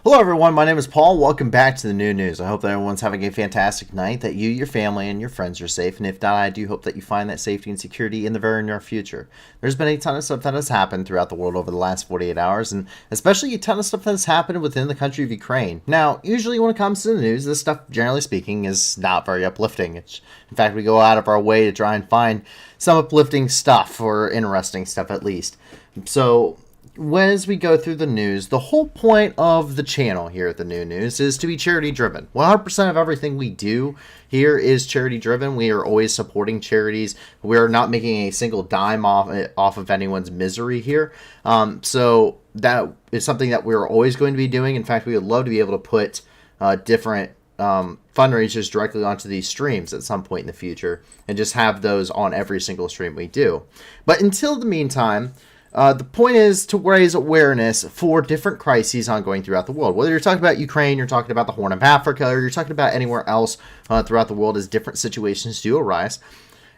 Hello everyone, my name is Paul. Welcome back to the new news. I hope that everyone's having a fantastic night, that you, your family, and your friends are safe, and if not, I do hope that you find that safety and security in the very near future. There's been a ton of stuff that has happened throughout the world over the last 48 hours, and especially a ton of stuff that has happened within the country of Ukraine. Now, usually when it comes to the news, this stuff, generally speaking, is not very uplifting. In fact, we go out of our way to try and find some uplifting stuff, or interesting stuff at least. So, as we go through the news, the whole point of the channel here at the New News is to be charity driven. 100% of everything we do here is charity driven. We are always supporting charities. We are not making a single dime off of anyone's misery here. So that is something that we're always going to be doing. In fact, we would love to be able to put different fundraisers directly onto these streams at some point in the future and just have those on every single stream we do. But until the meantime, the point is to raise awareness for different crises ongoing throughout the world. Whether you're talking about Ukraine, you're talking about the Horn of Africa, or you're talking about anywhere else throughout the world as different situations do arise.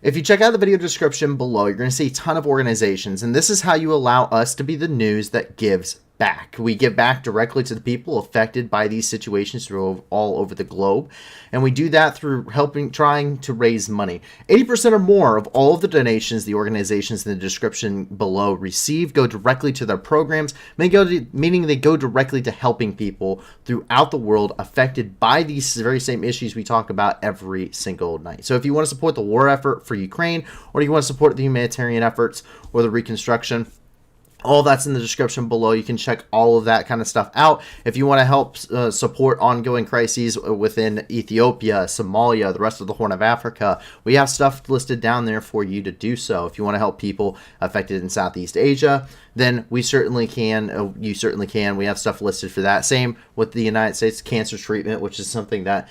If you check out the video description below, you're going to see a ton of organizations, and this is how you allow us to be the news that gives back. We give back directly to the people affected by these situations through all over the globe, and we do that through trying to raise money. 80% or more of all of the donations the organizations in the description below receive go directly to their programs, meaning they go directly to helping people throughout the world affected by these very same issues we talk about every single night. So if you want to support the war effort for Ukraine, or you want to support the humanitarian efforts or the reconstruction, all that's in the description below. You can check all of that kind of stuff out. If you want to help support ongoing crises within Ethiopia, Somalia, the rest of the Horn of Africa, we have stuff listed down there for you to do so. If you want to help people affected in Southeast Asia, then we certainly can. You certainly can. We have stuff listed for that. Same with the United States cancer treatment, which is something that,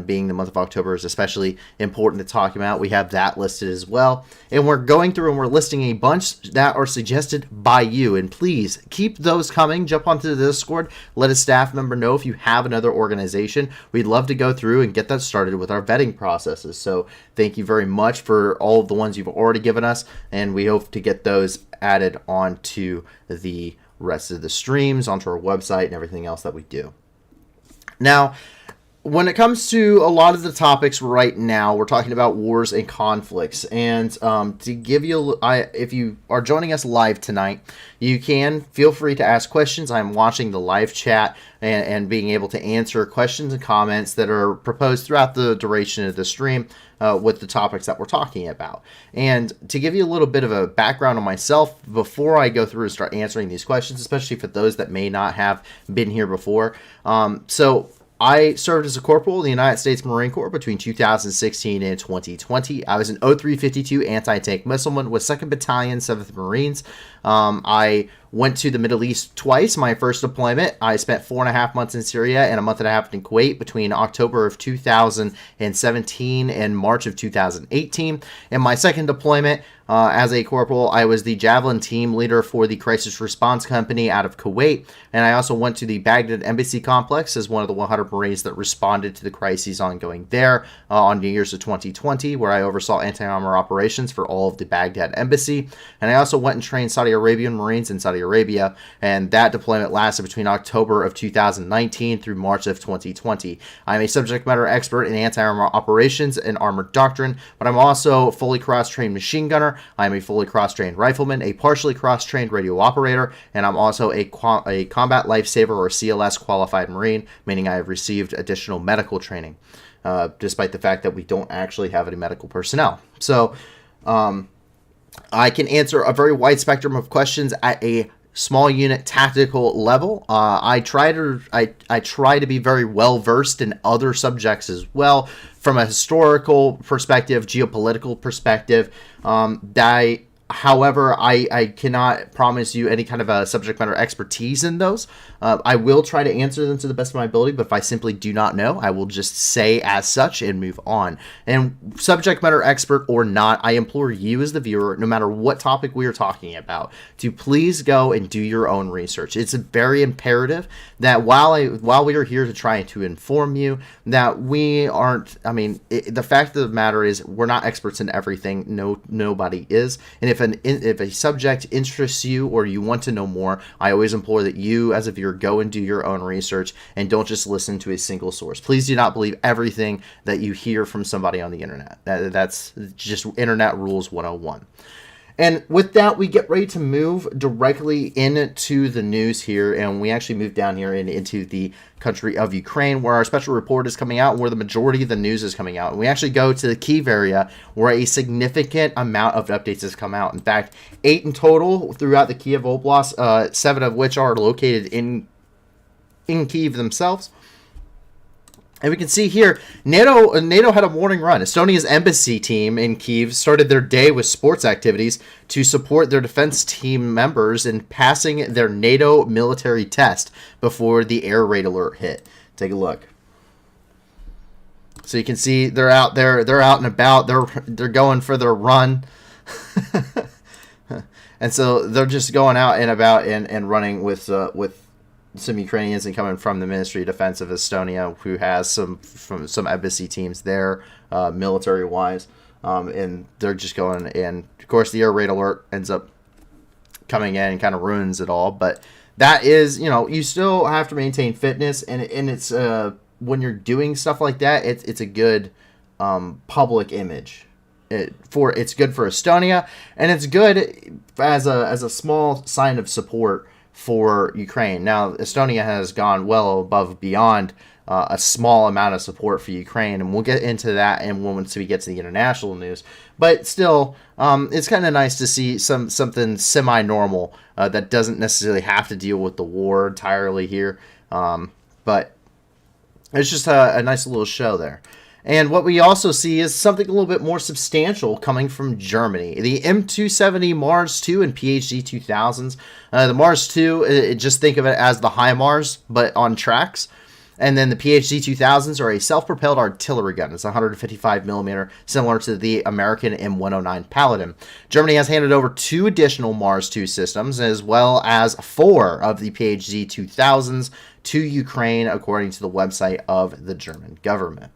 being the month of October, is especially important to talk about. We have that listed as well. And we're going through and we're listing a bunch that are suggested by you. And please keep those coming. Jump onto the Discord. Let a staff member know if you have another organization. We'd love to go through and get that started with our vetting processes. So thank you very much for all of the ones you've already given us. And we hope to get those added onto the rest of the streams, onto our website, and everything else that we do. Now, when it comes to a lot of the topics right now, we're talking about wars and conflicts. And to give you, if you are joining us live tonight, you can feel free to ask questions. I'm watching the live chat and being able to answer questions and comments that are proposed throughout the duration of the stream with the topics that we're talking about. And to give you a little bit of a background on myself before I go through and start answering these questions, especially for those that may not have been here before. So I served as a corporal in the United States Marine Corps between 2016 and 2020. I was an 0352 anti-tank missileman with 2nd Battalion, 7th Marines. I went to the Middle East twice. My first deployment, I spent 4.5 months in Syria and a month and a half in Kuwait between October of 2017 and March of 2018. And my second deployment, as a corporal, I was the Javelin team leader for the Crisis Response Company out of Kuwait. And I also went to the Baghdad Embassy Complex as one of the 100 Marines that responded to the crises ongoing there on New Year's of 2020, where I oversaw anti-armor operations for all of the Baghdad Embassy. And I also went and trained Saudi Arabian Marines in Saudi Arabia, and that deployment lasted between October of 2019 through March of 2020. I'm a subject matter expert in anti-armor operations and armored doctrine, but I'm also a fully cross-trained machine gunner. I'm a fully cross-trained rifleman, a partially cross-trained radio operator, and I'm also a combat lifesaver or CLS qualified Marine, meaning I have received additional medical training, despite the fact that we don't actually have any medical personnel. So, I can answer a very wide spectrum of questions at a small unit tactical level. I try to be very well versed in other subjects as well, from a historical perspective, geopolitical perspective. However, I cannot promise you any kind of a subject matter expertise in those. I will try to answer them to the best of my ability, but if I simply do not know, I will just say as such and move on. And subject matter expert or not, I implore you as the viewer, no matter what topic we are talking about, to please go and do your own research. It's very imperative that while we are here to try to inform you, that we aren't, the fact of the matter is we're not experts in everything. No, nobody is. And if a subject interests you or you want to know more, I always implore that you as a viewer Go and do your own research, and don't just listen to a single source. Please do not believe everything that you hear from somebody on the internet. That's just internet rules 101. And with that, we get ready to move directly into the news here, and we actually move down here into the country of Ukraine, where our special report is coming out, where the majority of the news is coming out. And we actually go to the Kyiv area, where a significant amount of updates has come out. In fact, 8 in total throughout the Kyiv Oblast, 7 of which are located in Kyiv themselves. And we can see here, NATO had a morning run. Estonia's embassy team in Kyiv started their day with sports activities to support their defense team members in passing their NATO military test before the air raid alert hit. Take a look. So you can see they're out there, they're out and about, they're going for their run. And so they're just going out and about and running with some Ukrainians and coming from the Ministry of Defense of Estonia, who has some embassy teams there, military-wise, and they're just going. And of course, the air raid alert ends up coming in and kind of ruins it all. But that is, you still have to maintain fitness, and it's when you're doing stuff like that, it's a good public image. It's good for Estonia, and it's good as a small sign of support for Ukraine. Now, Estonia has gone well above beyond a small amount of support for Ukraine, and we'll get into that and once we get to the international news. But still, it's kind of nice to see something semi-normal that doesn't necessarily have to deal with the war entirely here. But it's just a nice little show there. And what we also see is something a little bit more substantial coming from Germany. The M270 Mars 2 and PhD 2000s. The Mars 2, just think of it as the HIMARS, but on tracks. And then the PhD 2000s are a self-propelled artillery gun. It's 155 millimeter, similar to the American M109 Paladin. Germany has handed over 2 additional Mars 2 systems, as well as 4 of the PhD 2000s to Ukraine, according to the website of the German government.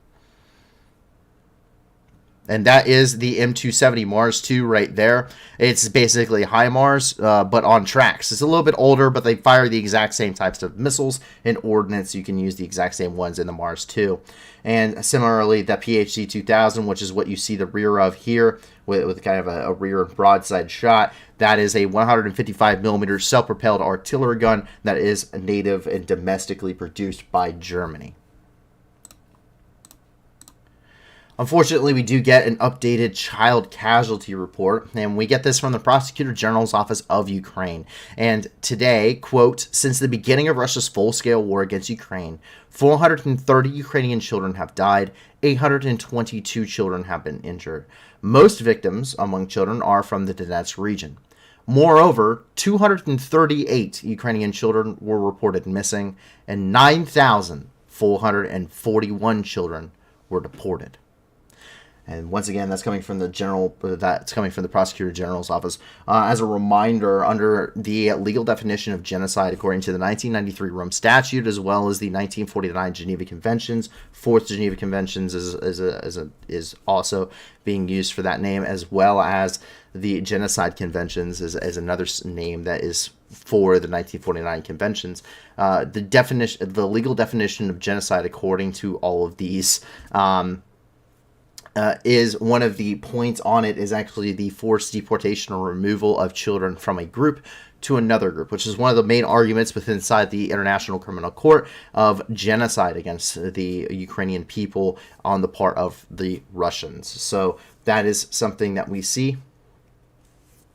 And that is the M270 Mars 2 right there. It's basically HIMARS, but on tracks. It's a little bit older, but they fire the exact same types of missiles and ordnance. You can use the exact same ones in the Mars 2. And similarly, the PhD 2000, which is what you see the rear of here, with kind of a rear broadside shot, that is a 155 millimeter self-propelled artillery gun that is native and domestically produced by Germany. Unfortunately, we do get an updated child casualty report, and we get this from the Prosecutor General's Office of Ukraine. And today, quote, since the beginning of Russia's full-scale war against Ukraine, 430 Ukrainian children have died, 822 children have been injured. Most victims among children are from the Donetsk region. Moreover, 238 Ukrainian children were reported missing, and 9,441 children were deported. And once again, that's coming from the Prosecutor General's Office. As a reminder, under the legal definition of genocide, according to the 1993 Rome Statute, as well as the 1949 Geneva Conventions, Fourth Geneva Conventions is also being used for that name, as well as the Genocide Conventions is another name that is for the 1949 Conventions. The legal definition of genocide, according to all of these, is one of the points on it is actually the forced deportation or removal of children from a group to another group, which is one of the main arguments inside the International Criminal Court of genocide against the Ukrainian people on the part of the Russians. So that is something that we see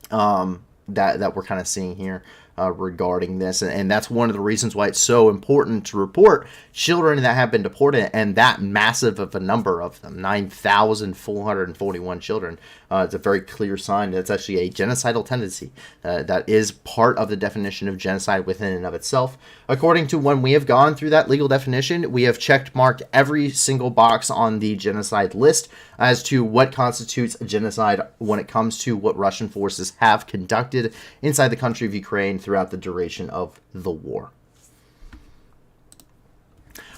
that we're kind of seeing here regarding this, and that's one of the reasons why it's so important to report children that have been deported, and that massive of a number of them, 9,441 children. It's a very clear sign that it's actually a genocidal tendency that is part of the definition of genocide within and of itself. According to when we have gone through that legal definition, we have marked every single box on the genocide list as to what constitutes a genocide when it comes to what Russian forces have conducted inside the country of Ukraine throughout the duration of the war.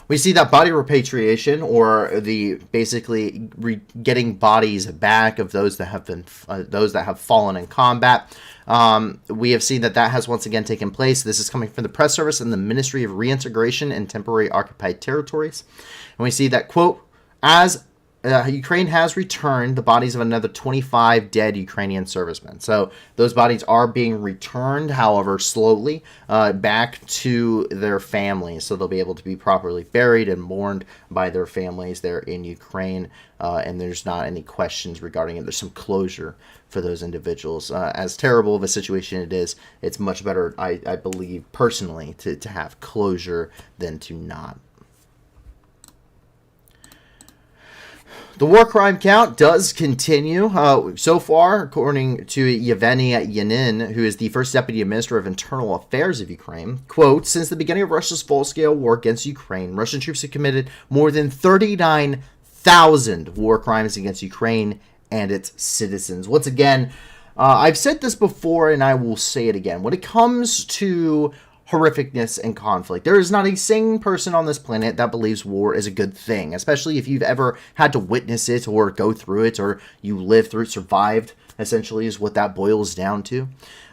We see that body repatriation, or the basically getting bodies back of those that have fallen in combat. We have seen that has once again taken place. This is coming from the press service and the Ministry of Reintegration and Temporary Occupied Territories. And we see that, quote, as Ukraine has returned the bodies of another 25 dead Ukrainian servicemen. So those bodies are being returned, however, slowly back to their families. So they'll be able to be properly buried and mourned by their families there in Ukraine. And there's not any questions regarding it. There's some closure for those individuals. As terrible of a situation it is, it's much better, I believe, personally, to have closure than to not. The war crime count does continue. So far, according to Yevgeny Yanin, who is the first deputy minister of internal affairs of Ukraine, quote, since the beginning of Russia's full-scale war against Ukraine, Russian troops have committed more than 39,000 war crimes against Ukraine and its citizens. Once again, I've said this before and I will say it again. When it comes to horrificness and conflict, there is not a sane person on this planet that believes war is a good thing, especially if you've ever had to witness it or go through it, or you lived through it, survived, essentially is what that boils down to.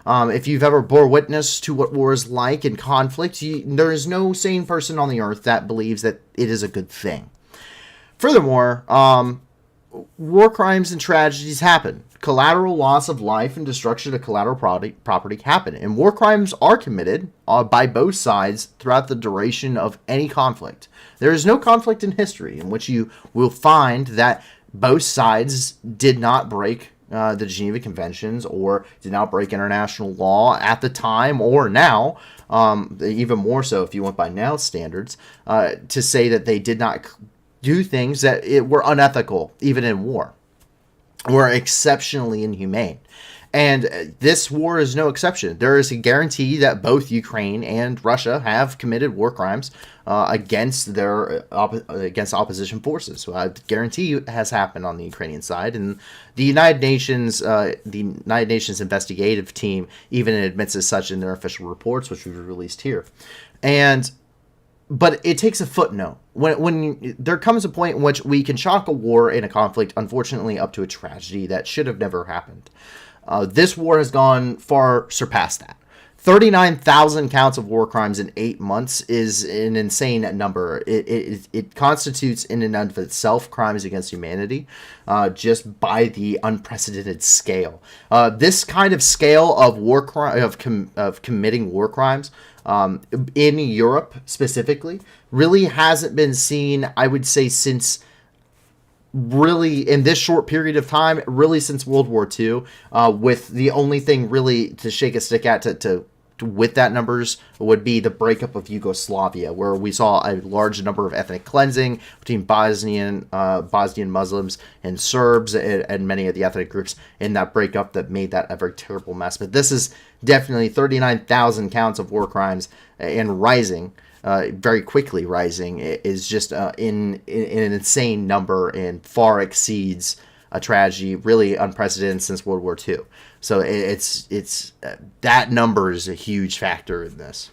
If you've ever bore witness to what war is like in conflict, there is no sane person on the earth that believes that it is a good thing. Furthermore, war crimes and tragedies happen. Collateral loss of life and destruction of collateral property happen. And war crimes are committed by both sides throughout the duration of any conflict. There is no conflict in history in which you will find that both sides did not break the Geneva Conventions or did not break international law at the time or now, even more so if you went by now standards, to say that they did not do things that were unethical, even in war, were exceptionally inhumane. And this war is no exception. There is a guarantee that both Ukraine and Russia have committed war crimes against opposition forces. So I guarantee it has happened on the Ukrainian side. And the United Nations investigative team even admits as such in their official reports, which we've released here. But it takes a footnote. When there comes a point in which we can chalk a war and a conflict, unfortunately, up to a tragedy that should have never happened. This war has gone far surpast that. 39,000 counts of war crimes in 8 months is an insane number. It constitutes in and of itself crimes against humanity, just by the unprecedented scale. This kind of scale of war of committing war crimes in Europe specifically really hasn't been seen, I would say, since really in this short period of time, really since World War II, with the only thing really to shake a stick at to with that numbers would be the breakup of Yugoslavia, where we saw a large number of ethnic cleansing between Bosnian Muslims and Serbs and many of the ethnic groups in that breakup that made that a very terrible mess. But this is definitely 39,000 counts of war crimes and rising, very quickly rising. It is just in an insane number and far exceeds a tragedy really unprecedented since World War II. So it's that number is a huge factor in this.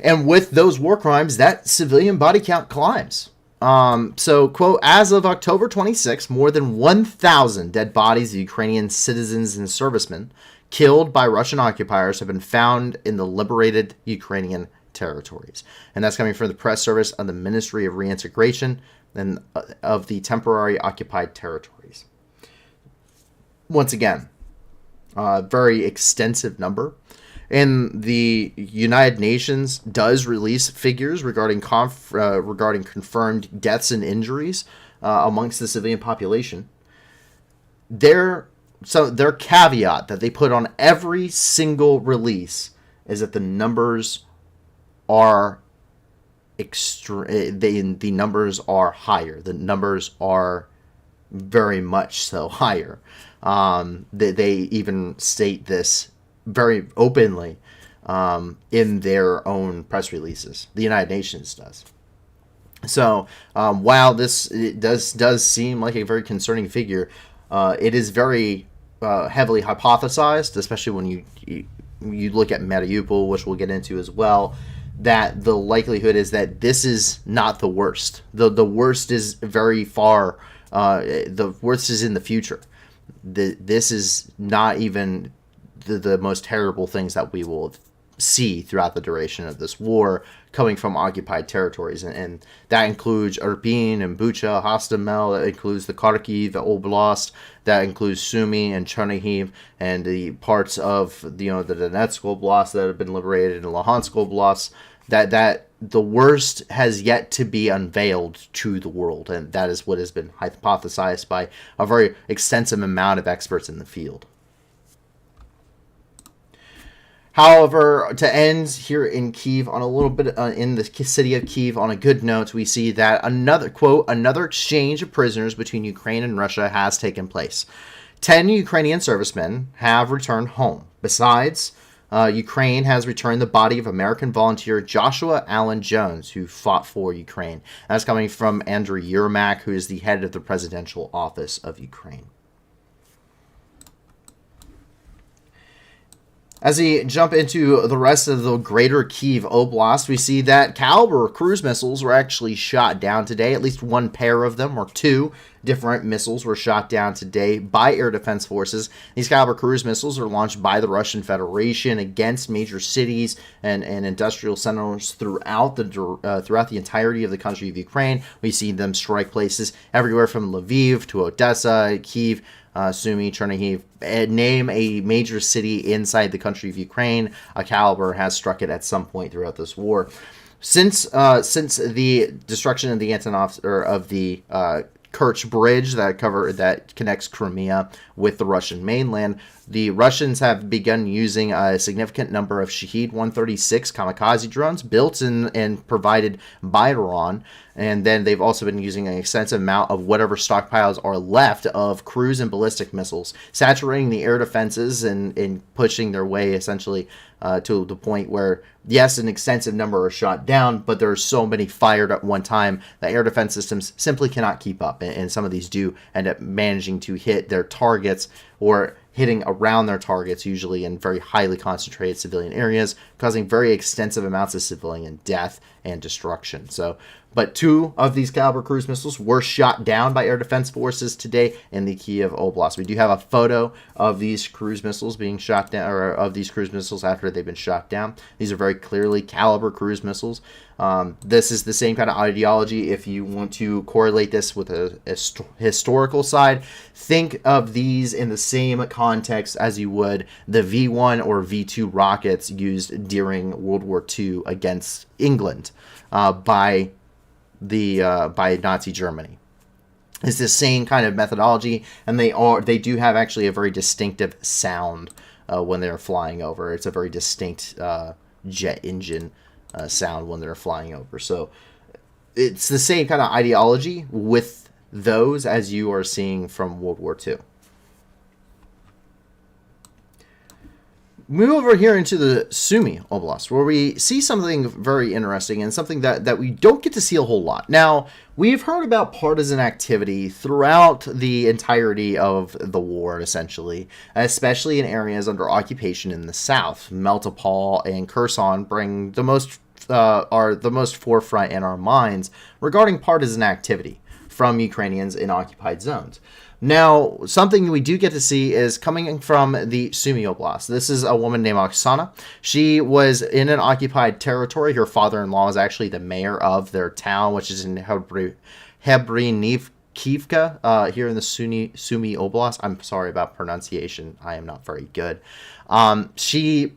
And with those war crimes, that civilian body count climbs. So, quote, as of October 26, more than 1,000 dead bodies of Ukrainian citizens and servicemen killed by Russian occupiers have been found in the liberated Ukrainian territories. And that's coming from the press service of the Ministry of Reintegration and of the Temporary Occupied Territories. Once again, very extensive number. And the United Nations does release figures regarding confirmed deaths and injuries amongst the civilian population. Their caveat that they put on every single release is that the numbers are the numbers are higher. The numbers are very much so higher. They even state this very openly in their own press releases. The United Nations does. So while it does seem like a very concerning figure, it is very heavily hypothesized, especially when you look at Mariupol, which we'll get into as well. that the likelihood is that this is not the worst. The worst is very far. The worst is in the future. This is not even the most terrible things that we will see throughout the duration of this war coming from occupied territories. And that includes Irpin and Bucha, Hostomel, that includes the Kharkiv Oblast, that includes Sumy and Chernihiv, and the parts of the Donetsk Oblast that have been liberated, and Luhansk Oblast, that the worst has yet to be unveiled to the world. And that is what has been hypothesized by a very extensive amount of experts in the field. However, to end here in Kyiv on a little bit in the city of Kyiv on a good note, we see that another exchange of prisoners between Ukraine and Russia has taken place. 10 Ukrainian servicemen have returned home. Besides, Ukraine has returned the body of American volunteer Joshua Allen Jones, who fought for Ukraine. That's coming from Andriy Yermak, who is the head of the presidential office of Ukraine. As we jump into the rest of the greater Kyiv Oblast, we see that Caliber cruise missiles were actually shot down today. At least one pair of them, or two different missiles, were shot down today by air defense forces. These Caliber cruise missiles are launched by the Russian Federation against major cities and industrial centers throughout the entirety of the country of Ukraine. We see them strike places everywhere from Lviv to Odessa, Kyiv, Sumy, Chernihiv. Name a major city inside the country of Ukraine, a Caliber has struck it at some point throughout this war. Since the destruction of the Antonov, or of the Kerch Bridge that connects Crimea with the Russian mainland, the Russians have begun using a significant number of Shahed 136 kamikaze drones built and provided by Iran. And then they've also been using an extensive amount of whatever stockpiles are left of cruise and ballistic missiles, saturating the air defenses and pushing their way essentially to the point where, yes, an extensive number are shot down, but there are so many fired at one time that air defense systems simply cannot keep up. And some of these do end up managing to hit their targets, or hitting around their targets, usually in very highly concentrated civilian areas, causing very extensive amounts of civilian death and destruction. But two of these Caliber cruise missiles were shot down by air defense forces today in the Kyiv Oblast. We do have a photo of these cruise missiles being shot down, or of these cruise missiles after they've been shot down. These are very clearly Caliber cruise missiles. This is the same kind of ideology. If you want to correlate this with a historical side, think of these in the same context as you would the V1 or V2 rockets used during World War II against England by Nazi Germany. It's the same kind of methodology, and they do have actually a very distinctive sound when they're flying over. It's a very distinct jet engine sound when they're flying over. So it's the same kind of ideology with those as you are seeing from World War II. Move over here into the Sumy Oblast, where we see something very interesting and something that we don't get to see a whole lot. Now, we've heard about partisan activity throughout the entirety of the war, essentially, especially in areas under occupation in the south. Melitopol and Kherson bring are the most forefront in our minds regarding partisan activity from Ukrainians in occupied zones. Now, something we do get to see is coming from the Sumy Oblast. This is a woman named Oksana. She was in an occupied territory. Her father-in-law was actually the mayor of their town, which is in Hebrinivkivka, here in the Sumy Oblast. I'm sorry about pronunciation. I am not very good. She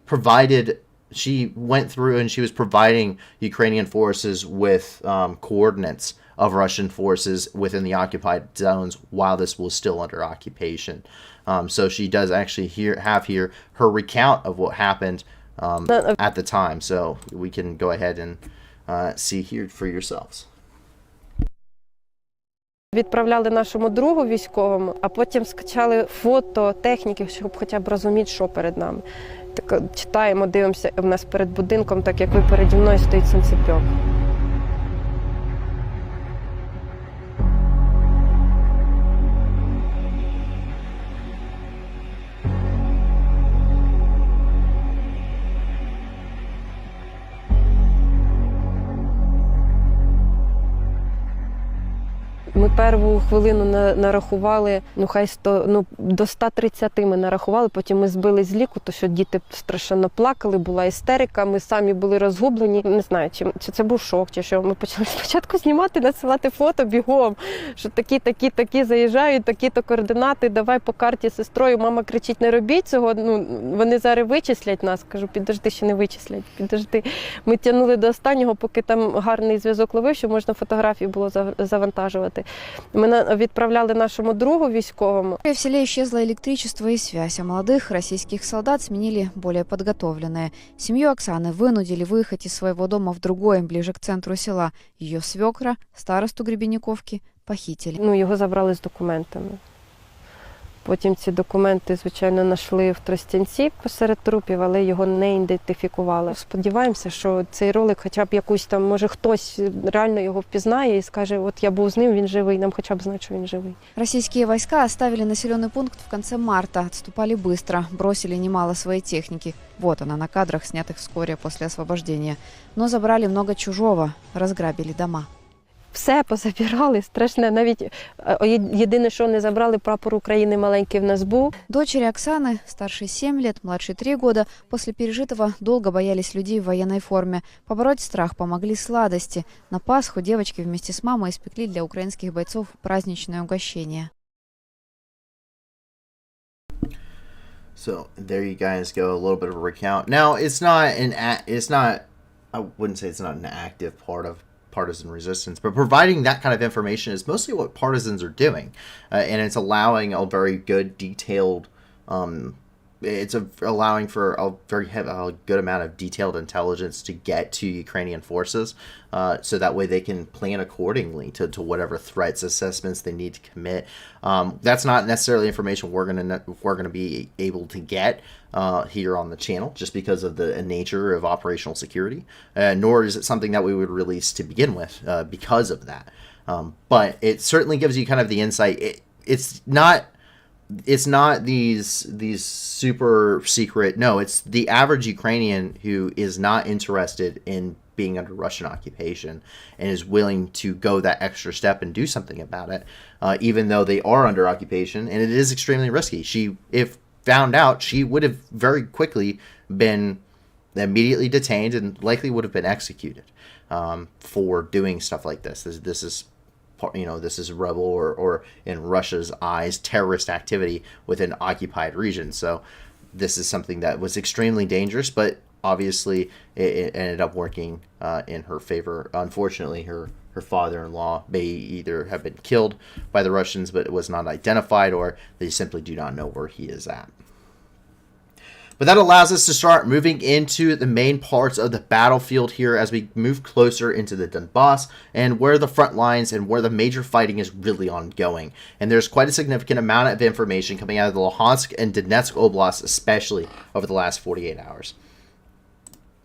went through and she was providing Ukrainian forces with coordinates of Russian forces within the occupied zones while this was still under occupation. So she does actually have here her recount of what happened at the time. So we can go ahead and see here for yourselves. Відправляли нашому другу військовому, а потім скачали фото, техніки, щоб хоча б розуміти, що перед нами. Так читаємо, дивимося, в нас перед будинком, так як ви переді мною, стоїть сонцепьок. Ми першу хвилину нарахували, хай 100, до 130 ми нарахували, потім ми збили з ліку, то що діти страшенно плакали, була істерика, ми самі були розгублені. Не знаю, чи це був шок, чи що. Ми почали спочатку знімати, надсилати фото бігом, що такі заїжджають, такі-то координати, давай по карті з сестрою. Мама кричить, не робіть цього, вони зараз вичислять нас. Кажу, підожди, ще не вичислять, підожди. Ми тягнули до останнього, поки там гарний зв'язок ловив, що можна фотографії було завантажувати. Ми відправляли нашому другу військовому. В селе исчезло электричество и связь, а молодых российских солдат сменили более подготовленные. Семью Оксаны вынудили выехать из своего дома в другой, ближе к центру села. Ее свекра, старосту Гребенниковки, похитили. Його забрали з документами. Потім ці документи, звичайно, знайшли в Тростянці посеред трупів, але його не ідентифікували. Сподіваємося, що цей ролик хоча б якусь там, може хтось реально його впізнає і скаже, от я був з ним, він живий, нам хоча б знати, що він живий. Российские войска оставили населенный пункт в конце марта, отступали быстро, бросили немало своей техники. Вот она на кадрах, снятых вскоре после освобождения. Но забрали много чужого, разграбили дома. Все позабирали, страшне. Навіть єдине, що не забрали, прапор України маленький в нас був. Дочери Оксаны, старшей 7 лет, младшей 3 года, после пережитого долго боялись людей в военной форме. Побороть страх помогли сладости. На Пасху девочки вместе с мамой испекли для украинских бойцов праздничное угощение. So there you guys go, a little bit of a recount. Now it's not I wouldn't say it's not an active part of partisan resistance, but providing that kind of information is mostly what partisans are doing, and it's allowing a very good detailed allowing for a good amount of detailed intelligence to get to Ukrainian forces, so that way they can plan accordingly to whatever threats assessments they need to commit. That's not necessarily information we're gonna be able to get here on the channel, just because of the nature of operational security, nor is it something that we would release to begin with because of that. But it certainly gives you kind of the insight. It's not these super secret. No, it's the average Ukrainian who is not interested in being under Russian occupation and is willing to go that extra step and do something about it, even though they are under occupation, and it is extremely risky. If found out, she would have very quickly been immediately detained and likely would have been executed for doing stuff like this. This is rebel or in Russia's eyes, terrorist activity within occupied regions. So this is something that was extremely dangerous, but obviously it ended up working in her favor. Unfortunately, her father-in-law may either have been killed by the Russians, but it was not identified, or they simply do not know where he is at. But that allows us to start moving into the main parts of the battlefield here as we move closer into the Donbass and where the front lines and where the major fighting is really ongoing. And there's quite a significant amount of information coming out of the Luhansk and Donetsk Oblasts, especially over the last 48 hours.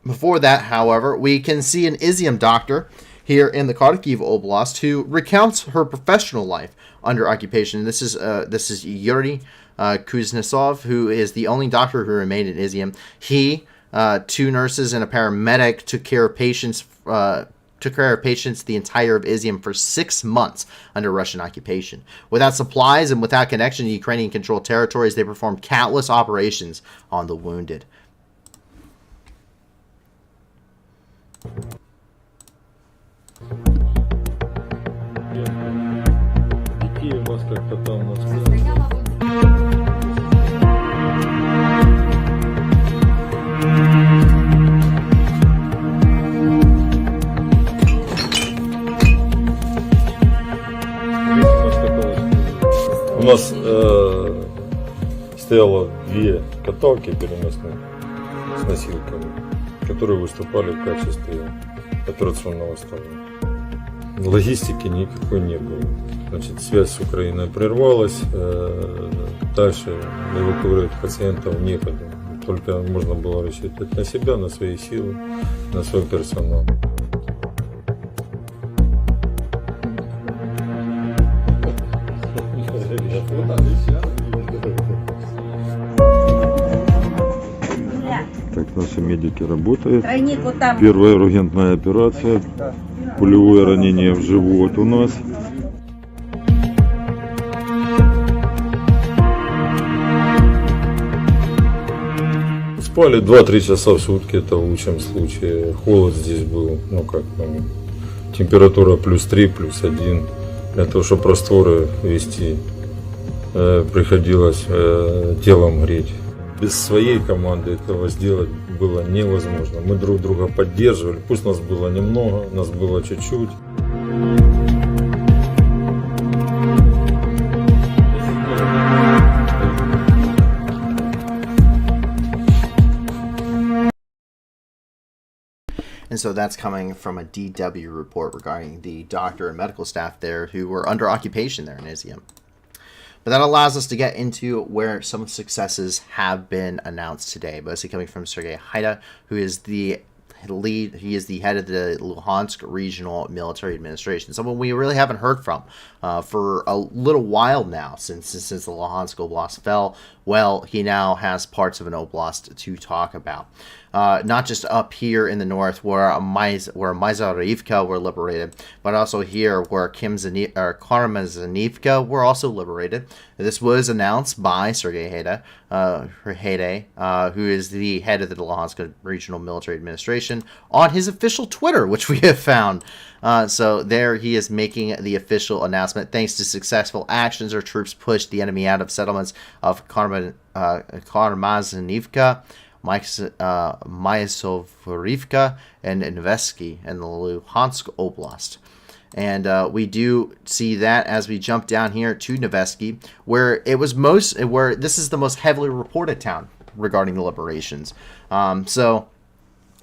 Before that, however, we can see an Izium doctor here in the Kharkiv Oblast who recounts her professional life under occupation. This is Yuri Kuznetsov, who is the only doctor who remained in Izium. He, 2 nurses and a paramedic took care of patients the entire of Izium for 6 months under Russian occupation. Without supplies and without connection to Ukrainian-controlled territories, they performed countless operations on the wounded. У нас стояло 2 каталки переносные с носилками, которые выступали в качестве операционного стола. Логистики никакой не было. Значит, связь с Украиной прервалась, дальше эвакуировать пациентов некогда. Только можно было рассчитывать на себя, на свои силы, на свой персонал. Так, наши медики работают. Первая ургентная операция. Пулевое ранение в живот у нас. Спали 2-3 часа в сутки, это в лучшем случае. Холод здесь был, ну как, температура +3, +1. Для того, чтобы растворы вести, приходилось телом греть. Без своей команды этого сделать было невозможно. Мы друг друга поддерживали, пусть нас было немного, нас было чуть-чуть. And so that's coming from a DW report regarding the doctor and medical staff there who were under occupation there in Izium. But that allows us to get into where some successes have been announced today, mostly coming from Sergei Haida, who is the lead. He is the head of the Luhansk Regional Military Administration, someone we really haven't heard from for a little while now, since the Luhansk Oblast fell. Well, he now has parts of an oblast to talk about. Not just up here in the north where Myzarivka were liberated, but also here where Karmazanivka were also liberated. This was announced by Sergei Haida, who is the head of the Luhansk Regional Military Administration, on his official Twitter, which we have found. So there he is making the official announcement. Thanks to successful actions, our troops pushed the enemy out of settlements of Karmazanivka, Myasovivka, and Nevesky in the Luhansk Oblast. And we do see that as we jump down here to Nevesky, where this is the most heavily reported town regarding the liberations. So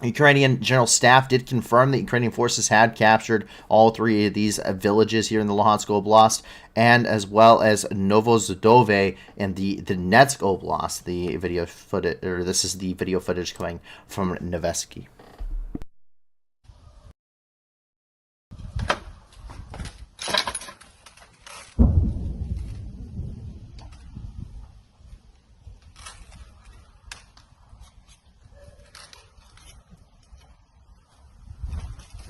Ukrainian General Staff did confirm that Ukrainian forces had captured all three of these villages here in the Luhansk Oblast, and as well as Novozadove and the Donetsk Oblast. The video footage, or this is the video footage coming from Nevesky.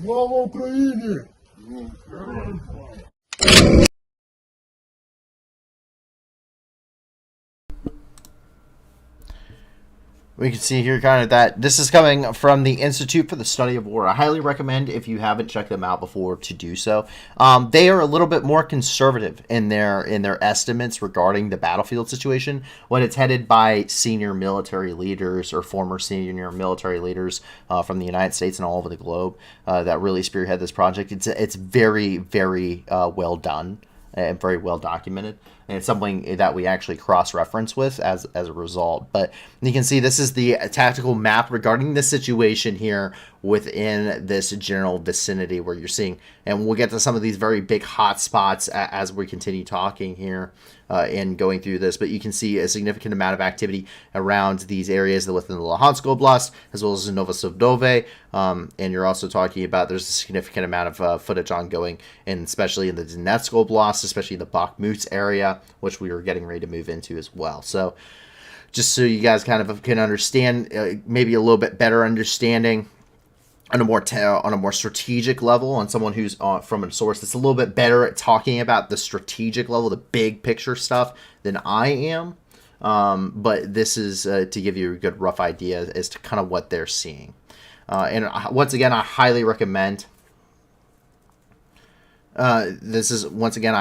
Слава Україні! We can see here kind of that this is coming from the Institute for the Study of War. I highly recommend, if you haven't checked them out before, to do so. They are a little bit more conservative in their estimates regarding the battlefield situation when it's headed by senior military leaders or former senior military leaders from the United States and all over the globe that really spearhead this project. It's very, very well done and very well documented. And it's something that we actually cross-reference with as a result. But you can see this is the tactical map regarding the situation here within this general vicinity where you're seeing. And we'll get to some of these very big hot spots as we continue talking here and going through this. But you can see a significant amount of activity around these areas within the Luhansk Oblast, as well as Novosovdove. And you're also talking about there's a significant amount of footage ongoing, and especially in the Donetsk Oblast, especially the Bakhmut area, which we were getting ready to move into as well. So just so you guys kind of can understand, maybe a little bit better understanding on a more strategic level, on someone who's from a source that's a little bit better at talking about the strategic level, the big picture stuff, than I am. But this is to give you a good rough idea as to kind of what they're seeing. And once again, I highly recommend. I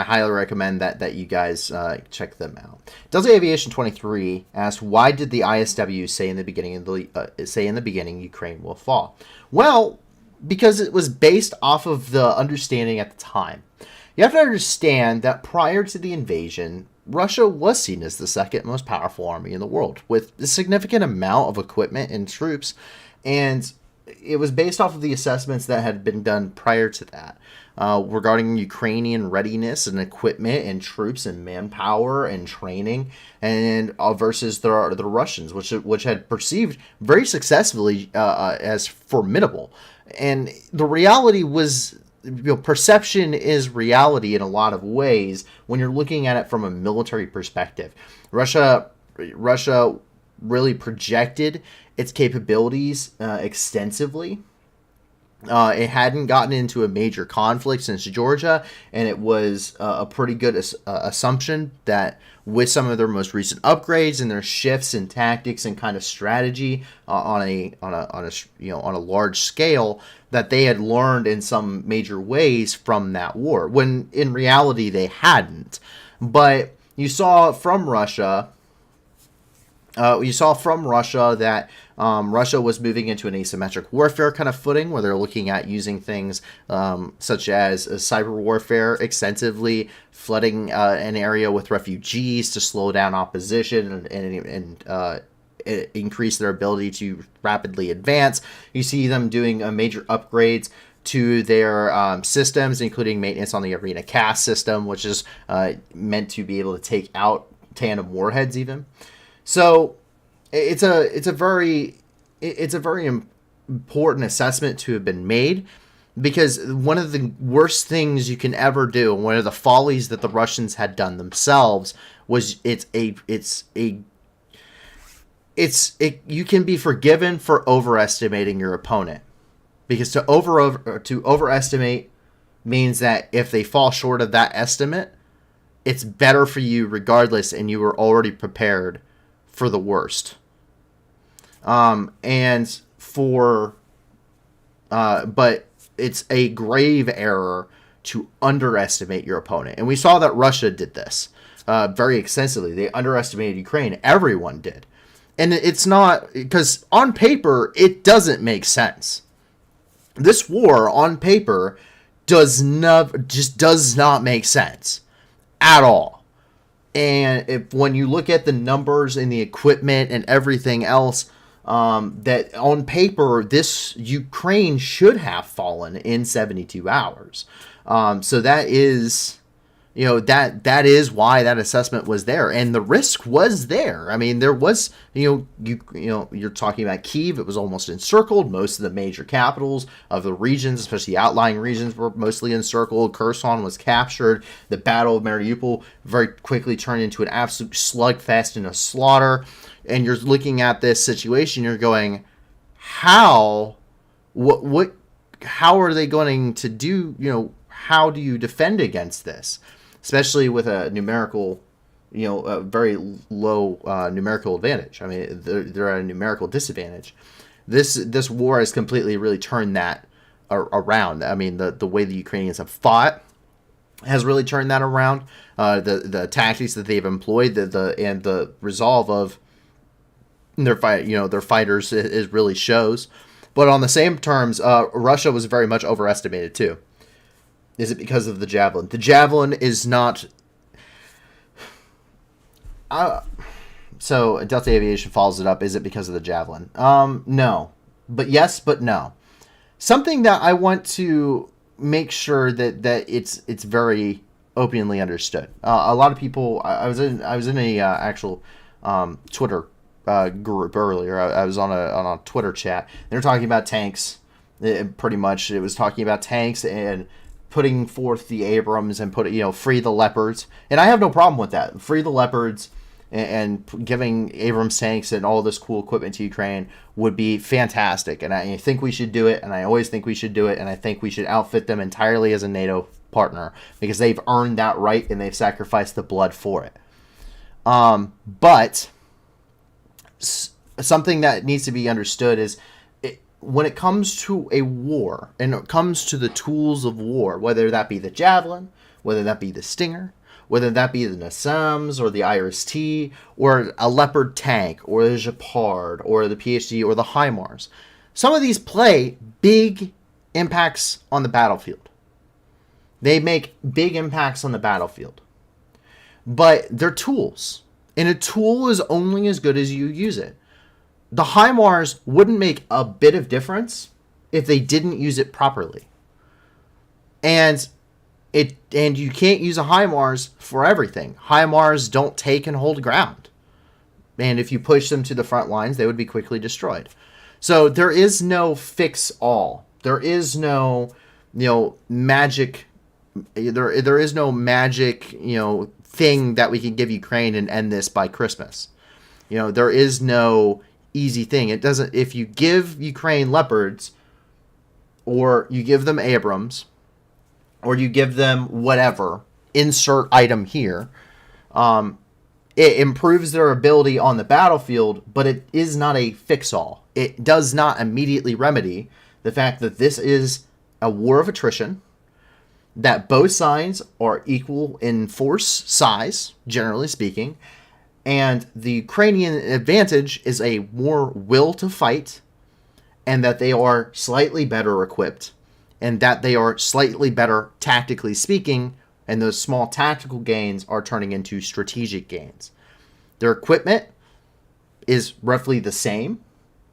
highly recommend that you guys check them out. Delta Aviation 23 asked, "Why did the ISW say in the beginning Ukraine will fall?" Well, because it was based off of the understanding at the time. You have to understand that prior to the invasion, Russia was seen as the second most powerful army in the world, with a significant amount of equipment and troops, and it was based off of the assessments that had been done prior to that. Regarding Ukrainian readiness and equipment and troops and manpower and training, and versus the Russians, which had perceived very successfully as formidable. And the reality was, perception is reality in a lot of ways when you're looking at it from a military perspective. Russia really projected its capabilities extensively. It hadn't gotten into a major conflict since Georgia, and it was a pretty good assumption that with some of their most recent upgrades and their shifts in tactics and kind of strategy on a large scale, that they had learned in some major ways from that war. When in reality they hadn't. But you saw from Russia that Russia was moving into an asymmetric warfare kind of footing, where they're looking at using things such as cyber warfare extensively, flooding an area with refugees to slow down opposition and increase their ability to rapidly advance. You see them doing major upgrades to their systems, including maintenance on the Arena cast system, which is meant to be able to take out tandem warheads even. So it's a very important assessment to have been made, because one of the worst things you can ever do, and one of the follies that the Russians had done themselves, was you can be forgiven for overestimating your opponent, because to overestimate means that if they fall short of that estimate, it's better for you regardless, and you were already prepared for the worst. But it's a grave error to underestimate your opponent. And we saw that Russia did this very extensively. They underestimated Ukraine. Everyone did. And it's not, because on paper, it doesn't make sense. This war on paper does not make sense at all. And when you look at the numbers and the equipment and everything else, that on paper, this Ukraine should have fallen in 72 hours. So that is, that is why that assessment was there, and the risk was there. I mean, there was, you're talking about Kyiv. It was almost encircled. Most of the major capitals of the regions, especially outlying regions, were mostly encircled. Kherson was captured. The Battle of Mariupol very quickly turned into an absolute slugfest and a slaughter. And you're looking at this situation, you're going, how are they going to do, how do you defend against this? Especially with a numerical, a very low numerical advantage. I mean, they're at a numerical disadvantage. This war has completely really turned that around. I mean, the way the Ukrainians have fought has really turned that around. The tactics that they've employed, and the resolve of their fighters is really shows. But on the same terms, Russia was very much overestimated too. Is it because of the Javelin? The Javelin is not... So Delta Aviation follows it up. Is it because of the Javelin? No. But yes, but no. Something that I want to make sure that it's very openly understood. A lot of people... I was in a actual Twitter group earlier. I was on a Twitter chat. They were talking about tanks. Pretty much, it was talking about tanks and putting forth the Abrams and free the Leopards. And I have no problem with that. Free the Leopards and giving Abrams tanks and all this cool equipment to Ukraine would be fantastic. And I think we should do it. And I always think we should do it. And I think we should outfit them entirely as a NATO partner, because they've earned that right and they've sacrificed the blood for it. But something that needs to be understood is, when it comes to a war, and it comes to the tools of war, whether that be the Javelin, whether that be the Stinger, whether that be the Nassams or the IRIS-T, or a Leopard tank, or the Gepard, or the PhD, or the HIMARS, some of these play big impacts on the battlefield. They make big impacts on the battlefield. But they're tools. And a tool is only as good as you use it. The HIMARS wouldn't make a bit of difference if they didn't use it properly. And you can't use a HIMARS for everything. HIMARS don't take and hold ground. And if you push them to the front lines, they would be quickly destroyed. So there is no fix-all. There is no, magic. There is no magic, thing that we can give Ukraine and end this by Christmas. There is no easy thing. It doesn't. If you give Ukraine Leopards, or you give them Abrams, or you give them whatever, insert item here, it improves their ability on the battlefield, but it is not a fix-all. It does not immediately remedy the fact that this is a war of attrition, that both sides are equal in force size, generally speaking, and the Ukrainian advantage is a more will to fight, and that they are slightly better equipped, and that they are slightly better tactically speaking, and those small tactical gains are turning into strategic gains. Their equipment is roughly the same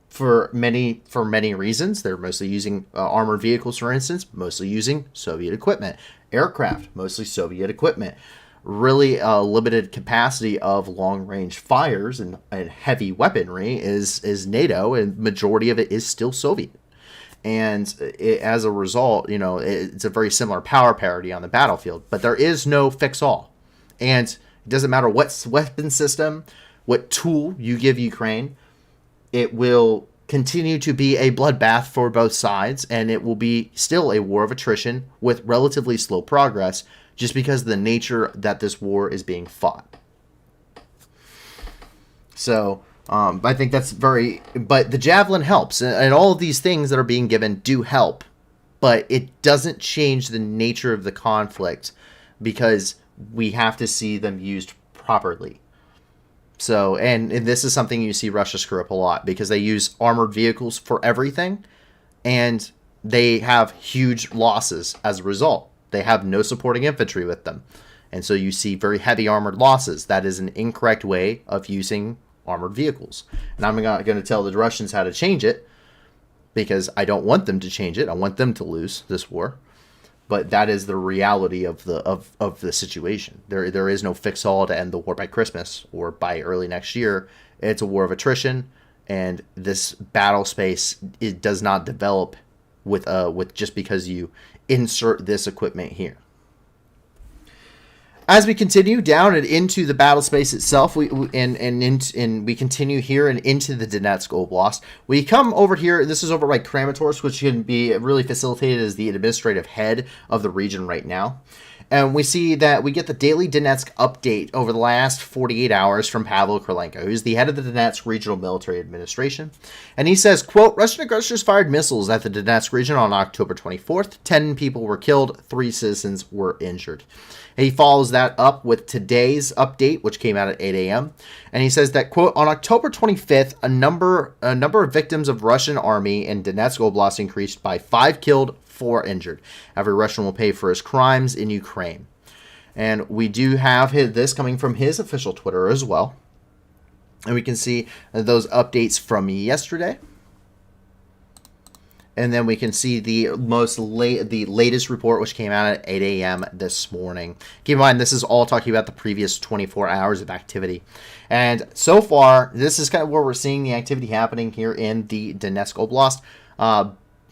for many reasons. They're mostly using armored vehicles, for instance, mostly using Soviet equipment. Aircraft, mostly Soviet equipment. Really limited capacity of long-range fires and heavy weaponry is NATO, and majority of it is still Soviet. And as a result, it's a very similar power parity on the battlefield. But there is no fix-all. And it doesn't matter what weapon system, what tool you give Ukraine, it will continue to be a bloodbath for both sides, and it will be still a war of attrition with relatively slow progress, just because of the nature that this war is being fought. So I think that's but the Javelin helps, and all of these things that are being given do help, but it doesn't change the nature of the conflict, because we have to see them used properly. So, and this is something you see Russia screw up a lot, because they use armored vehicles for everything, and they have huge losses as a result. They have no supporting infantry with them. And so you see very heavy armored losses. That is an incorrect way of using armored vehicles. And I'm not going to tell the Russians how to change it, because I don't want them to change it. I want them to lose this war. But that is the reality of the situation. There is no fix-all to end the war by Christmas or by early next year. It's a war of attrition, and this battle space, it does not develop with just because you insert this equipment here. As we continue down and into the battle space itself, we continue here and into the Donetsk Oblast. We come over here. This is over by Kramatorsk, which can be really facilitated as the administrative head of the region right now. And we see that we get the daily Donetsk update over the last 48 hours from Pavel Krylenko, who's the head of the Donetsk Regional Military Administration. And he says, quote, Russian aggressors fired missiles at the Donetsk region on October 24th. 10 people were killed. 3 citizens were injured. And he follows that up with today's update, which came out at 8 a.m. And he says that, quote, on October 25th, a number of victims of Russian army in Donetsk Oblast increased by 5 killed, 4 injured. Every Russian will pay for his crimes in Ukraine. And we do have this coming from his official Twitter as well. And we can see those updates from yesterday. And then we can see the latest report, which came out at 8 a.m. this morning. Keep in mind, this is all talking about the previous 24 hours of activity. And so far, this is kind of where we're seeing the activity happening here in the Donetsk Oblast,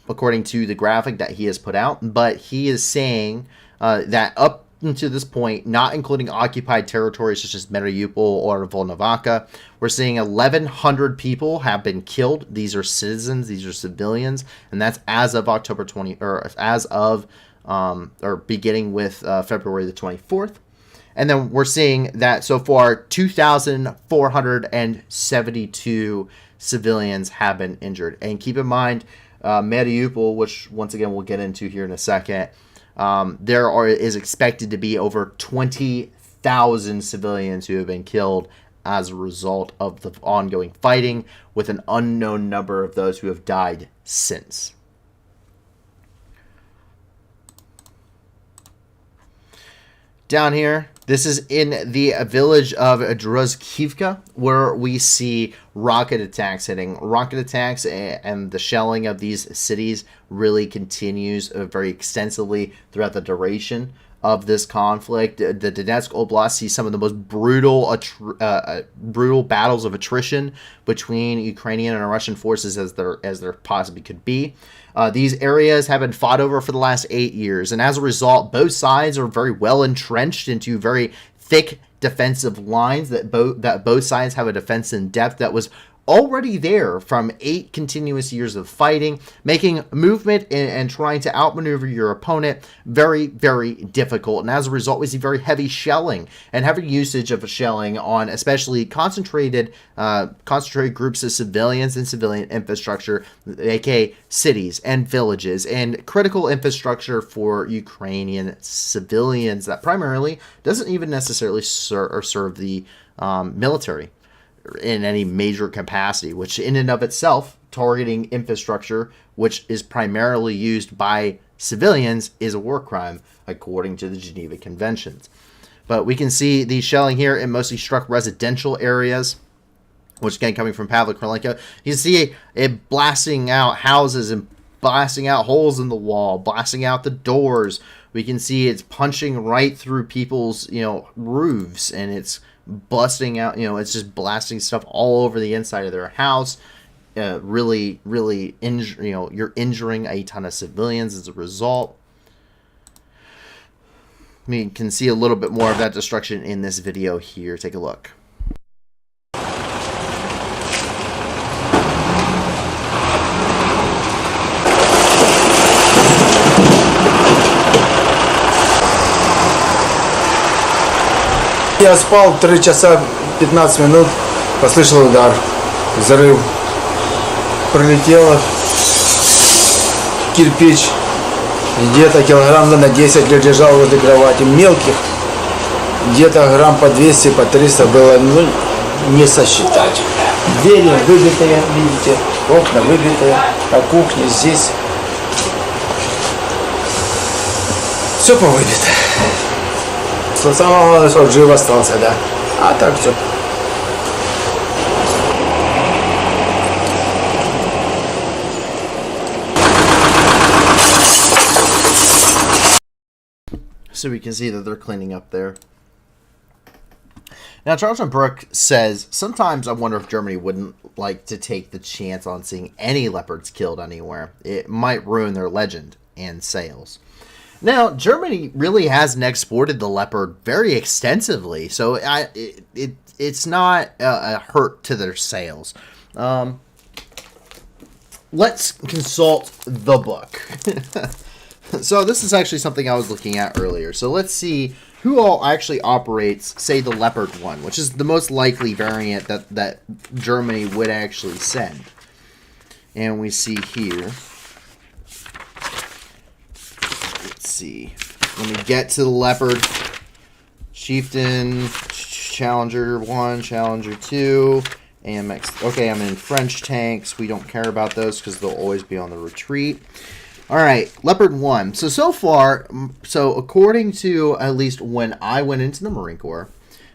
according to the graphic that he has put out. But he is saying that up until this point, not including occupied territories such as Mariupol or Volnovakha, we're seeing 1,100 people have been killed. These are citizens, these are civilians, and that's as of October 20, or as of, or beginning with February the 24th. And then we're seeing that so far 2,472 civilians have been injured. And keep in mind, Mariupol, which once again we'll get into here in a second, is expected to be over 20,000 civilians who have been killed as a result of the ongoing fighting, with an unknown number of those who have died since. Down here, this is in the village of Druzhkivka, where we see rocket attacks hitting. Rocket attacks and the shelling of these cities really continues very extensively throughout the duration of this conflict. The Donetsk Oblast sees some of the most brutal battles of attrition between Ukrainian and Russian forces as there possibly could be. These areas have been fought over for the last 8 years, and as a result, both sides are very well entrenched into very thick defensive lines. That both sides have a defense in depth that was already there from 8 continuous years of fighting, making movement and trying to outmaneuver your opponent very, very difficult. And as a result, we see very heavy shelling and heavy usage of shelling on especially concentrated groups of civilians and civilian infrastructure, aka cities and villages, and critical infrastructure for Ukrainian civilians that primarily doesn't even necessarily serve the military in any major capacity, which in and of itself, targeting infrastructure which is primarily used by civilians is a war crime according to the Geneva Conventions. But we can see the shelling here, it mostly struck residential areas, which again coming from Pavlo Krylenko. You see it blasting out houses and blasting out holes in the wall, blasting out the doors. We can see it's punching right through people's, roofs, and it's busting out, it's just blasting stuff all over the inside of their house. Really, you're injuring a ton of civilians as a result. You can see a little bit more of that destruction in this video here. Take a look. Я спал 3 часа 15 минут, послышал удар, взрыв. Прилетело кирпич, где-то килограмм на 10 лежал возле кровати. Мелких, где-то грамм по 200, по 300 было, не сосчитать. Двери выбитые, видите, окна выбитые, а кухня здесь. Все повыбито. Самое главное, что жив остался, да. А так все. So we can see that they're cleaning up there. Now, Charlton Brook says, sometimes I wonder if Germany wouldn't like to take the chance on seeing any leopards killed anywhere. It might ruin their legend and sales. Now, Germany really hasn't exported the leopard very extensively, so it's not a hurt to their sales. Let's consult the book. So this is actually something I was looking at earlier. So let's see who all actually operates, say, the Leopard 1, which is the most likely variant that Germany would actually send. And we see here. Let's see. Let me get to the Leopard. Chieftain, Challenger 1, Challenger 2, AMX. Okay, I'm in French tanks. We don't care about those because they'll always be on the retreat. All right, Leopard 1. So far, according to at least when I went into the Marine Corps,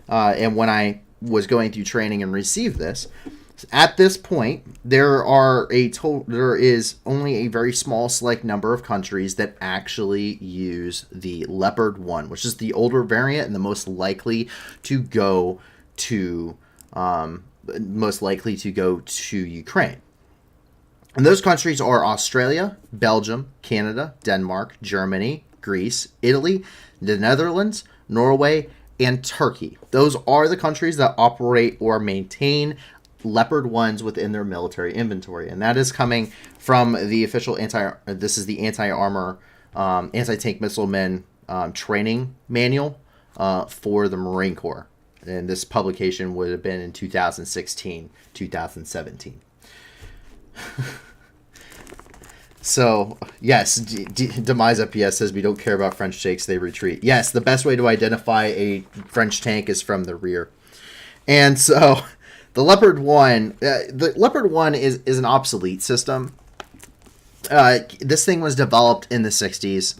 and when I was going through training and received this, at this point, there is only a very small select number of countries that actually use the Leopard 1, which is the older variant and the most likely to go to Ukraine. And those countries are Australia, Belgium, Canada, Denmark, Germany, Greece, Italy, the Netherlands, Norway, and Turkey. Those are the countries that operate or maintain Leopard 1s within their military inventory. And that is coming from the official anti-armor, anti-tank missile men training manual for the Marine Corps. And this publication would have been in 2016, 2017. So, yes, Demise FPS says we don't care about French tanks, they retreat. Yes, the best way to identify a French tank is from the rear. And so, the Leopard 1 is an obsolete system. This thing was developed in the 60s,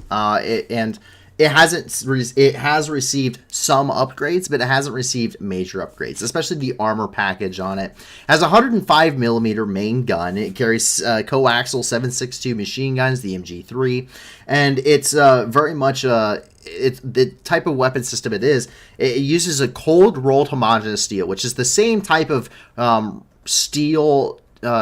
and it has received some upgrades, but it hasn't received major upgrades, especially the armor package on it. It has a 105 millimeter main gun. It carries coaxial 7.62 machine guns, the MG3, and it's very much the type of weapon system it is. It uses a cold rolled homogeneous steel, which is the same type of steel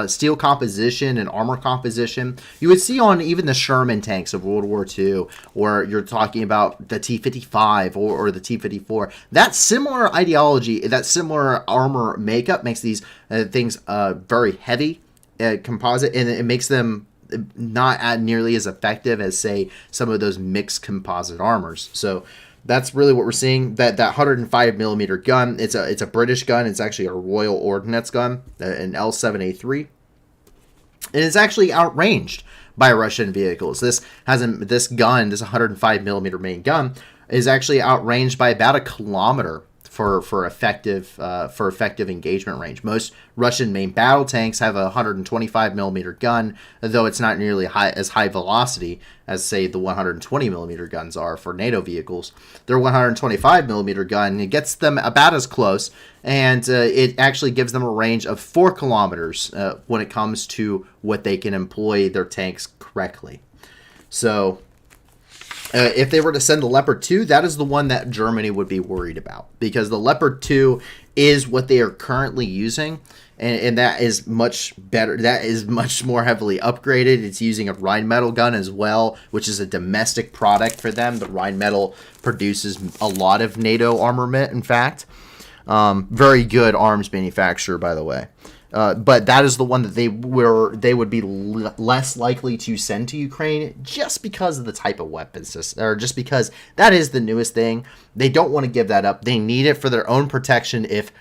steel composition and armor composition you would see on even the Sherman tanks of World War II, or you're talking about the T-55 or the T-54. That similar ideology, that similar armor makeup makes these things very heavy composite, and it makes them not nearly as effective as, say, some of those mixed composite armors. So that's really what we're seeing. That 105 millimeter gun, it's a British gun. It's actually a Royal Ordnance gun, an L7A3, and it's actually outranged by Russian vehicles. This gun, this 105 millimeter main gun, is actually outranged by about a kilometer for effective engagement range. Most Russian main battle tanks have a 125 millimeter gun, though it's not nearly as high velocity as, say, the 120 millimeter guns are for NATO vehicles. Their 125 millimeter gun, it gets them about as close, and it actually gives them a range of 4 kilometers when it comes to what they can employ their tanks correctly. So if they were to send the Leopard 2, that is the one that Germany would be worried about, because the Leopard 2 is what they are currently using, and that is much better. That is much more heavily upgraded. It's using a Rheinmetall gun as well, which is a domestic product for them. The Rheinmetall produces a lot of NATO armament, in fact. Very good arms manufacturer, by the way. But that is the one that they would be less likely to send to Ukraine, just because of the type of weapon system, or just because that is the newest thing. They don't want to give that up. They need it for their own protection if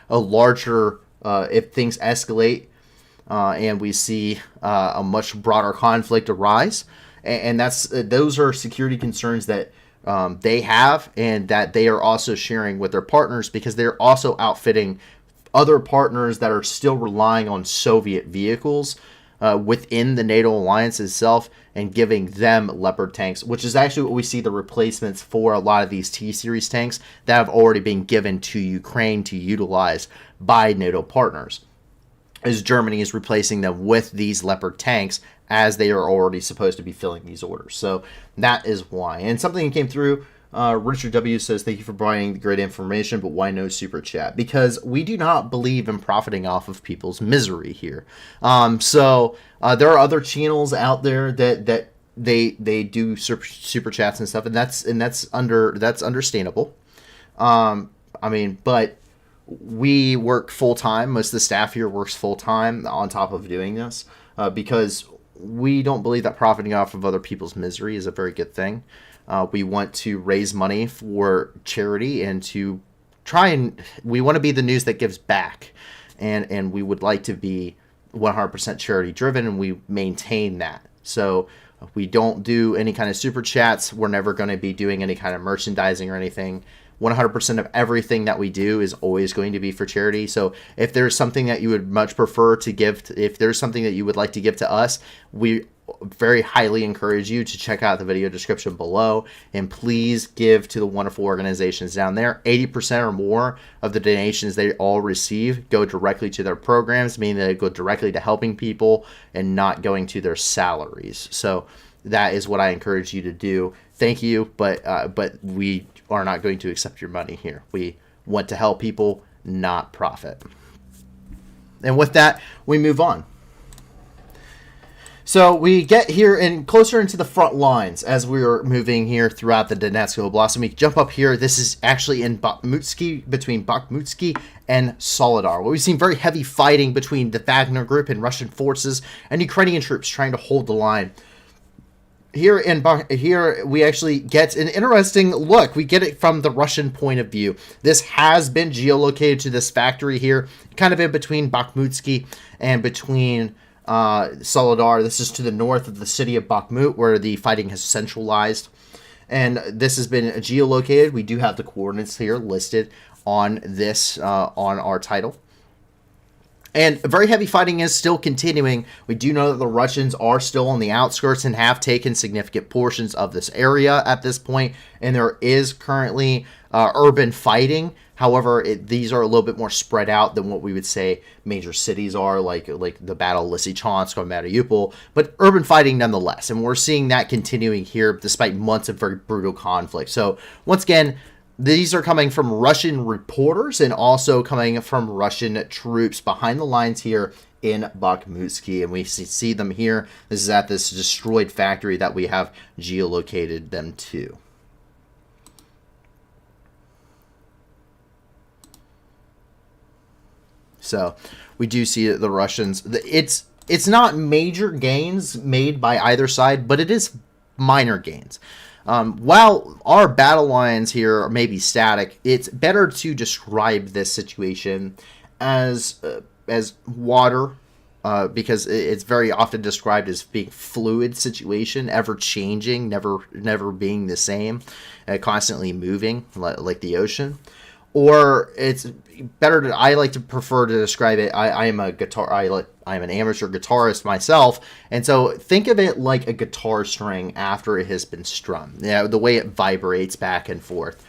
if things escalate and we see a much broader conflict arise. And those are security concerns that they have, and that they are also sharing with their partners, because they're also outfitting other partners that are still relying on Soviet vehicles within the NATO alliance itself, and giving them Leopard tanks, which is actually what we see the replacements for a lot of these T-Series tanks that have already been given to Ukraine to utilize by NATO partners, as Germany is replacing them with these Leopard tanks, as they are already supposed to be filling these orders. So that is why. And something that came through, Richard W. says, thank you for providing the great information, but why no super chat? Because we do not believe in profiting off of people's misery here. So there are other channels out there that they do super chats and stuff, and that's understandable. I mean, but we work full time. Most of the staff here works full time on top of doing this, because we don't believe that profiting off of other people's misery is a very good thing. We want to raise money for charity, and we want to be the news that gives back, and we would like to be 100% charity driven, and we maintain that. So we don't do any kind of super chats. We're never going to be doing any kind of merchandising or anything. 100% of everything that we do is always going to be for charity. So if there's something that you would much prefer to give, if there's something that you would like to give to us, we very highly encourage you to check out the video description below, and please give to the wonderful organizations down there. 80% or more of the donations they all receive go directly to their programs, meaning they go directly to helping people and not going to their salaries. So that is what I encourage you to do. Thank you, but we are not going to accept your money here. We want to help people, not profit. And with that, we move on. So we get here and closer into the front lines as we are moving here throughout the Donetsk Oblast. And we jump up here. This is actually in Bakhmutsky, between Bakhmutsky and Soledar, where we've seen very heavy fighting between the Wagner Group and Russian forces and Ukrainian troops trying to hold the line. Here we actually get an interesting look. We get it from the Russian point of view. This has been geolocated to this factory here, kind of in between Bakhmutsky and between Soledar. This is to the north of the city of Bakhmut, where the fighting has centralized. And this has been geolocated. We do have the coordinates here listed on this, on our title. And very heavy fighting is still continuing. We do know that the Russians are still on the outskirts and have taken significant portions of this area at this point. And there is currently urban fighting. However, these are a little bit more spread out than what we would say major cities are, like the Battle of Lysychansk or Mariupol, but urban fighting nonetheless. And we're seeing that continuing here despite months of very brutal conflict. So once again, These are coming from Russian reporters and also coming from Russian troops behind the lines here in Bakhmutski. And we see them here. This is at this destroyed factory that we have geolocated them to. So we do see the Russians. It's not major gains made by either side, but it is minor gains. While our battle lines here may be static, it's better to describe this situation as water, because it's very often described as being fluid situation, ever changing, never being the same, constantly moving like the ocean. Or it's better to, I like to prefer to describe it, I'm an amateur guitarist myself, and so think of it like a guitar string after it has been strummed. The way it vibrates back and forth.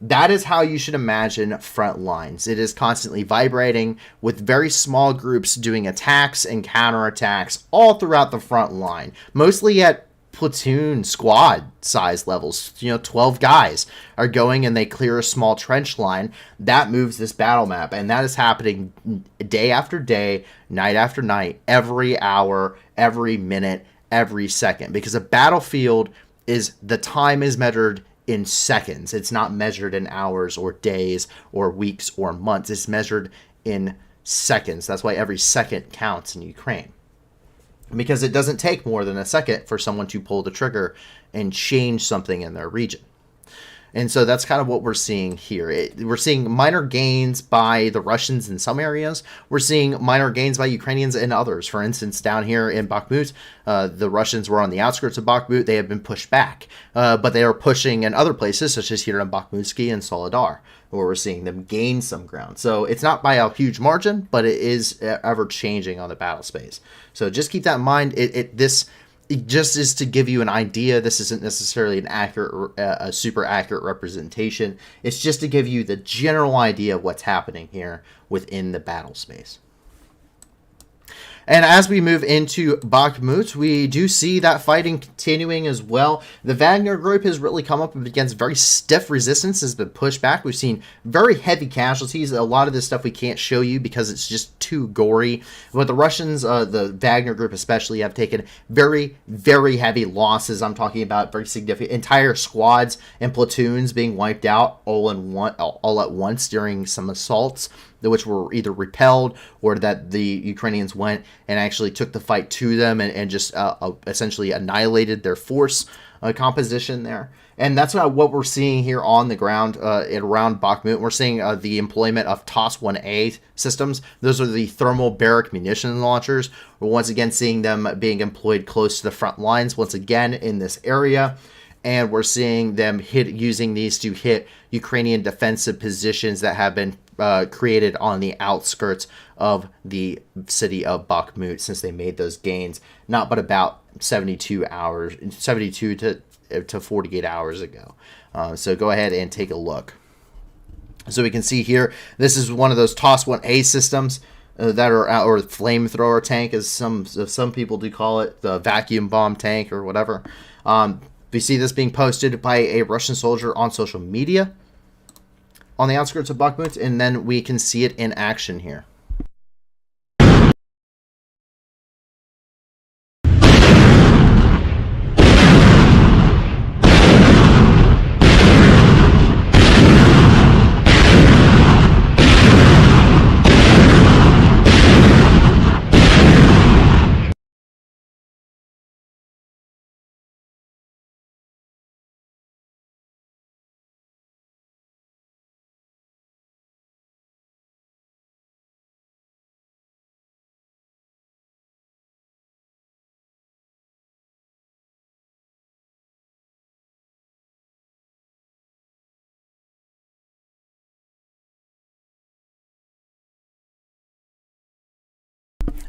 That is how you should imagine front lines. It is constantly vibrating with very small groups doing attacks and counterattacks all throughout the front line, mostly at platoon squad size levels. 12 guys are going and they clear a small trench line that moves this battle map, and that is happening day after day, night after night, every hour, every minute, every second, because a battlefield the time is measured in seconds. It's not measured in hours or days or weeks or months. It's measured in seconds. That's why every second counts in Ukraine, because it doesn't take more than a second for someone to pull the trigger and change something in their region. And so that's kind of what we're seeing here. We're seeing minor gains by the Russians in some areas. We're seeing minor gains by Ukrainians in others. For instance, down here in Bakhmut, the Russians were on the outskirts of Bakhmut. They have been pushed back, but they are pushing in other places, such as here in Bakhmutsky and Soledar, where we're seeing them gain some ground. So it's not by a huge margin, but it is ever changing on the battle space. So just keep that in mind. It just is to give you an idea. This isn't necessarily a super accurate representation. It's just to give you the general idea of what's happening here within the battle space. And as we move into Bakhmut, we do see that fighting continuing as well. The Wagner group has really come up against very stiff resistance, has been pushed back. We've seen very heavy casualties. A lot of this stuff we can't show you because it's just too gory. But the Russians, the Wagner group especially, have taken very, very heavy losses. I'm talking about very significant entire squads and platoons being wiped out all at once during some assaults, which were either repelled or that the Ukrainians went and actually took the fight to them and just essentially annihilated their force composition there. And that's what we're seeing here on the ground around Bakhmut. We're seeing the employment of TOS-1A systems. Those are the thermal barrack munition launchers. We're once again seeing them being employed close to the front lines once again in this area. And we're seeing them using these to hit Ukrainian defensive positions that have been created on the outskirts of the city of Bakhmut since they made those gains, not but about 72 to 48 hours ago. So go ahead and take a look. So we can see here, this is one of those TOS-1A systems that are out, or flamethrower tank, as some people do call it, the vacuum bomb tank or whatever. We see this being posted by a Russian soldier on social media on the outskirts of Bakhmut, and then we can see it in action here.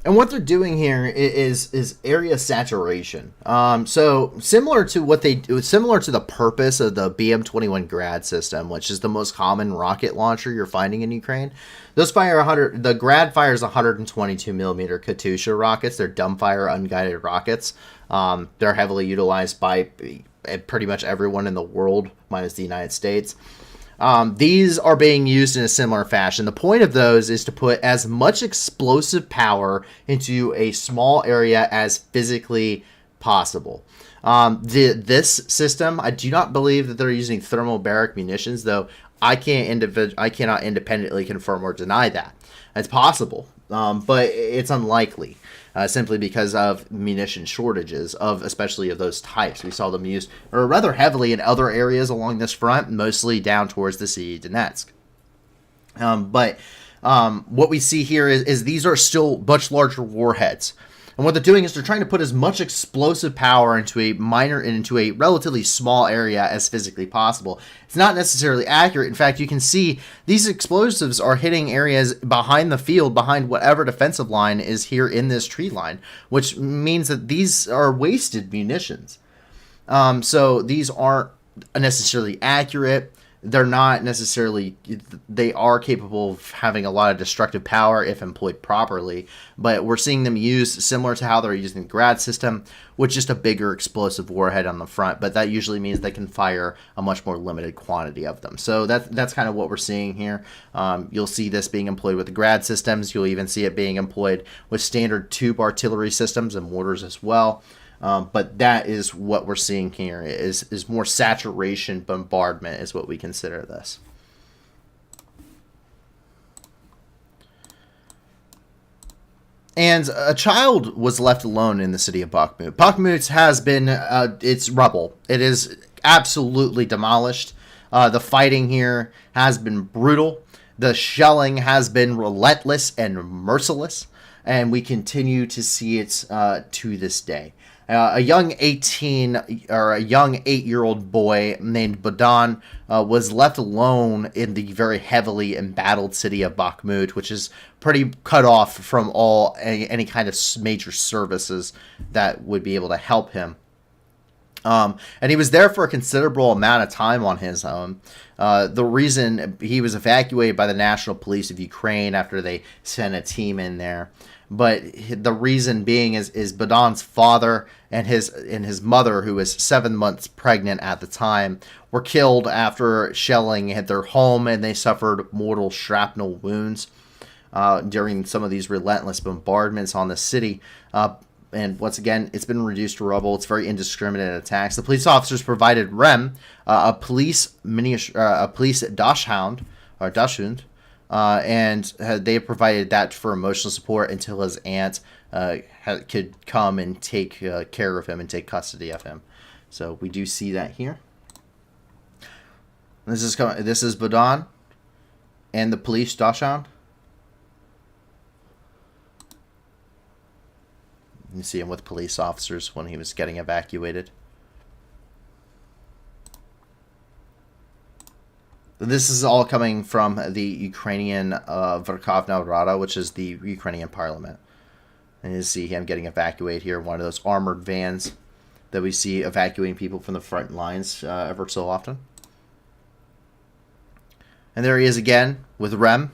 And what they're doing here is area saturation. So similar to the purpose of the BM-21 Grad system, which is the most common rocket launcher you're finding in Ukraine. Those the Grad fires 122 millimeter Katyusha rockets. They're dumbfire unguided rockets. They're heavily utilized by pretty much everyone in the world, minus the United States. These are being used in a similar fashion. The point of those is to put as much explosive power into a small area as physically possible. This system, I do not believe that they're using thermobaric munitions, though I cannot independently confirm or deny that. It's possible, but it's unlikely. Simply because of munition shortages, especially of those types. We saw them used rather heavily in other areas along this front, mostly down towards the city of Donetsk. But what we see here is these are still much larger warheads. And what they're doing is they're trying to put as much explosive power into a relatively small area as physically possible. It's not necessarily accurate. In fact, you can see these explosives are hitting areas behind the field, behind whatever defensive line is here in this tree line, which means that these are wasted munitions. So these aren't necessarily accurate. They're not necessarily, they are capable of having a lot of destructive power if employed properly, but we're seeing them used similar to how they're using the Grad system, with just a bigger explosive warhead on the front, but that usually means they can fire a much more limited quantity of them. So that's kind of what we're seeing here. You'll see this being employed with the Grad systems. You'll even see it being employed with standard tube artillery systems and mortars as well. But that is what we're seeing here is more saturation bombardment is what we consider this. And a child was left alone in the city of Bakhmut. Bakhmut has been, it's rubble. It is absolutely demolished. The fighting here has been brutal. The shelling has been relentless and merciless. And we continue to see it to this day. A young 8-year-old boy named Bodan was left alone in the very heavily embattled city of Bakhmut, which is pretty cut off from any kind of major services that would be able to help him. And he was there for a considerable amount of time on his own. The reason he was evacuated by the National Police of Ukraine after they sent a team in there. But the reason being is Bodan's father and his mother, who was 7 months pregnant at the time, were killed after shelling hit their home, and they suffered mortal shrapnel wounds during some of these relentless bombardments on the city. And once again, it's been reduced to rubble. It's very indiscriminate attacks. The police officers provided Rem, a police dachshund, and they provided that for emotional support until his aunt could come and take care of him and take custody of him. So we do see that here. This is Bodan and the police dachshund. You see him with police officers when he was getting evacuated. This is all coming from the Ukrainian Verkhovna Rada, which is the Ukrainian parliament. And you see him getting evacuated here, one of those armored vans that we see evacuating people from the front lines ever so often. And there he is again with Rem.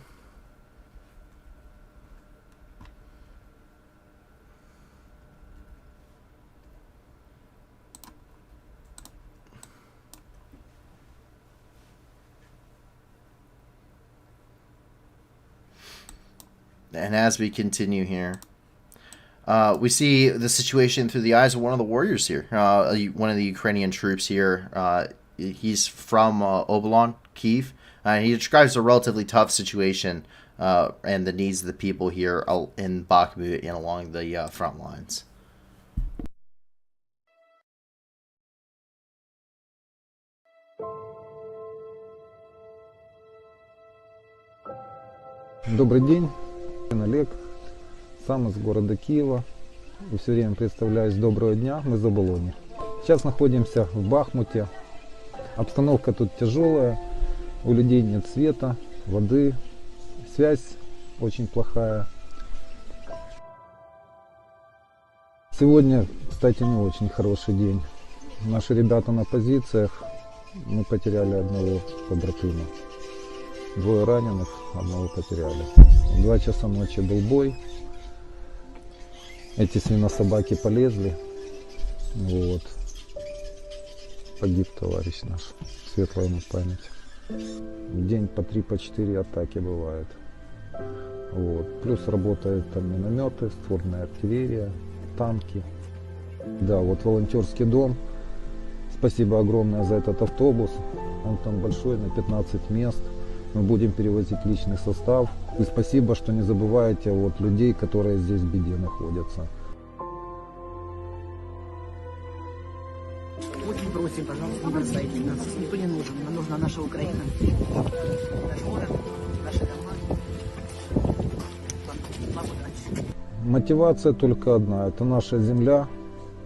And as we continue here, we see the situation through the eyes of one of the warriors here, one of the Ukrainian troops here. He's from Obolon, Kyiv. He describes a relatively tough situation and the needs of the people here in Bakhmut and along the front lines. Добрый день. Олег, сам из города Киева, и все время представляюсь доброго дня, мы из Оболони. Сейчас находимся в Бахмуте, обстановка тут тяжелая, у людей нет света, воды, связь очень плохая. Сегодня, кстати, не очень хороший день. Наши ребята на позициях, мы потеряли одного побратима. 2 раненых, одного потеряли. В 2 часа ночи был бой. Эти свинособаки полезли. Вот. Погиб товарищ наш. Светлая ему память. В день по 3-4 атаки бывает. Вот. Плюс работают там минометы, ствольная артиллерия, танки. Да, вот волонтерский дом. Спасибо огромное за этот автобус. Он там большой, на 15 мест. Мы будем перевозить личный состав. И спасибо, что не забываете вот людей, которые здесь в беде находятся. Очень просим, пожалуйста, не бросайте нас. Никто не нужен. Нам нужна наша Украина, наш город, наши дома. Вам удачи. Мотивация только одна. Это наша земля.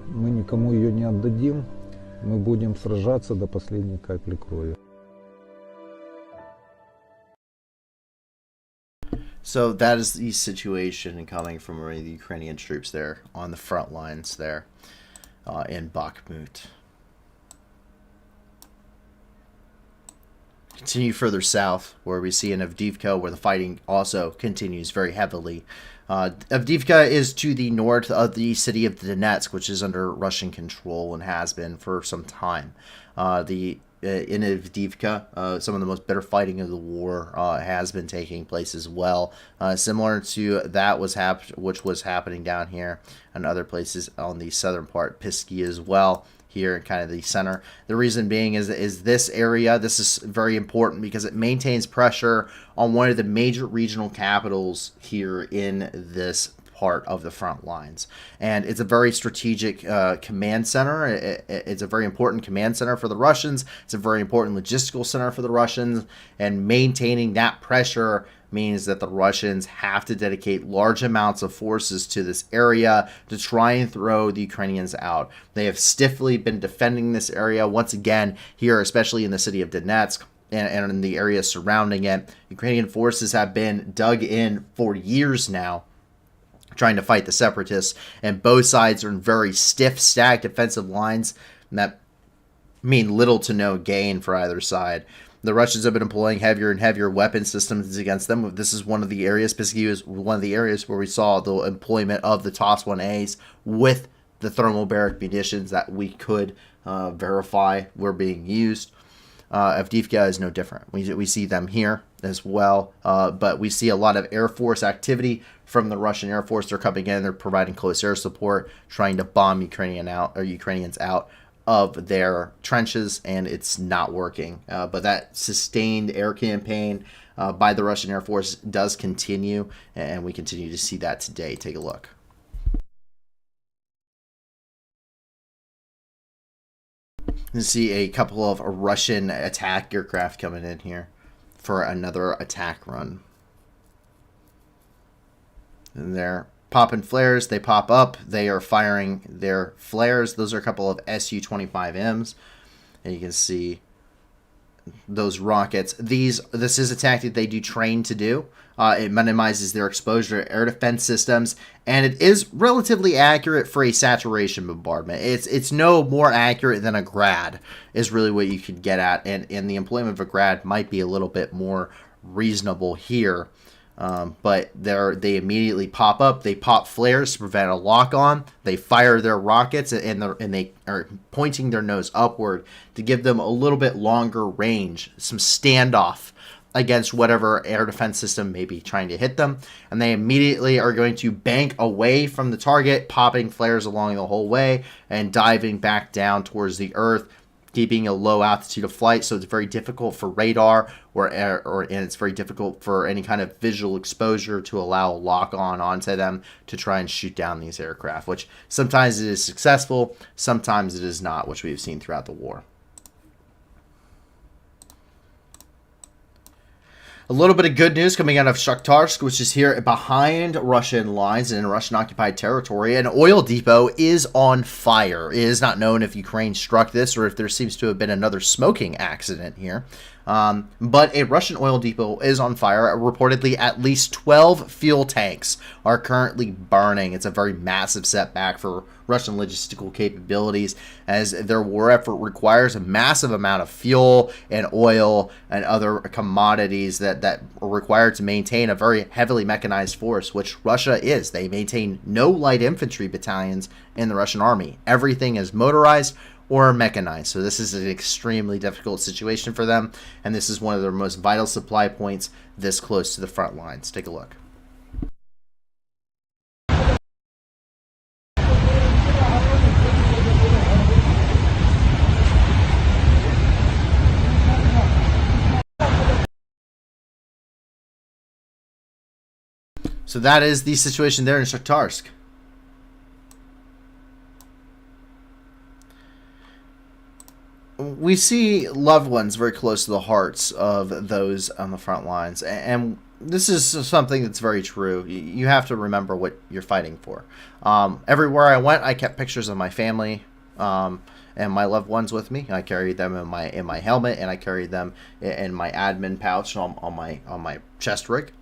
Мы никому ее не отдадим. Мы будем сражаться до последней капли крови. So that is the situation coming from the Ukrainian troops there on the front lines there in Bakhmut. Continue further south, where we see in Avdiivka, where the fighting also continues very heavily. Avdiivka is to the north of the city of Donetsk, which is under Russian control and has been for some time. In Avdiivka, some of the most bitter fighting of the war has been taking place as well, similar to that which was happening down here and other places on the southern part, Pisky as well. Here in kind of the center. The reason being is this area, this is very important because it maintains pressure on one of the major regional capitals here in this part of the front lines. And it's a very strategic command center. It's a very important command center for the Russians. It's a very important logistical center for the Russians. And maintaining that pressure means that the Russians have to dedicate large amounts of forces to this area to try and throw the Ukrainians out. They have stiffly been defending this area once again here, especially in the city of Donetsk and in the areas surrounding it. Ukrainian forces have been dug in for years now, trying to fight the separatists, and both sides are in very stiff, stacked defensive lines that mean little to no gain for either side. The Russians have been employing heavier and heavier weapon systems against them. This is one of the areas, Pisky is one of the areas where we saw the employment of the TOS-1As with the thermobaric munitions that we could verify were being used. Avdiivka is no different. We see them here as well, but we see a lot of Air Force activity from the Russian Air Force. They're coming in, they're providing close air support, trying to bomb Ukrainians out of their trenches, and it's not working. But that sustained air campaign by the Russian Air Force does continue, and we continue to see that today. Take a look. You see a couple of Russian attack aircraft coming in here for another attack run. And they're popping flares. They pop up. They are firing their flares. Those are a couple of Su-25Ms. And you can see those rockets. This is a tactic they do train to do. It minimizes their exposure to air defense systems, and it is relatively accurate for a saturation bombardment. It's no more accurate than a Grad is really what you could get at, and the employment of a Grad might be a little bit more reasonable here. But they immediately pop up. They pop flares to prevent a lock-on. They fire their rockets, and they are pointing their nose upward to give them a little bit longer range, some standoff against whatever air defense system may be trying to hit them. And they immediately are going to bank away from the target, popping flares along the whole way and diving back down towards the earth, keeping a low altitude of flight. So it's very difficult for radar and it's very difficult for any kind of visual exposure to allow a lock onto them to try and shoot down these aircraft, which sometimes it is successful, sometimes it is not, which we've seen throughout the war. A little bit of good news coming out of Shakhtarsk, which is here behind Russian lines and in Russian-occupied territory. An oil depot is on fire. It is not known if Ukraine struck this or if there seems to have been another smoking accident here. But a Russian oil depot is on fire. Reportedly, at least 12 fuel tanks are currently burning. It's a very massive setback for Russian logistical capabilities, as their war effort requires a massive amount of fuel and oil and other commodities that are required to maintain a very heavily mechanized force, which Russia is. They maintain no light infantry battalions in the Russian army. Everything is motorized or mechanized. So this is an extremely difficult situation for them, and this is one of their most vital supply points this close to the front lines. Take a look. So that is the situation there in Shakhtarsk. We see loved ones very close to the hearts of those on the front lines, and this is something that's very true. You have to remember what you're fighting for. Everywhere I went, I kept pictures of my family and my loved ones with me. I carried them in my helmet, and I carried them in my admin pouch on my chest rig.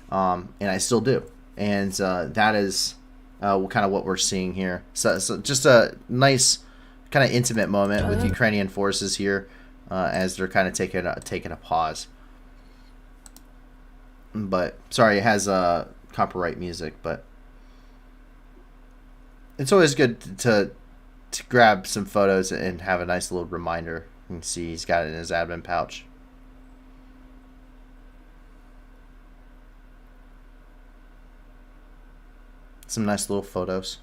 And I still do, and that is kind of what we're seeing here. So just a nice, kind of intimate moment with Ukrainian forces here as they're kind of taking a pause. But sorry, it has copyright music, but it's always good to grab some photos and have a nice little reminder. You can see he's got it in his admin pouch. Some nice little photos.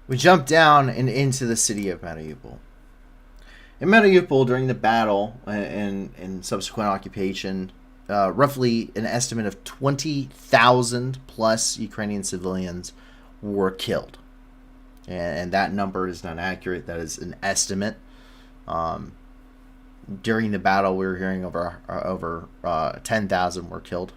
We jump down and into the city of Mariupol. In Mariupol, during the battle and subsequent occupation, roughly an estimate of 20,000 plus Ukrainian civilians were killed. And that number is not accurate. That is an estimate. During the battle, we were hearing over 10,000 were killed.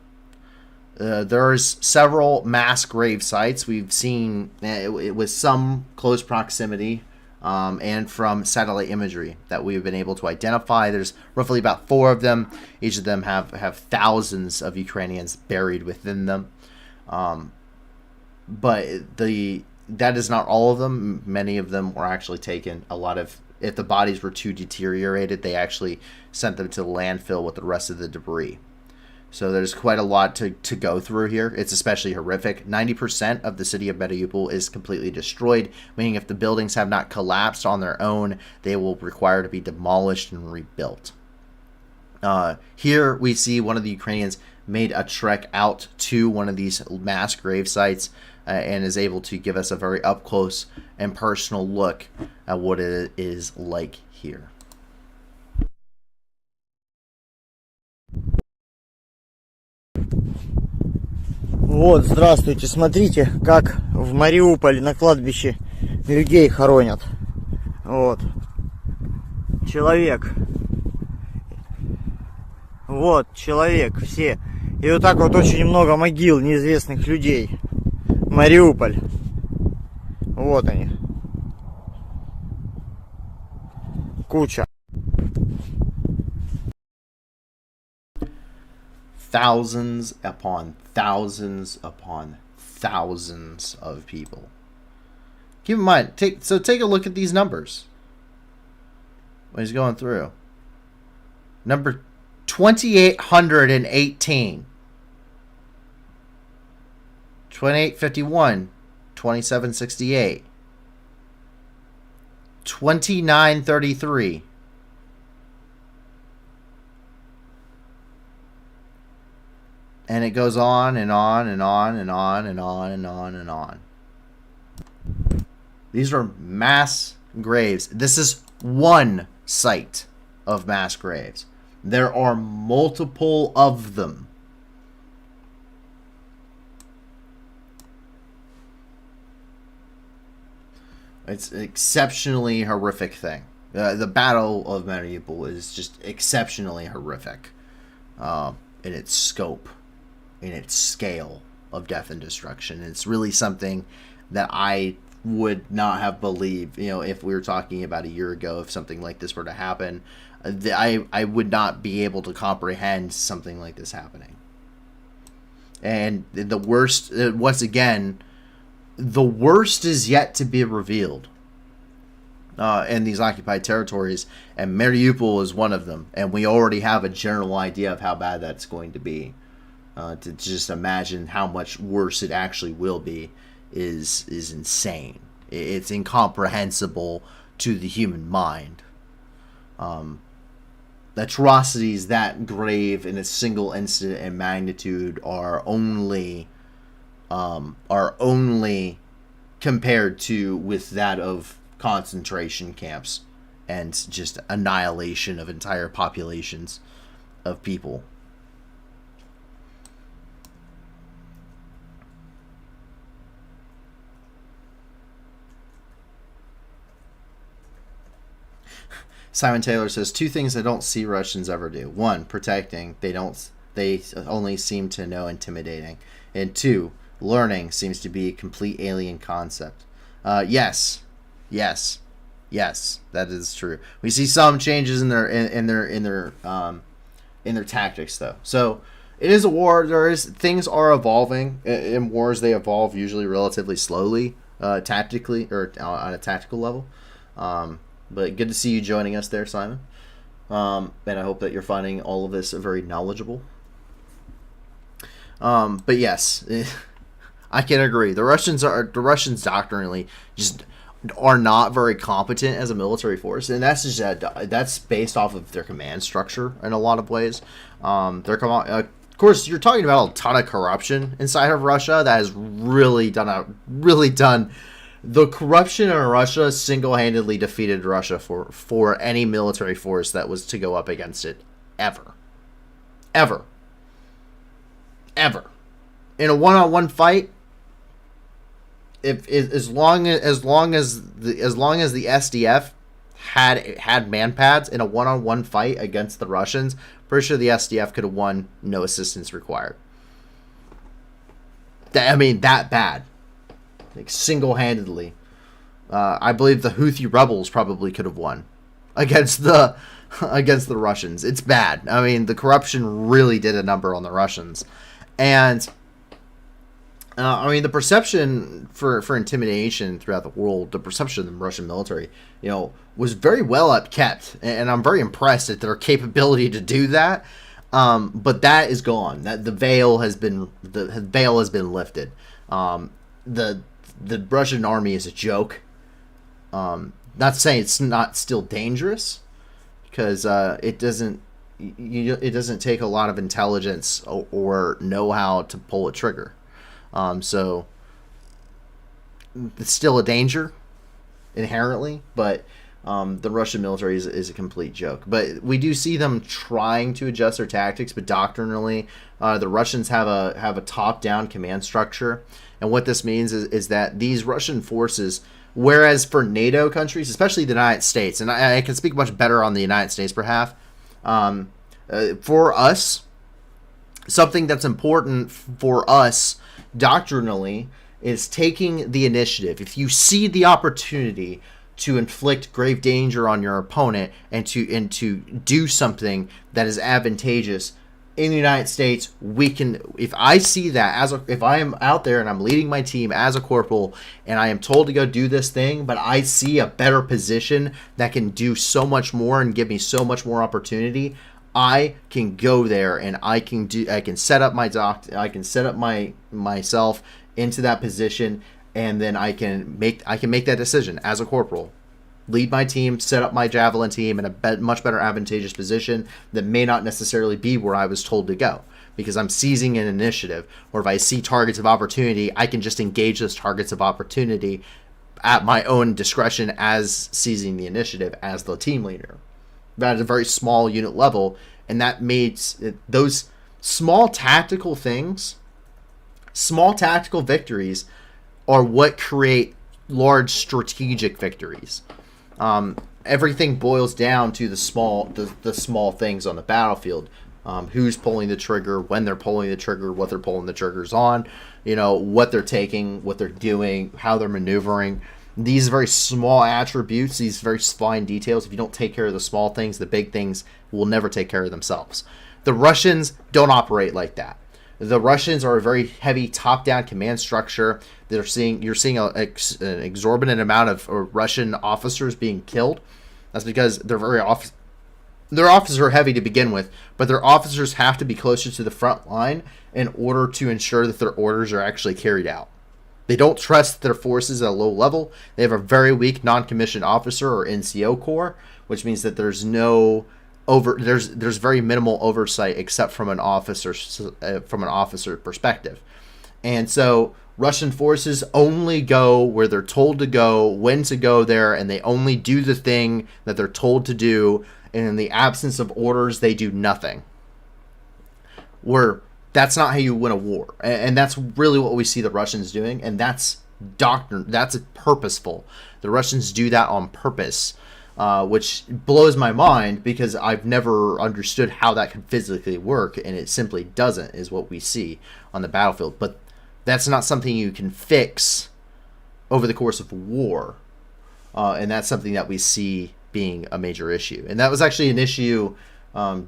There's several mass grave sites. We've seen it with some close proximity and from satellite imagery that we've been able to identify. There's roughly about 4 of them. Each of them have thousands of Ukrainians buried within them. But that is not all of them. Many of them were actually taken. If the bodies were too deteriorated, they actually sent them to the landfill with the rest of the debris. So there's quite a lot to go through here. It's especially horrific. 90% of the city of Mariupol is completely destroyed, meaning if the buildings have not collapsed on their own, they will require to be demolished and rebuilt. Here we see one of the Ukrainians made a trek out to one of these mass grave sites and is able to give us a very up close and personal look at what it is like here. Вот, здравствуйте. Смотрите, как в Мариуполе на кладбище людей хоронят. Вот. Человек. Вот, человек, все. И вот так вот очень много могил неизвестных людей. Мариуполь. Вот они. Куча. Thousands upon thousands upon thousands of people. Keep in mind, take a look at these numbers when he's going through. Number 2,818, 2851, 2768, 2933. And it goes on and on and on and on and on and on and on. These are mass graves. This is one site of mass graves. There are multiple of them. It's an exceptionally horrific thing. The Battle of Mariupol is just exceptionally horrific in its scope, in its scale of death and destruction. It's really something that I would not have believed, if we were talking about a year ago, if something like this were to happen, I would not be able to comprehend something like this happening. And the worst, once again, the worst is yet to be revealed. in these occupied territories, and Mariupol is one of them. And we already have a general idea of how bad that's going to be. To just imagine how much worse it actually will be is insane. It's incomprehensible to the human mind. Atrocities that grave in a single incident and magnitude are only compared to with that of concentration camps and just annihilation of entire populations of people. Simon Taylor says 2 things I don't see Russians ever do. 1, protecting. They only seem to know intimidating. And 2, learning seems to be a complete alien concept. Yes, that is true. We see some changes in their tactics, though. So it is a war. Things are evolving in wars. They evolve usually relatively slowly, tactically or on a tactical level. But good to see you joining us there, Simon. And I hope that you're finding all of this very knowledgeable. But yes, I can agree. The Russians doctrinally just are not very competent as a military force, and that's based off of their command structure in a lot of ways. Of course, you're talking about a ton of corruption inside of Russia that has really done. The corruption in Russia single-handedly defeated Russia for any military force that was to go up against it ever. In a one-on-one fight, as long as the SDF had man pads in a one-on-one fight against the Russians, pretty sure the SDF could have won, no assistance required. That bad. Like single-handedly. I believe the Houthi rebels probably could have won against the Russians. It's bad. The corruption really did a number on the Russians. And the perception for intimidation throughout the world, the perception of the Russian military, was very well upkept, and I'm very impressed at their capability to do that. But that is gone. That the veil has been lifted. The Russian army is a joke. Not to say it's not still dangerous, because it doesn't take a lot of intelligence or know-how to pull a trigger. So it's still a danger inherently, but the Russian military is a complete joke. But we do see them trying to adjust their tactics, but doctrinally, the Russians have a top-down command structure. And what this means is that these Russian forces, whereas for NATO countries, especially the United States, and I can speak much better on the United States behalf, for us, something that's important for us doctrinally is taking the initiative. If you see the opportunity to inflict grave danger on your opponent and to do something that is advantageous in the United States, we can. If I see that if I am out there and I'm leading my team as a corporal and I am told to go do this thing, but I see a better position that can do so much more and give me so much more opportunity, I can go there and I can set up myself into that position, and then I can make that decision as a corporal. Lead my team, set up my javelin team in a much better advantageous position that may not necessarily be where I was told to go, because I'm seizing an initiative. Or if I see targets of opportunity, I can just engage those targets of opportunity at my own discretion as seizing the initiative as the team leader. But at a very small unit level, and that makes those small tactical things, small tactical victories are what create large strategic victories. Everything boils down to the small things on the battlefield. Who's pulling the trigger, when they're pulling the trigger, what they're pulling the triggers on, what they're taking, what they're doing, how they're maneuvering. These very small attributes, these very fine details, if you don't take care of the small things, the big things will never take care of themselves. The Russians don't operate like that. The Russians are a very heavy top-down command structure. You're seeing an exorbitant amount of Russian officers being killed. That's because their officers are heavy to begin with, but their officers have to be closer to the front line in order to ensure that their orders are actually carried out. They don't trust their forces at a low level. They have a very weak non-commissioned officer or NCO corps, which means that there's very minimal oversight except from an officer perspective. And so Russian forces only go where they're told to go, when to go there, and they only do the thing that they're told to do. And in the absence of orders, they do nothing. That's not how you win a war. And that's really what we see the Russians doing. And that's doctrine. That's purposeful. The Russians do that on purpose, which blows my mind because I've never understood how that can physically work. And it simply doesn't, is what we see on the battlefield. But that's not something you can fix over the course of war. And that's something that we see being a major issue. And that was actually an issue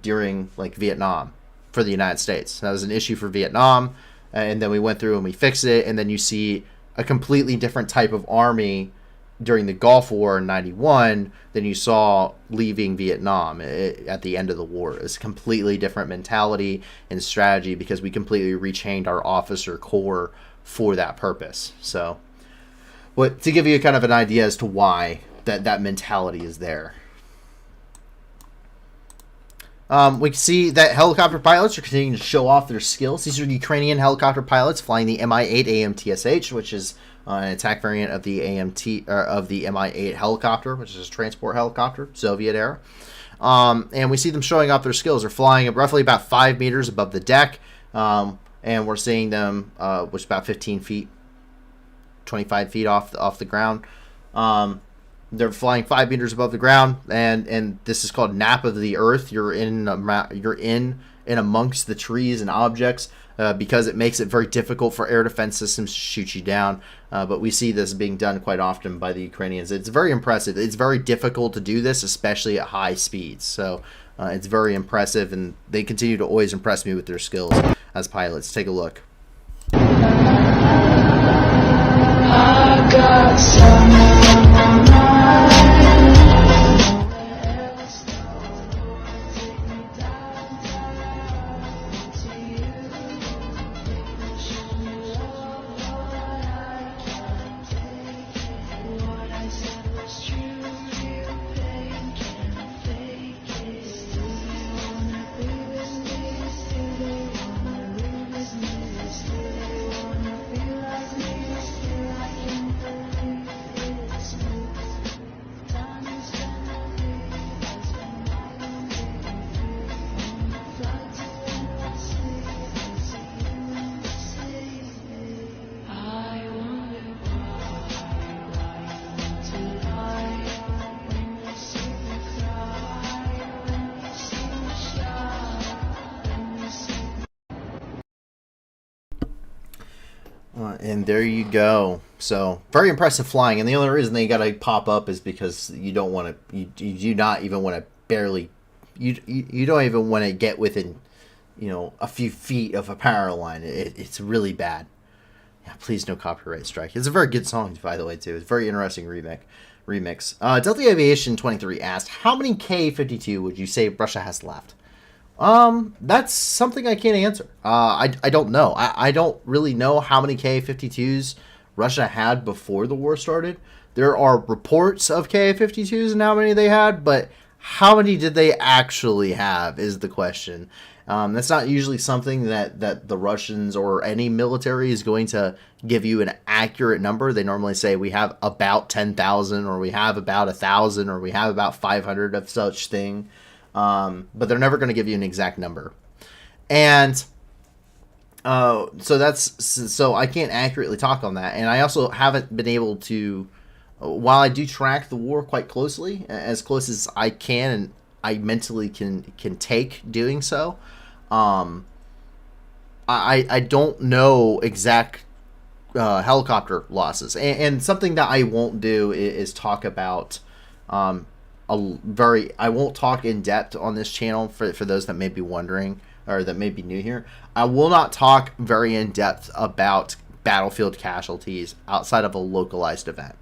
during Vietnam for the United States. That was an issue for Vietnam, and then we went through and we fixed it, and then you see a completely different type of army during the Gulf War in 91 than you saw leaving Vietnam at the end of the war. It's a completely different mentality and strategy because we completely retrained our officer corps for that purpose. So, to give you kind of an idea as to why that mentality is there. We can see that helicopter pilots are continuing to show off their skills. These are Ukrainian helicopter pilots flying the Mi-8 AMTSH, which is an attack variant of the Mi-8 helicopter, which is a transport helicopter, Soviet era. And we see them showing off their skills. They're flying roughly about 5 meters above the deck, and we're seeing them, which is about 15 feet, 25 feet off the ground. They're flying 5 meters above the ground, and this is called nap of the earth. You're in amongst the trees and objects because it makes it very difficult for air defense systems to shoot you down. But we see this being done quite often by the Ukrainians. It's very impressive. It's very difficult to do this, especially at high speeds. So it's very impressive, and they continue to always impress me with their skills as pilots. Take a look. I got some. And there you go. So very impressive flying, and the only reason they got to pop up is because you don't want to. You do not even want to barely. You don't even want to get within, a few feet of a power line. It's really bad. Yeah, please no copyright strike. It's a very good song, by the way, too. It's a very interesting remix. Delta Aviation 23 asked, how many Ka-52 would you say Russia has left? That's something I can't answer. I don't know. I don't really know how many Ka-52s Russia had before the war started. There are reports of Ka-52s and how many they had, but how many did they actually have is the question. That's not usually something that the Russians or any military is going to give you an accurate number. They normally say we have about 10,000 or we have about 1,000 or we have about 500 of such thing. But they're never going to give you an exact number. And so I can't accurately talk on that. And I also haven't been able to, while I do track the war quite closely, as close as I can, and I mentally can take doing so, I don't know exact helicopter losses. And something that I won't do is talk about I won't talk in depth on this channel for those that may be wondering or that may be new here, I will not talk very in depth about battlefield casualties outside of a localized event.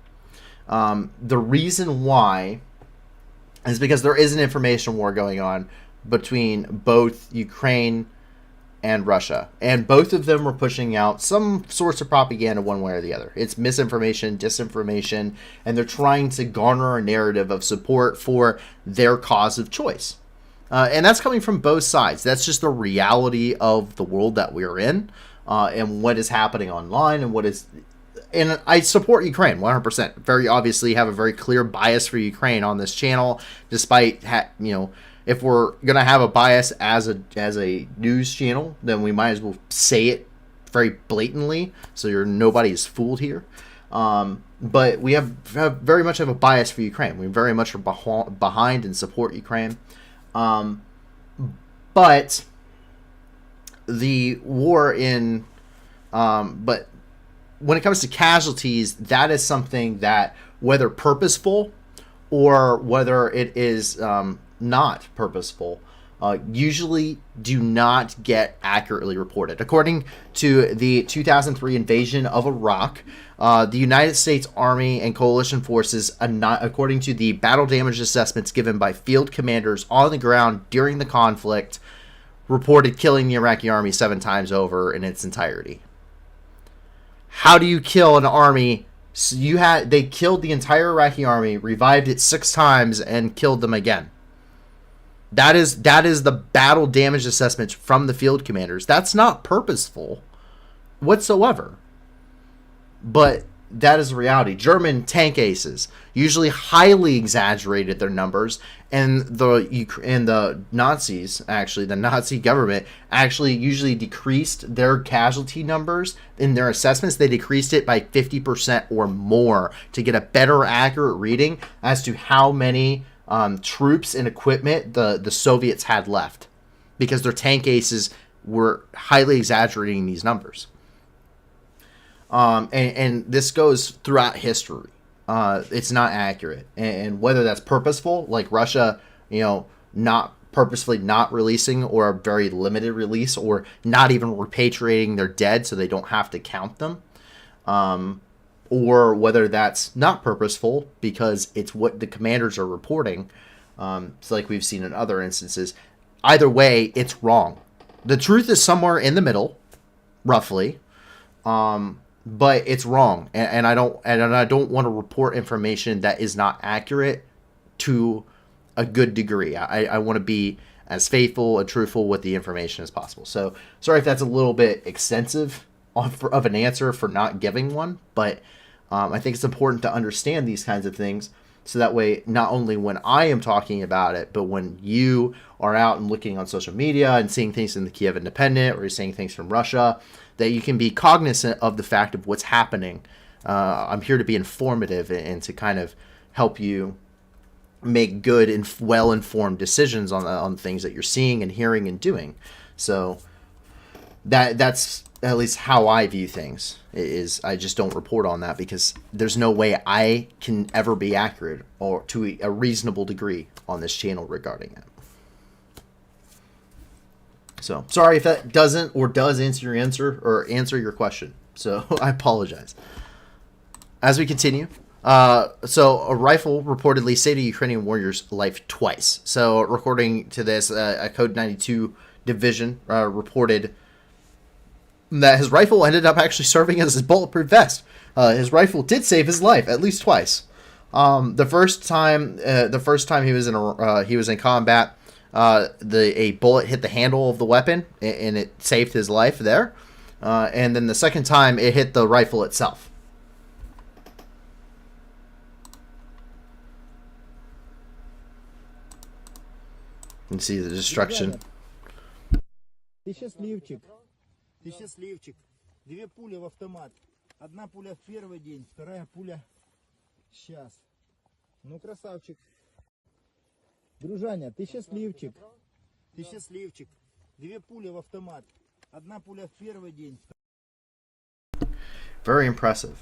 The reason why is because there is an information war going on between both Ukraine and Russia, and both of them were pushing out some sorts of propaganda one way or the other. It's misinformation, disinformation, and they're trying to garner a narrative of support for their cause of choice. And that's coming from both sides. That's just the reality of the world that we're in, and what is happening online, and what is. And I support Ukraine 100%. Very obviously have a very clear bias for Ukraine on this channel, despite if we're gonna have a bias as a news channel, then we might as well say it very blatantly, so nobody's fooled here. But we have very much have a bias for Ukraine. We very much are behind and support Ukraine. But the war in, but when it comes to casualties, that is something that, whether purposeful or whether it is not purposeful, usually do not get accurately reported. According to the 2003 invasion of Iraq, the United States Army and coalition forces, according to the battle damage assessments given by field commanders on the ground during the conflict, reported killing the Iraqi army 7 times over in its entirety. How do you kill an army? So they killed the entire Iraqi army, revived it 6 times, and killed them again. That is the battle damage assessment from the field commanders. That's not purposeful whatsoever. But that is the reality. German tank aces usually highly exaggerated their numbers, and the Nazis, actually, the Nazi government actually usually decreased their casualty numbers in their assessments. They decreased it by 50% or more to get a better accurate reading as to how many troops and equipment the Soviets had left, because their tank aces were highly exaggerating these numbers. And this goes throughout history. It's not accurate. And whether that's purposeful, like Russia, not purposefully not releasing, or a very limited release, or not even repatriating their dead so they don't have to count them, or whether that's not purposeful because it's what the commanders are reporting, so like we've seen in other instances. Either way, it's wrong. The truth is somewhere in the middle, roughly. But it's wrong, and I don't want to report information that is not accurate to a good degree. I want to be as faithful and truthful with the information as possible. So sorry if that's a little bit extensive of an answer for not giving one, but I think it's important to understand these kinds of things, so that way not only when I am talking about it, but when you are out and looking on social media and seeing things in the Kiev Independent, or you're seeing things from Russia, that you can be cognizant of the fact of what's happening. I'm here to be informative and to kind of help you make good and well-informed decisions on things that you're seeing and hearing and doing. So that's at least how I view things. Is I just don't report on that, because there's no way I can ever be accurate or to a reasonable degree on this channel regarding it. So sorry if that doesn't or does answer your question. So I apologize. As we continue, so a rifle reportedly saved a Ukrainian warrior's life twice. So according to this, a Code 92 division reported that his rifle ended up actually serving as his bulletproof vest. His rifle did save his life at least twice. The first time he was in combat, a bullet hit the handle of the weapon and it saved his life there. And then the second time it hit the rifle itself. You can see the destruction. Ты счастливчик. Ты счастливчик. 2 пули в автомат. 1 пуля в первый день, 2 пуля сейчас. Ну, красавчик. Дружаня, ты счастливчик. Ты счастливчик. 2 пули в автомат. 1 пуля в первый день. Very impressive.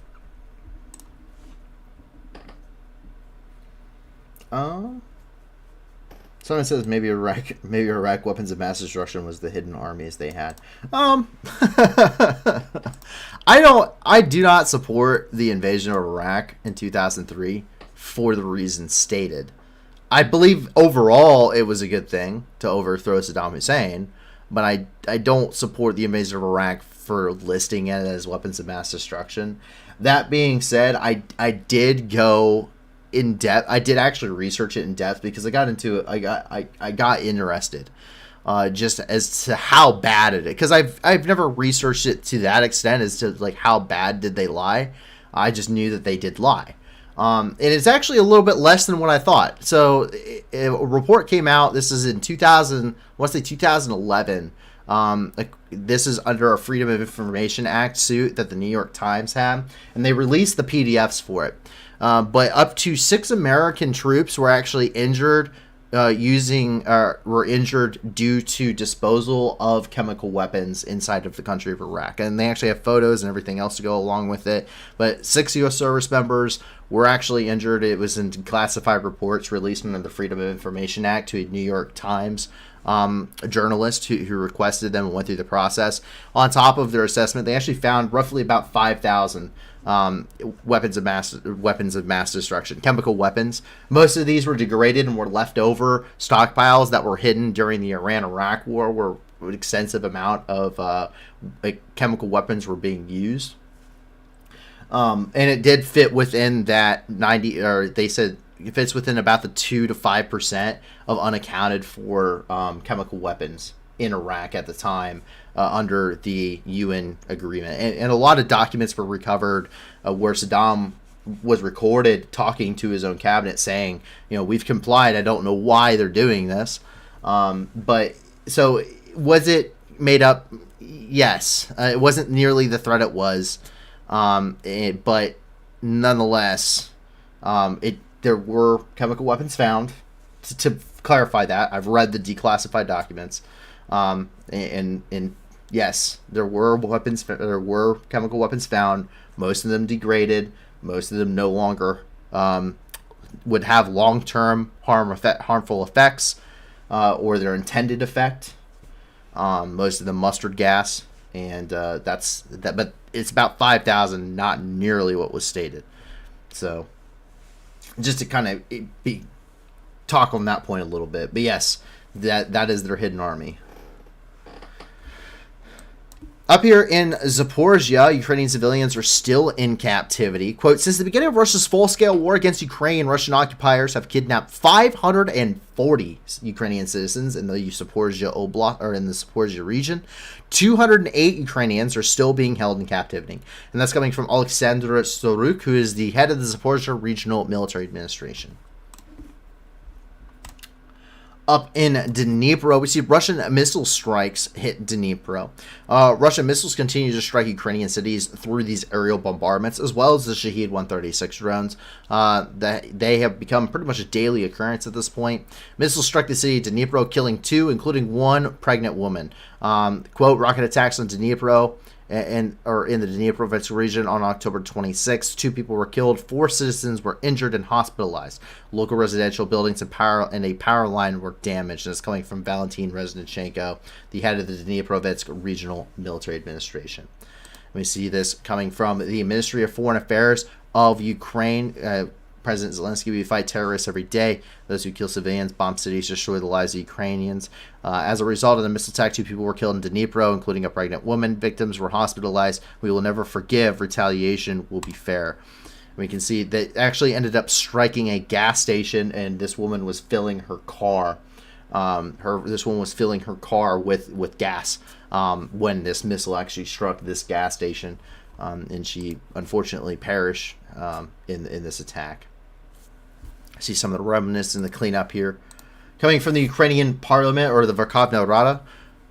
Someone says maybe Iraq weapons of mass destruction was the hidden armies they had. I do not support the invasion of Iraq in 2003 for the reasons stated. I believe overall it was a good thing to overthrow Saddam Hussein, but I don't support the invasion of Iraq for listing it as weapons of mass destruction. That being said, I did go in depth. I did actually research it in depth because I got into it. I got interested, just as to how bad it is. Because I've never researched it to that extent as to like how bad did they lie. I just knew that they did lie. And it's actually a little bit less than what I thought. So a report came out. This is in 2011. This is under a Freedom of Information Act suit that the New York Times had, and they released the PDFs for it. But up to 6 American troops were actually injured were injured due to disposal of chemical weapons inside of the country of Iraq. And they actually have photos and everything else to go along with it. But 6 U.S. service members were actually injured. It was in classified reports released under the Freedom of Information Act to a New York Times a journalist who requested them and went through the process. On top of their assessment, they actually found roughly about 5,000 weapons of mass destruction, chemical weapons. Most of these were degraded and were leftover stockpiles that were hidden during the Iran-Iraq war, where an extensive amount of chemical weapons were being used. And it did fit within that 90, or they said it fits within about the 2 to 5% of unaccounted for chemical weapons in Iraq at the time under the UN agreement. And a lot of documents were recovered where Saddam was recorded talking to his own cabinet saying, we've complied. I don't know why they're doing this. But so was it made up? Yes. It wasn't nearly the threat it was. But nonetheless, there were chemical weapons found. To clarify that, I've read the declassified documents, and yes, there were chemical weapons found. Most of them degraded. Most of them no longer would have long-term harmful effects, or their intended effect. Most of them mustard gas, and that's that. But it's about 5,000, not nearly what was stated. So, just to kind of talk on that point a little bit. But yes, that is their hidden army. Up here in Zaporizhia, Ukrainian civilians are still in captivity. Quote, since the beginning of Russia's full-scale war against Ukraine, Russian occupiers have kidnapped 540 Ukrainian citizens in the Zaporizhia Oblast, or in the Zaporizhia region. 208 Ukrainians are still being held in captivity. And that's coming from Alexander Soruk, who is the head of the Zaporizhia Regional Military Administration. Up in Dnipro, we see Russian missile strikes hit Dnipro. Russian missiles continue to strike Ukrainian cities through these aerial bombardments, as well as the Shahed 136 drones. They have become pretty much a daily occurrence at this point. Missiles struck the city of Dnipro, killing 2, including 1 pregnant woman. Quote, rocket attacks on Dnipro in the Dnipropetrovsk region on October 26th. 2 people were killed, 4 citizens were injured and hospitalized. Local residential buildings and a power line were damaged. And it's coming from Valentin Reznichenko, the head of the Dnipropetrovsk Regional Military Administration. We see this coming from the Ministry of Foreign Affairs of Ukraine. President Zelensky, we fight terrorists every day. Those who kill civilians, bomb cities, destroy the lives of Ukrainians. As a result of the missile attack, 2 people were killed in Dnipro, including a pregnant woman. Victims were hospitalized. We will never forgive. Retaliation will be fair. We can see that actually ended up striking a gas station, and this woman was filling her car. This woman was filling her car with gas when this missile actually struck this gas station, and she unfortunately perished in this attack. I see some of the remnants in the cleanup here. Coming from the Ukrainian parliament, or the Verkhovna Rada,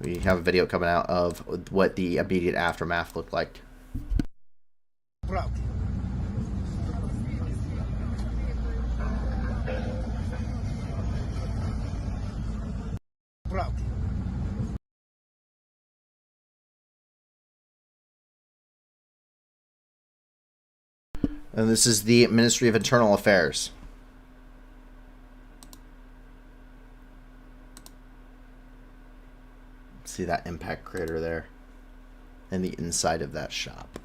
we have a video coming out of what the immediate aftermath looked like. And this is the Ministry of Internal Affairs. See that impact crater there? And the inside of that shop.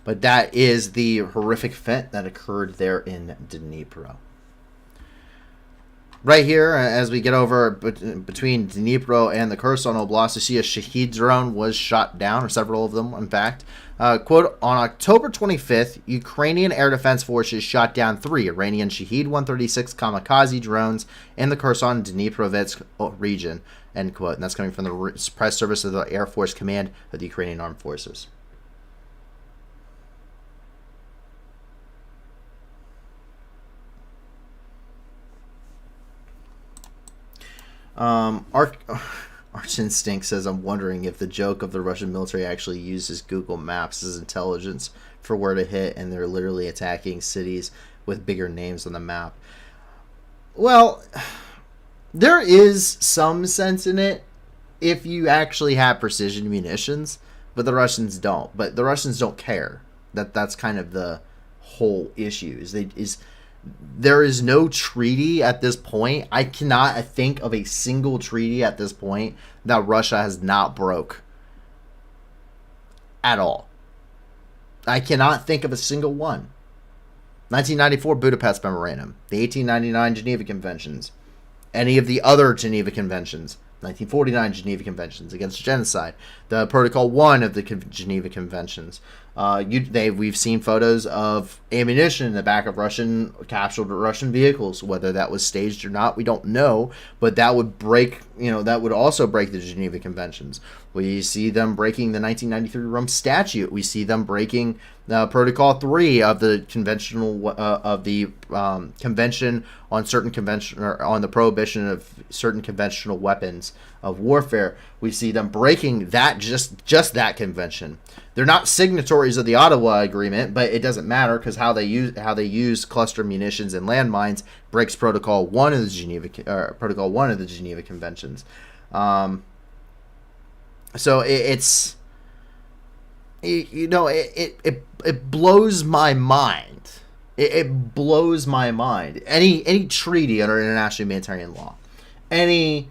But that is the horrific event that occurred there in Dnipro. Right here, as we get over between Dnipro and the Kherson Oblast, you see a Shahid drone was shot down, or several of them, in fact. Quote, on October 25th, Ukrainian Air Defense Forces shot down 3 Iranian Shahid-136 kamikaze drones in the Kherson Dniprovetsk region, end quote. And that's coming from the press service of the Air Force Command of the Ukrainian Armed Forces. Arch Instinct says, I'm wondering if the joke of the Russian military actually uses Google Maps as intelligence for where to hit, and they're literally attacking cities with bigger names on the map. Well, there is some sense in it if you actually have precision munitions, but the Russians don't. But the Russians don't care. That's kind of the whole issue. There is no treaty at this point. I cannot think of a single treaty at this point that Russia has not broke. At all. I cannot think of a single one. 1994 Budapest Memorandum. The 1899 Geneva Conventions. Any of the other Geneva Conventions. 1949 Geneva Conventions against genocide. The Protocol 1 of the Geneva Conventions. We've seen photos of ammunition in the back of captured Russian vehicles. Whether that was staged or not, we don't know. But that would that would also break the Geneva Conventions. We see them breaking the 1993 Rome Statute. We see them breaking Protocol 3 of the Convention on on the prohibition of certain conventional weapons of warfare. We see them breaking that just that convention. They're not signatories of the Ottawa Agreement, but it doesn't matter because how they use cluster munitions and landmines breaks Protocol 1 of the Geneva Conventions. So it blows my mind. It blows my mind. Any treaty under international humanitarian law, any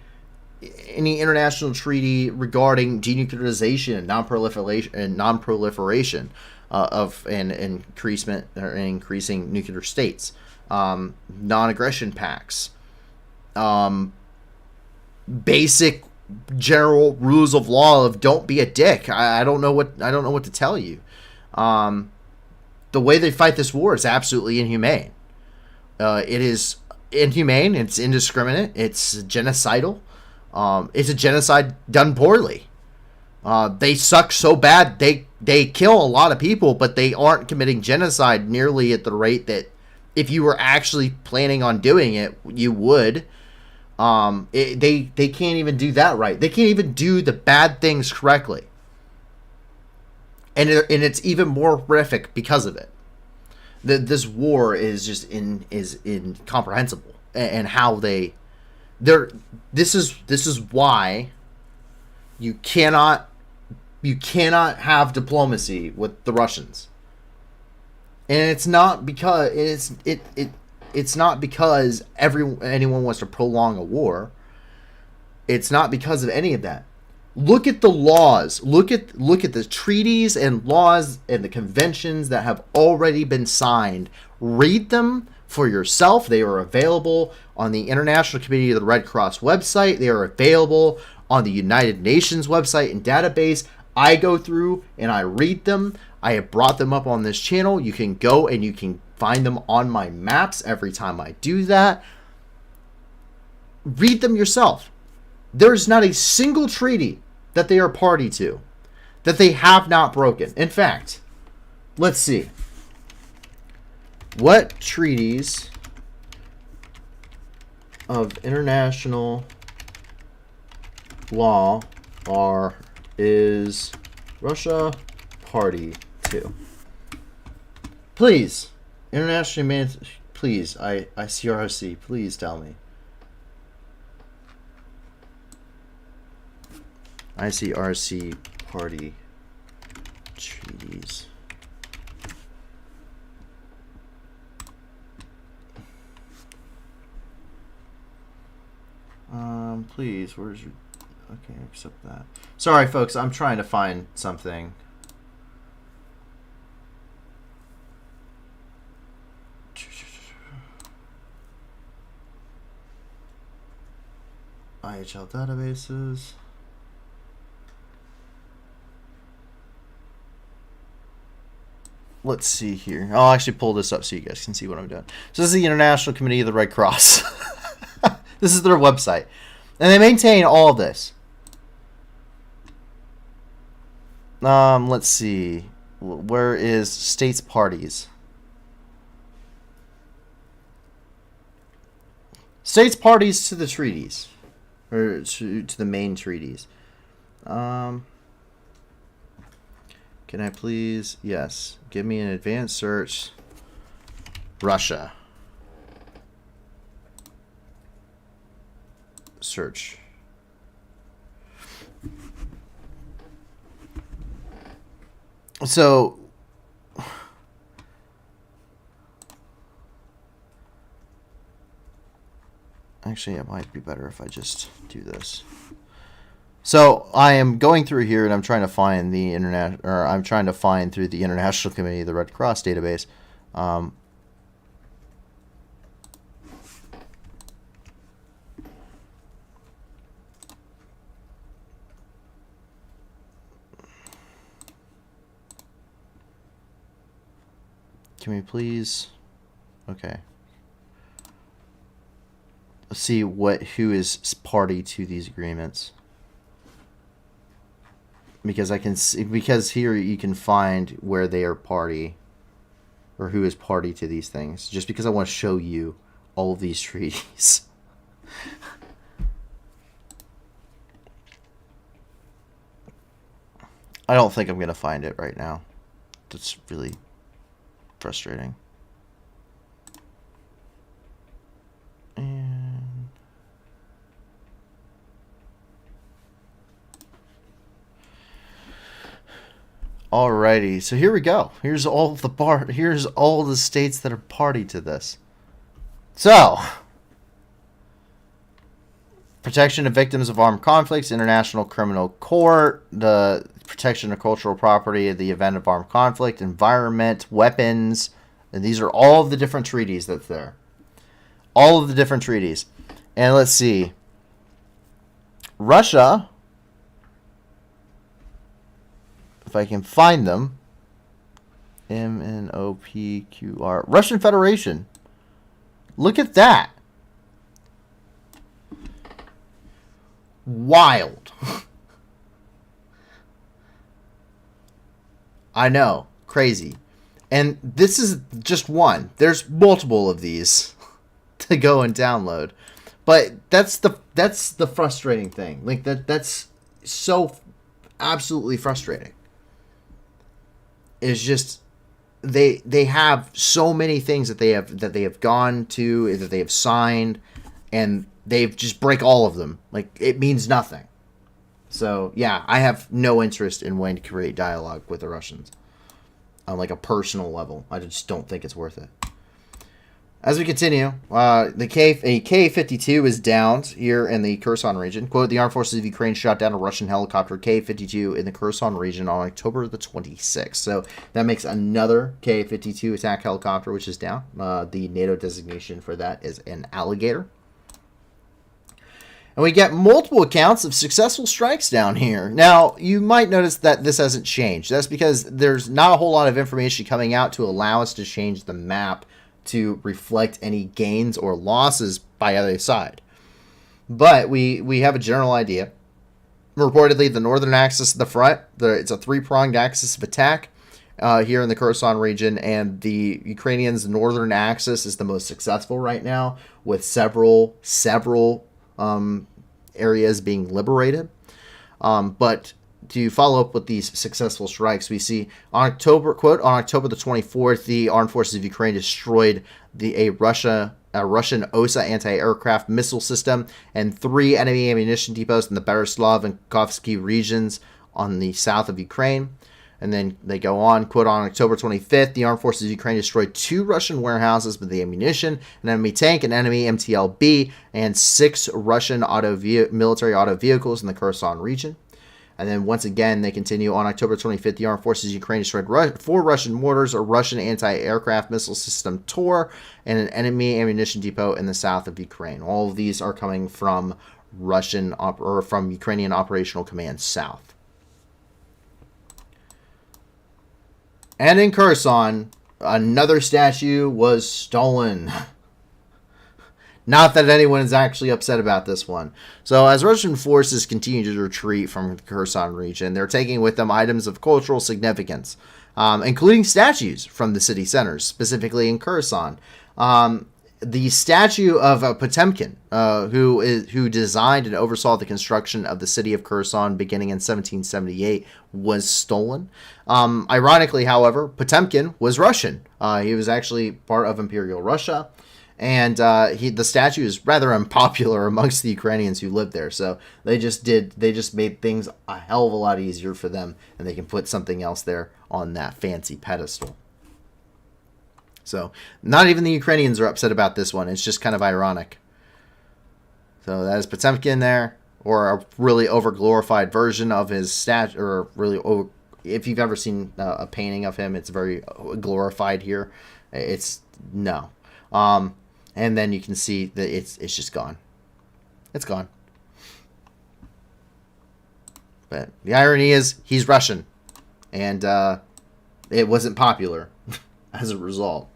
international treaty regarding denuclearization and non-proliferation and increasing nuclear states, non-aggression pacts, basic general rules of law of don't be a dick. I don't know what to tell you. The way they fight this war is absolutely inhumane. It is inhumane. It's indiscriminate. It's genocidal. It's a genocide done poorly. They suck so bad they kill a lot of people, but they aren't committing genocide nearly at the rate that if you were actually planning on doing it, you would. They can't even do that right. They can't even do the bad things correctly. And it's even more horrific because of it. This war is just incomprehensible, and how this is why you cannot have diplomacy with the Russians. And it's not because it's not because anyone wants to prolong a war. It's not because of any of that. Look at the laws. Look at the treaties and laws and the conventions that have already been signed. Read them for yourself. They are available on the International Committee of the Red Cross website. They are available on the United Nations website and database. I go through and I read them. I have brought them up on this channel. You can go and you can find them on my maps every time I do that. Read them yourself. There's not a single treaty that they are party to that they have not broken. In fact, let's see. What treaties of international law is Russia party to? Please, international humanitarian, please, ICRC, please tell me. ICRC party treaties. Please, where's your... Okay, accept that. Sorry, folks, I'm trying to find something. IHL databases. Let's see here. I'll actually pull this up so you guys can see what I'm doing. So this is the International Committee of the Red Cross. This is their website. And they maintain all of this. Let's see. Where is states parties? States parties to the treaties. Or to the main treaties. Can I please? Yes. Give me an advanced search. Russia. Search. So actually, it might be better if I just do this. So I am going through here and I'm trying to find the internet, or I'm trying to find through the International Committee of the Red Cross database. Can we please? Okay. Let's see who is party to these agreements. Because I can see, because here you can find where they are party, or who is party to these things. Just because I want to show you all of these treaties. I don't think I'm gonna find it right now. That's really frustrating. And alrighty, so here we go. Here's all the states that are party to this. So, protection of victims of armed conflicts, International Criminal Court, the protection of cultural property in the event of armed conflict, environment, weapons, and these are all of the different treaties that's there. All of the different treaties. And let's see. Russia, if I can find them, MNOPQR, Russian Federation. Look at that. Wild. I know. Crazy. And this is just one. There's multiple of these to go and download. But that's the frustrating thing. Like that's so absolutely frustrating. It's just they have so many things that they have gone to, that they have signed, and they've just break all of them. Like, it means nothing. So, yeah, I have no interest in wanting to create dialogue with the Russians on, like, a personal level. I just don't think it's worth it. As we continue, the K-52 is downed here in the Kherson region. Quote, the armed forces of Ukraine shot down a Russian helicopter K-52 in the Kherson region on October the 26th. So that makes another K-52 attack helicopter, which is down. The NATO designation for that is an alligator. And we get multiple accounts of successful strikes down here. Now, you might notice that this hasn't changed. That's because there's not a whole lot of information coming out to allow us to change the map to reflect any gains or losses by either side. But we have a general idea. Reportedly, the northern axis of the front, it's a three-pronged axis of attack here in the Kherson region, and the Ukrainians' northern axis is the most successful right now, with several areas being liberated. But to follow up with these successful strikes, we see on October the 24th, the armed forces of Ukraine destroyed a Russian OSA anti-aircraft missile system and 3 enemy ammunition depots in the Berislav and Kovsky regions on the south of Ukraine. And then they go on, quote, on October 25th, the armed forces of Ukraine destroyed 2 Russian warehouses with the ammunition, an enemy tank, an enemy MTLB, and 6 Russian military auto vehicles in the Kherson region. And then once again, they continue on October 25th, the armed forces of Ukraine destroyed 4 Russian mortars, a Russian anti-aircraft missile system Tor, and an enemy ammunition depot in the south of Ukraine. All of these are coming from from Ukrainian Operational Command South. And in Kherson, another statue was stolen. Not that anyone is actually upset about this one. So as Russian forces continue to retreat from the Kherson region, they're taking with them items of cultural significance, including statues from the city centers, specifically in Kherson. The statue of Potemkin, who designed and oversaw the construction of the city of Kherson beginning in 1778, was stolen. Ironically, however, Potemkin was Russian. He was actually part of Imperial Russia, and the statue is rather unpopular amongst the Ukrainians who live there. So they just made things a hell of a lot easier for them, and they can put something else there on that fancy pedestal. So not even the Ukrainians are upset about this one. It's just kind of ironic. So that is Potemkin there, or a really over-glorified version of his statue, or really over. If you've ever seen a painting of him, it's very glorified here. It's no. And then you can see that it's just gone. It's gone. But the irony is he's Russian, and it wasn't popular as a result.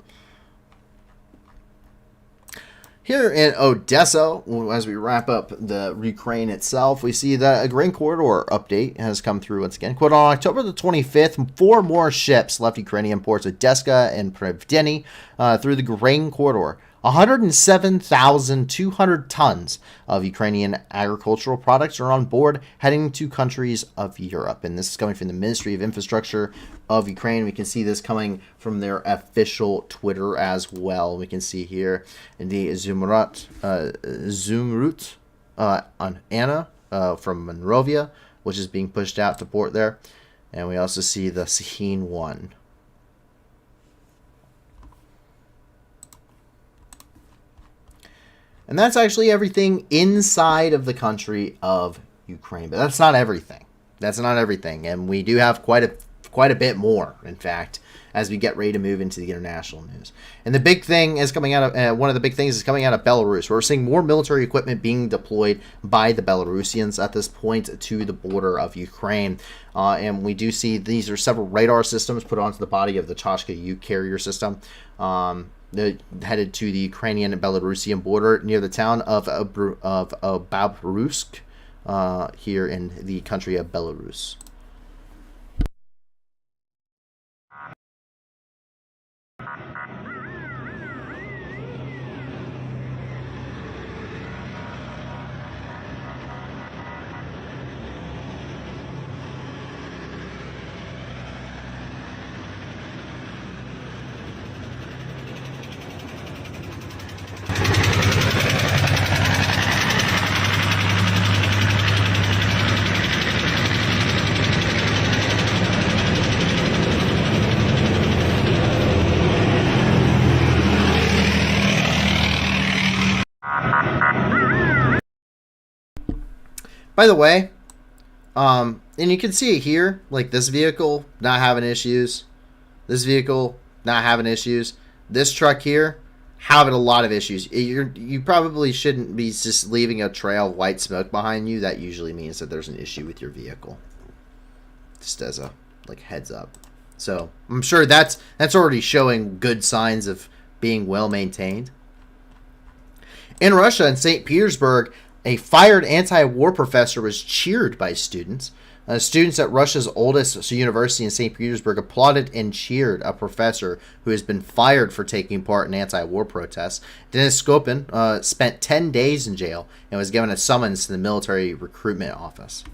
Here in Odessa, as we wrap up the Ukraine itself, we see that a grain corridor update has come through once again. Quote, on October the 25th, 4 more ships left Ukrainian ports Odessa and Prevdeni through the grain corridor. 107,200 tons of Ukrainian agricultural products are on board, heading to countries of Europe. And this is coming from the Ministry of Infrastructure of Ukraine. We can see this coming from their official Twitter as well. We can see here in the Zumrut on Anna from Monrovia, which is being pushed out to port there. And we also see the Sahin 1. And that's actually everything inside of the country of Ukraine. But that's not everything. That's not everything. And we do have quite a bit more, in fact, as we get ready to move into the international news. And the big thing is coming out of one of the big things is coming out of Belarus. We're seeing more military equipment being deployed by the Belarusians at this point to the border of Ukraine. And we do see these are several radar systems put onto the body of the Chashka U carrier system. Headed to the Ukrainian and Belarusian border near the town of Babrusk here in the country of Belarus. By the way, and you can see it here, like this vehicle not having issues, this vehicle not having issues, this truck here having a lot of issues. You probably shouldn't be just leaving a trail of white smoke behind you. That usually means that there's an issue with your vehicle. Just as a heads up. So I'm sure that's already showing good signs of being well maintained. In Russia, in St. Petersburg, a fired anti-war professor was cheered by students. Students at Russia's oldest university in St. Petersburg applauded and cheered a professor who has been fired for taking part in anti-war protests. Denis Skopin spent 10 days in jail and was given a summons to the military recruitment office.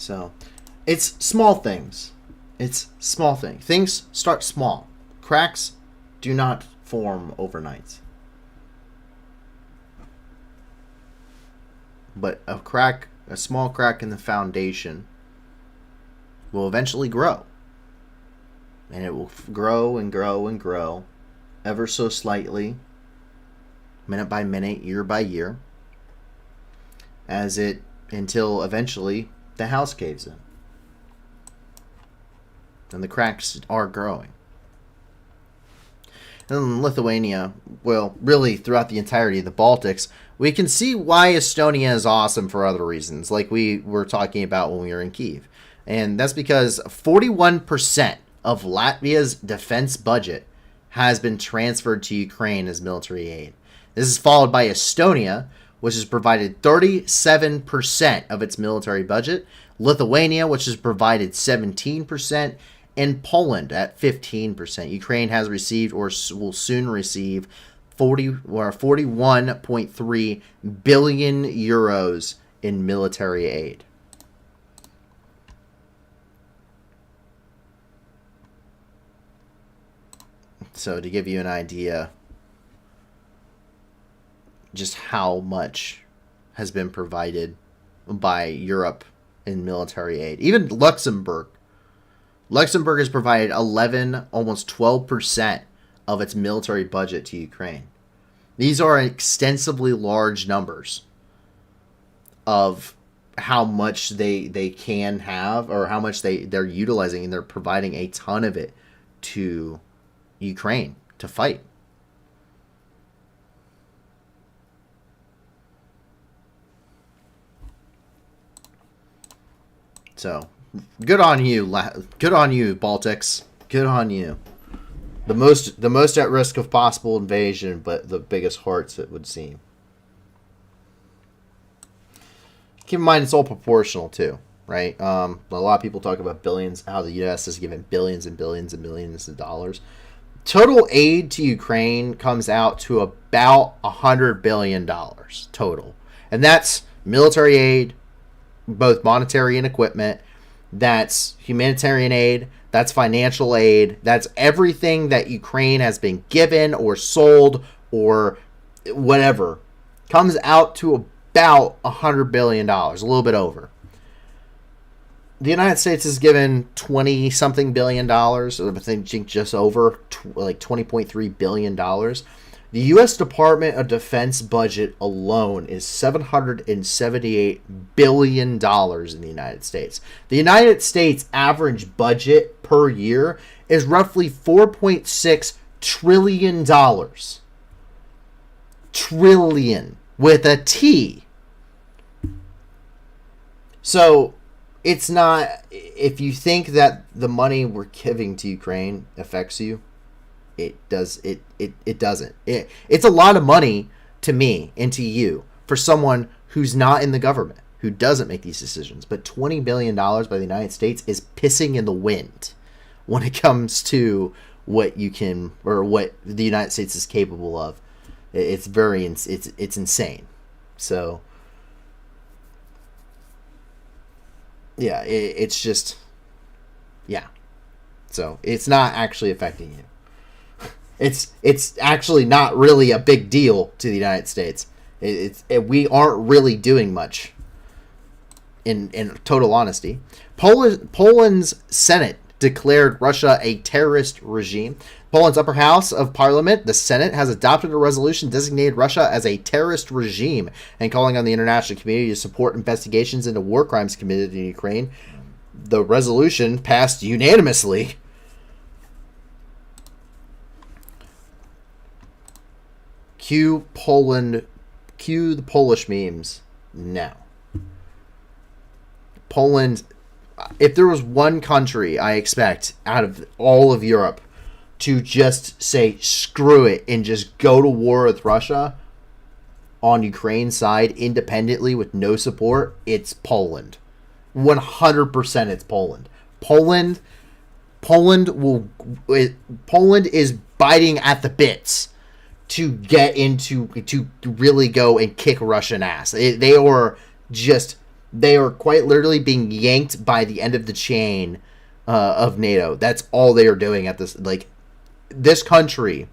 So it's small things. It's small things. Things start small. Cracks do not form overnight. But a small crack in the foundation will eventually grow. And it will grow and grow and grow ever so slightly, minute by minute, year by year, until eventually the house caves in. And the cracks are growing. And in Lithuania, well, really throughout the entirety of the Baltics, we can see why Estonia is awesome for other reasons, like we were talking about when we were in Kyiv. And that's because 41% of Latvia's defense budget has been transferred to Ukraine as military aid. This is followed by Estonia, which has provided 37% of its military budget, Lithuania, which has provided 17%, and Poland at 15%. Ukraine has received or will soon receive 41.3 billion euros in military aid. So to give you an idea just how much has been provided by Europe in military aid. Even Luxembourg has provided 11, almost 12% of its military budget to Ukraine. These are extensively large numbers of how much they can have, or how much they're utilizing, and they're providing a ton of it to Ukraine to fight. So, good on you, Baltics. Good on you. The most at risk of possible invasion, but the biggest hearts, it would seem. Keep in mind, it's all proportional too, right? A lot of people talk about billions, how the U.S. has given billions and billions and billions of dollars. Total aid to Ukraine comes out to about $100 billion total, and that's military aid, both monetary and equipment. That's humanitarian aid. That's financial aid. That's everything that Ukraine has been given or sold or whatever. Comes out to about $100 billion, a little bit over. The United States has given 20-something billion dollars, I think just over, like $20.3 billion. The U.S. Department of Defense budget alone is $778 billion in the United States. The United States average budget per year is roughly $4.6 trillion. Trillion with a T. So it's not, if you think that the money we're giving to Ukraine affects you, it doesn't. It's a lot of money to me and to you for someone who's not in the government, who doesn't make these decisions. But $20 billion by the United States is pissing in the wind when it comes to what you can, or what the United States is capable of. It's insane. So yeah, it's just, yeah. So it's not actually affecting you. It's actually not really a big deal to the United States. We aren't really doing much, in total honesty. Poland's Senate declared Russia a terrorist regime. Poland's upper house of parliament, the Senate, has adopted a resolution designating Russia as a terrorist regime and calling on the international community to support investigations into war crimes committed in Ukraine. The resolution passed unanimously. Cue the Polish memes now. Poland, if there was one country I expect out of all of Europe to just say screw it and just go to war with Russia on Ukraine's side independently with no support, it's Poland. 100% it's Poland. Poland is biting at the bits to get into, to really go and kick Russian ass. They are just They are quite literally being yanked by the end of the chain of NATO. That's all they are doing at this. Like, this country,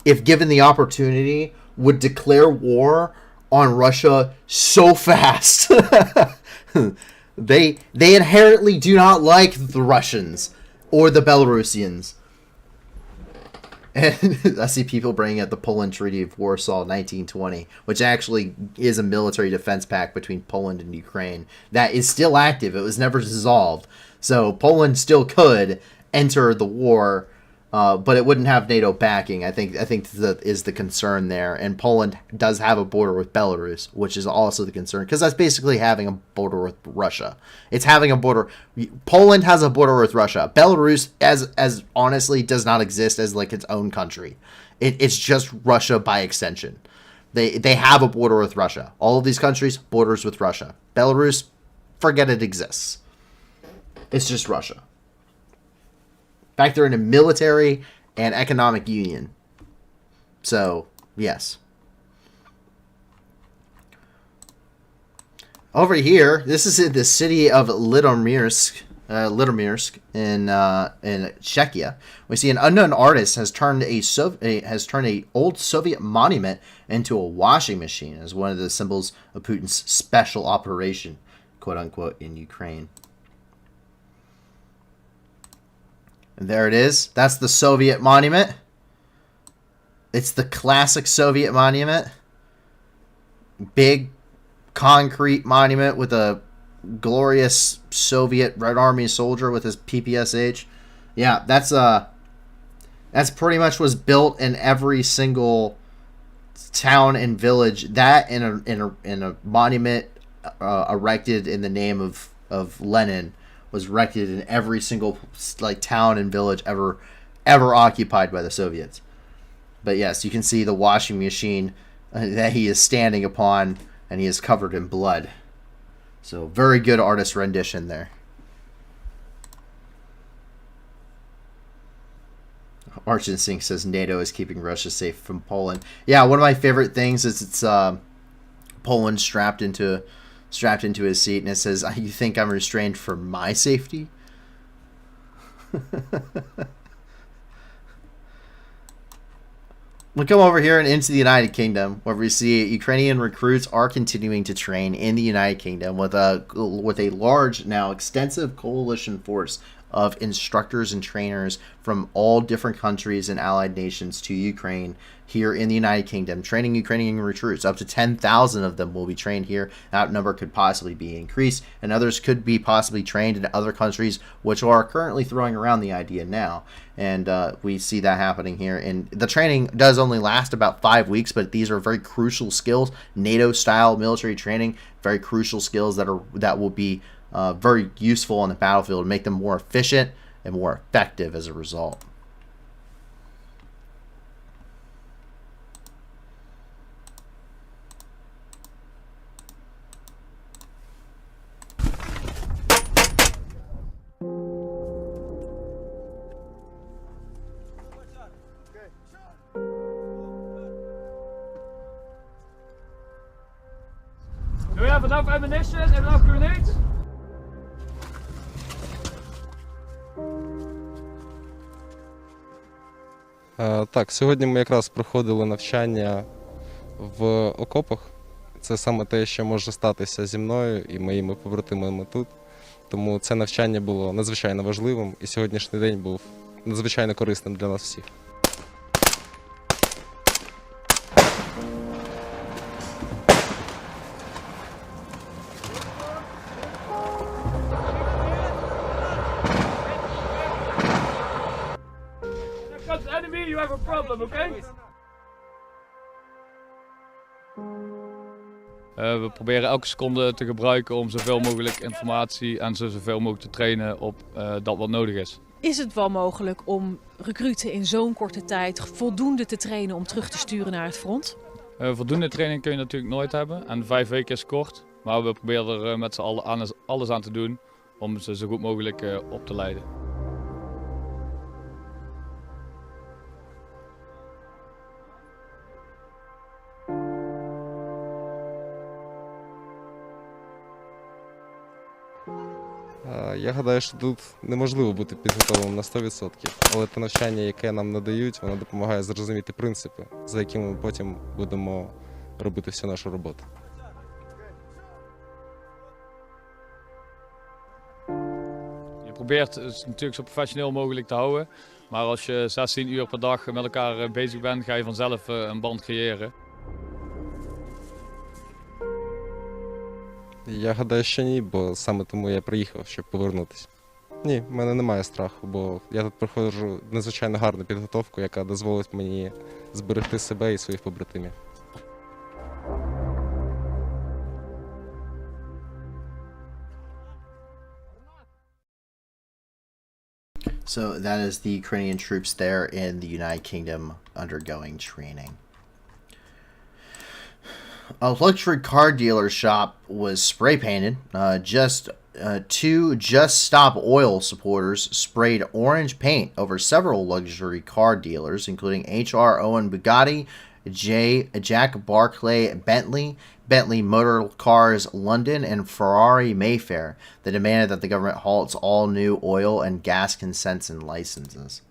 if given the opportunity, would declare war on Russia so fast. They inherently do not like the Russians or the Belarusians. And I see people bringing up the Poland Treaty of Warsaw 1920, which actually is a military defense pact between Poland and Ukraine that is still active. It was never dissolved. So Poland still could enter the war, but it wouldn't have NATO backing. I think that is the concern there. And Poland does have a border with Belarus, which is also the concern, because that's basically having a border with Russia. It's having a border. Poland has a border with Russia. Belarus, as honestly, does not exist as like its own country. It's just Russia by extension. They have a border with Russia. All of these countries borders with Russia. Belarus, forget it exists. It's just Russia. In fact, they're in a military and economic union. So, yes. Over here, this is in the city of Litomirsk in Czechia. We see an unknown artist has turned a old Soviet monument into a washing machine as one of the symbols of Putin's special operation, quote unquote, in Ukraine. And there it is. That's the Soviet monument. It's the classic Soviet monument. Big concrete monument with a glorious Soviet Red Army soldier with his PPSH. Yeah, that's pretty much was built in every single town and village. That in a monument erected in the name of Lenin was erected in every single like town and village ever occupied by the Soviets. But yes, you can see the washing machine that he is standing upon, and he is covered in blood. So very good artist rendition there. Arch Instinct says NATO is keeping Russia safe from Poland. Yeah, one of my favorite things is it's Poland strapped into his seat, and it says, "You think I'm restrained for my safety?" We come over here and into the United Kingdom, where we see Ukrainian recruits are continuing to train in the United Kingdom with a large, now extensive coalition force of instructors and trainers from all different countries and allied nations to Ukraine here in the United Kingdom, training Ukrainian recruits. Up to 10,000 of them will be trained here. That number could possibly be increased, and others could be possibly trained in other countries, which are currently throwing around the idea now. And we see that happening here. And the training does only last about 5 weeks, but these are very crucial skills, NATO-style military training, very crucial skills that will be very useful on the battlefield and make them more efficient and more effective as a result. Do we have enough ammunition, enough grenades? Так, сьогодні ми якраз проходили навчання в окопах. Це саме те, що може статися зі мною і моїми побратимами тут. Тому це навчання було надзвичайно важливим, і сьогоднішній день був надзвичайно корисним для нас всіх. You have a problem, okay? We proberen elke seconde te gebruiken om zoveel mogelijk informatie en zoveel mogelijk te trainen op dat wat nodig is. Is het wel mogelijk om recruten in zo'n korte tijd voldoende te trainen om terug te sturen naar het front? Voldoende training kun je natuurlijk nooit hebben en 5 weken is kort. Maar we proberen er met z'n allen alles aan te doen om ze zo goed mogelijk op te leiden. Я гадаю, що тут неможливо бути підготовленим на 100%, але те навчання, яке нам надають, воно допомагає зрозуміти принципи, за якими ми потім будемо робити всю нашу robotu. Je probeert het natuurlijk zo professioneel mogelijk te houden. Maar als je 16 uur per dag met elkaar bezig bent, ga je vanzelf een band creëren. Я гадаю, що ні, бо саме тому я приїхав, щоб повернутися. Ні, в мене немає страху, бо я тут проходжу надзвичайно гарну підготовку, яка дозволить мені зберегти себе і своїх побратимів. So that is the Ukrainian troops there in the United Kingdom undergoing training. A luxury car dealer shop was spray painted. Two Just Stop Oil supporters sprayed orange paint over several luxury car dealers, including H.R. Owen Bugatti, Jack Barclay Bentley, Bentley Motor Cars London, and Ferrari Mayfair. They demanded that the government halts all new oil and gas consents and licenses.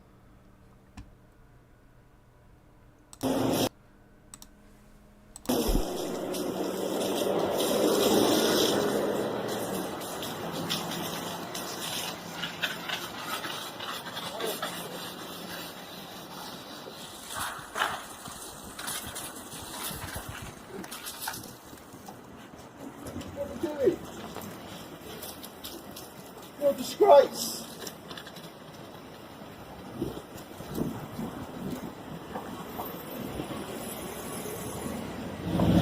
What a disgrace!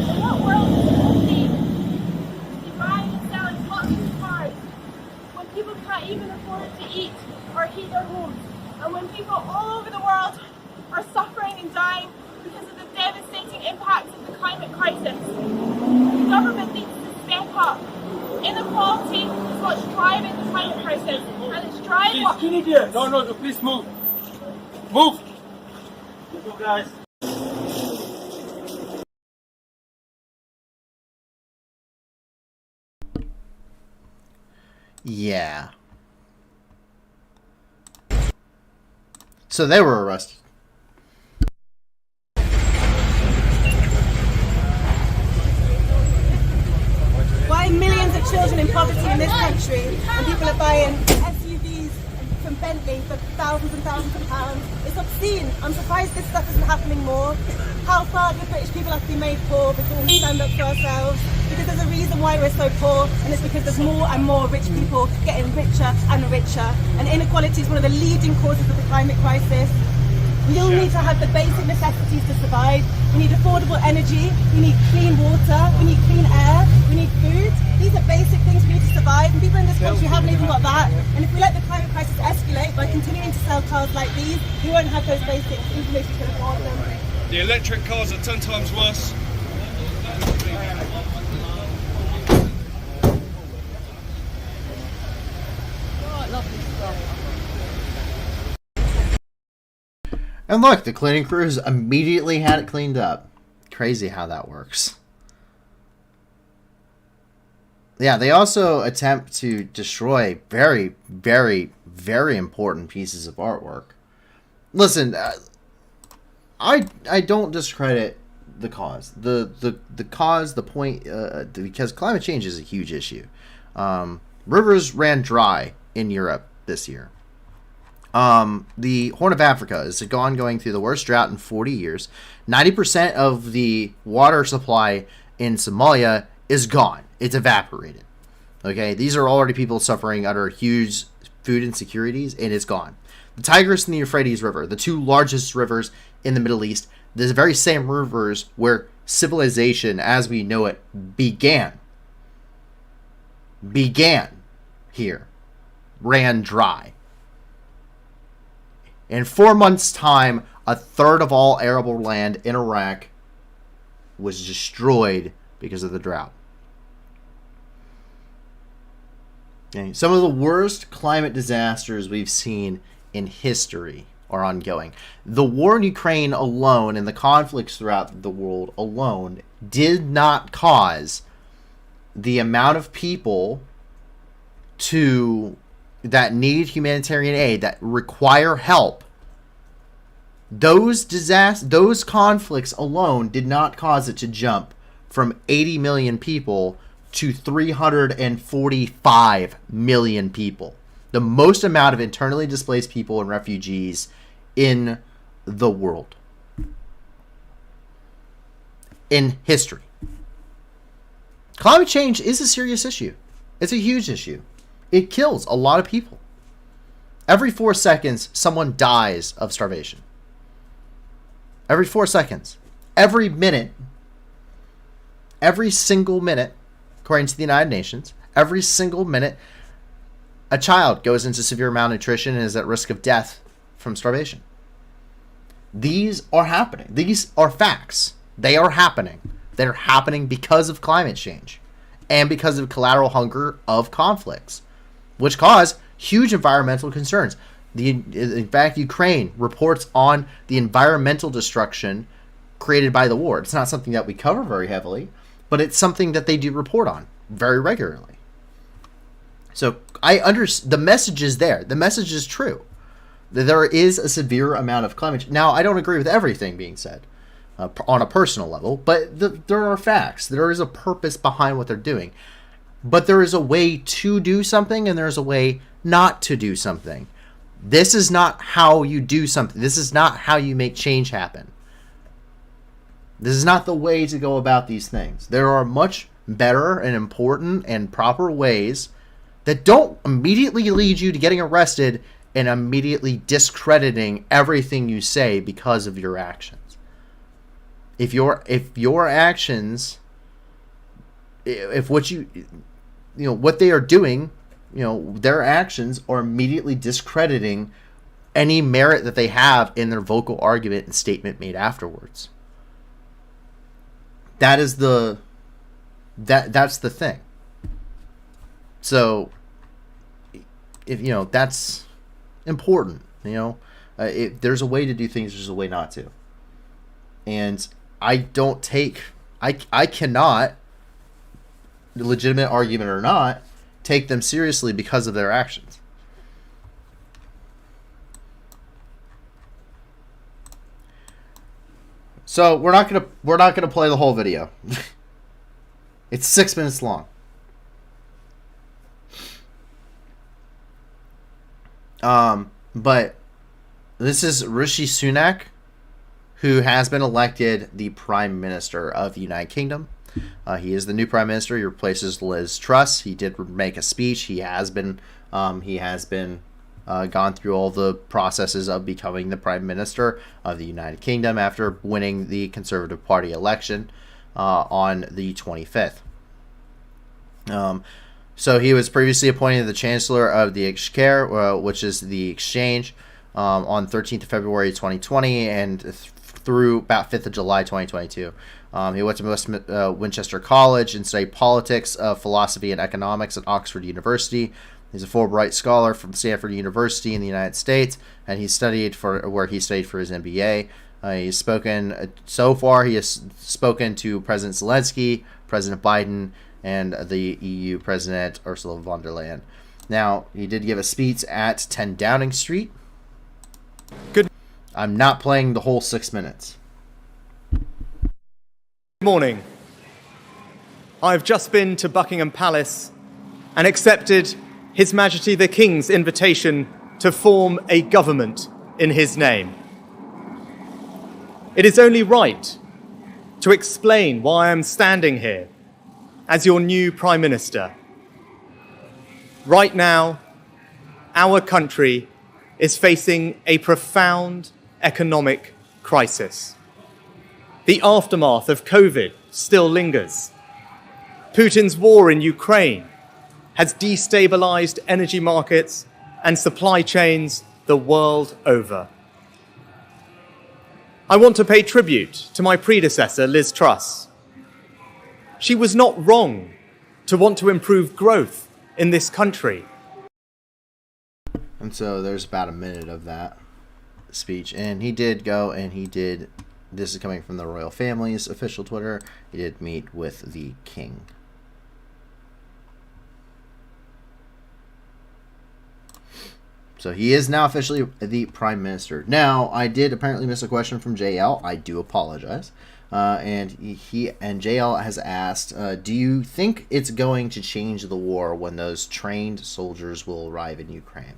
In what world is it healthy to be buying and selling luxury cars when people can't even afford to eat or heat their homes, and when people all over the world are suffering and dying because of the devastating impacts of the climate crisis? The government needs to step up. Inequality is what's driving the climate crisis, and it's driving what... No, please move. Move! Move, guys. Yeah. So they were arrested. Why millions of children in poverty in this country, and people are buying SUVs from Bentley for thousands and thousands of pounds? It's obscene. I'm surprised this stuff isn't happening more. How far do British people have to be made poor before we stand up for ourselves? Because there's a reason why we're so poor, and it's because there's more and more rich people getting richer and richer. And inequality is one of the leading causes of the climate crisis. We all need to have the basic necessities to survive. We need affordable energy, we need clean water, we need clean air, we need food. These are basic things we need to survive, and people in this country haven't even got that. And if we let the climate crisis escalate by continuing to sell cars like these, we won't have those basics, even if we can afford them. The electric cars are 10 times worse. And look, the cleaning crews immediately had it cleaned up. Crazy how that works. Yeah, they also attempt to destroy very, very, very important pieces of artwork. Listen, I don't discredit the cause. The cause, the point, because climate change is a huge issue. Rivers ran dry in Europe this year. The Horn of Africa is going through the worst drought in 40 years. 90% of the water supply in Somalia is gone. It's evaporated. Okay, these are already people suffering under huge food insecurities, and it's gone. The Tigris and the Euphrates River, the two largest rivers in the Middle East, the very same rivers where civilization as we know it began here, ran dry. In 4 months' time, a third of all arable land in Iraq was destroyed because of the drought. Okay. Some of the worst climate disasters we've seen in history are ongoing. The war in Ukraine alone and the conflicts throughout the world alone did not cause the amount of people to that need humanitarian aid, that require help, those conflicts alone did not cause it to jump from 80 million people to 345 million people. The most amount of internally displaced people and refugees in the world. In history. Climate change is a serious issue. It's a huge issue. It kills a lot of people. Every 4 seconds, someone dies of starvation. Every 4 seconds. Every minute. Every single minute, according to the United Nations, every single minute, a child goes into severe malnutrition and is at risk of death from starvation. These are happening. These are facts. They are happening. They're happening because of climate change and because of collateral hunger of conflicts, which cause huge environmental concerns. In fact, Ukraine reports on the environmental destruction created by the war. It's not something that we cover very heavily, but it's something that they do report on very regularly. So the message is there. The message is true. There is a severe amount of climate change. Now, I don't agree with everything being said on a personal level, but there are facts. There is a purpose behind what they're doing. But there is a way to do something and there's a way not to do something. This is not how you do something. This is not how you make change happen. This is not the way to go about these things. There are much better and important and proper ways that don't immediately lead you to getting arrested and immediately discrediting everything you say because of your actions. If your actions, if what what they are doing, their actions are immediately discrediting any merit that they have in their vocal argument and statement made afterwards. That's the thing. So, if that's important, if there's a way to do things, there's a way not to. And I cannot, legitimate argument or not, take them seriously because of their actions. So we're not gonna play the whole video. It's 6 minutes long. But this is Rishi Sunak, who has been elected the Prime Minister of the United Kingdom. He is the new Prime Minister. He replaces Liz Truss. He did make a speech. He has been gone through all the processes of becoming the Prime Minister of the United Kingdom after winning the Conservative Party election on the 25th. So he was previously appointed the Chancellor of the Exchequer, which is the exchange, on 13th of February 2020 and through about 5th of July 2022. He went to Winchester College and studied politics, philosophy, and economics at Oxford University. He's a Fulbright scholar from Stanford University in the United States, and he studied for his MBA. He has spoken to President Zelensky, President Biden, and the EU President Ursula von der Leyen. Now, he did give a speech at 10 Downing Street. Good. I'm not playing the whole 6 minutes. Good morning. I've just been to Buckingham Palace and accepted His Majesty the King's invitation to form a government in his name. It is only right to explain why I am standing here as your new Prime Minister. Right now, our country is facing a profound economic crisis. The aftermath of COVID still lingers. Putin's war in Ukraine has destabilized energy markets and supply chains the world over. I want to pay tribute to my predecessor, Liz Truss. She was not wrong to want to improve growth in this country. And so there's about a minute of that speech. And he did go and this is coming from the royal family's official Twitter, he did meet with the king. So he is now officially the prime minister. Now, I did apparently miss a question from JL. I do apologize. And JL has asked, do you think it's going to change the war when those trained soldiers will arrive in Ukraine?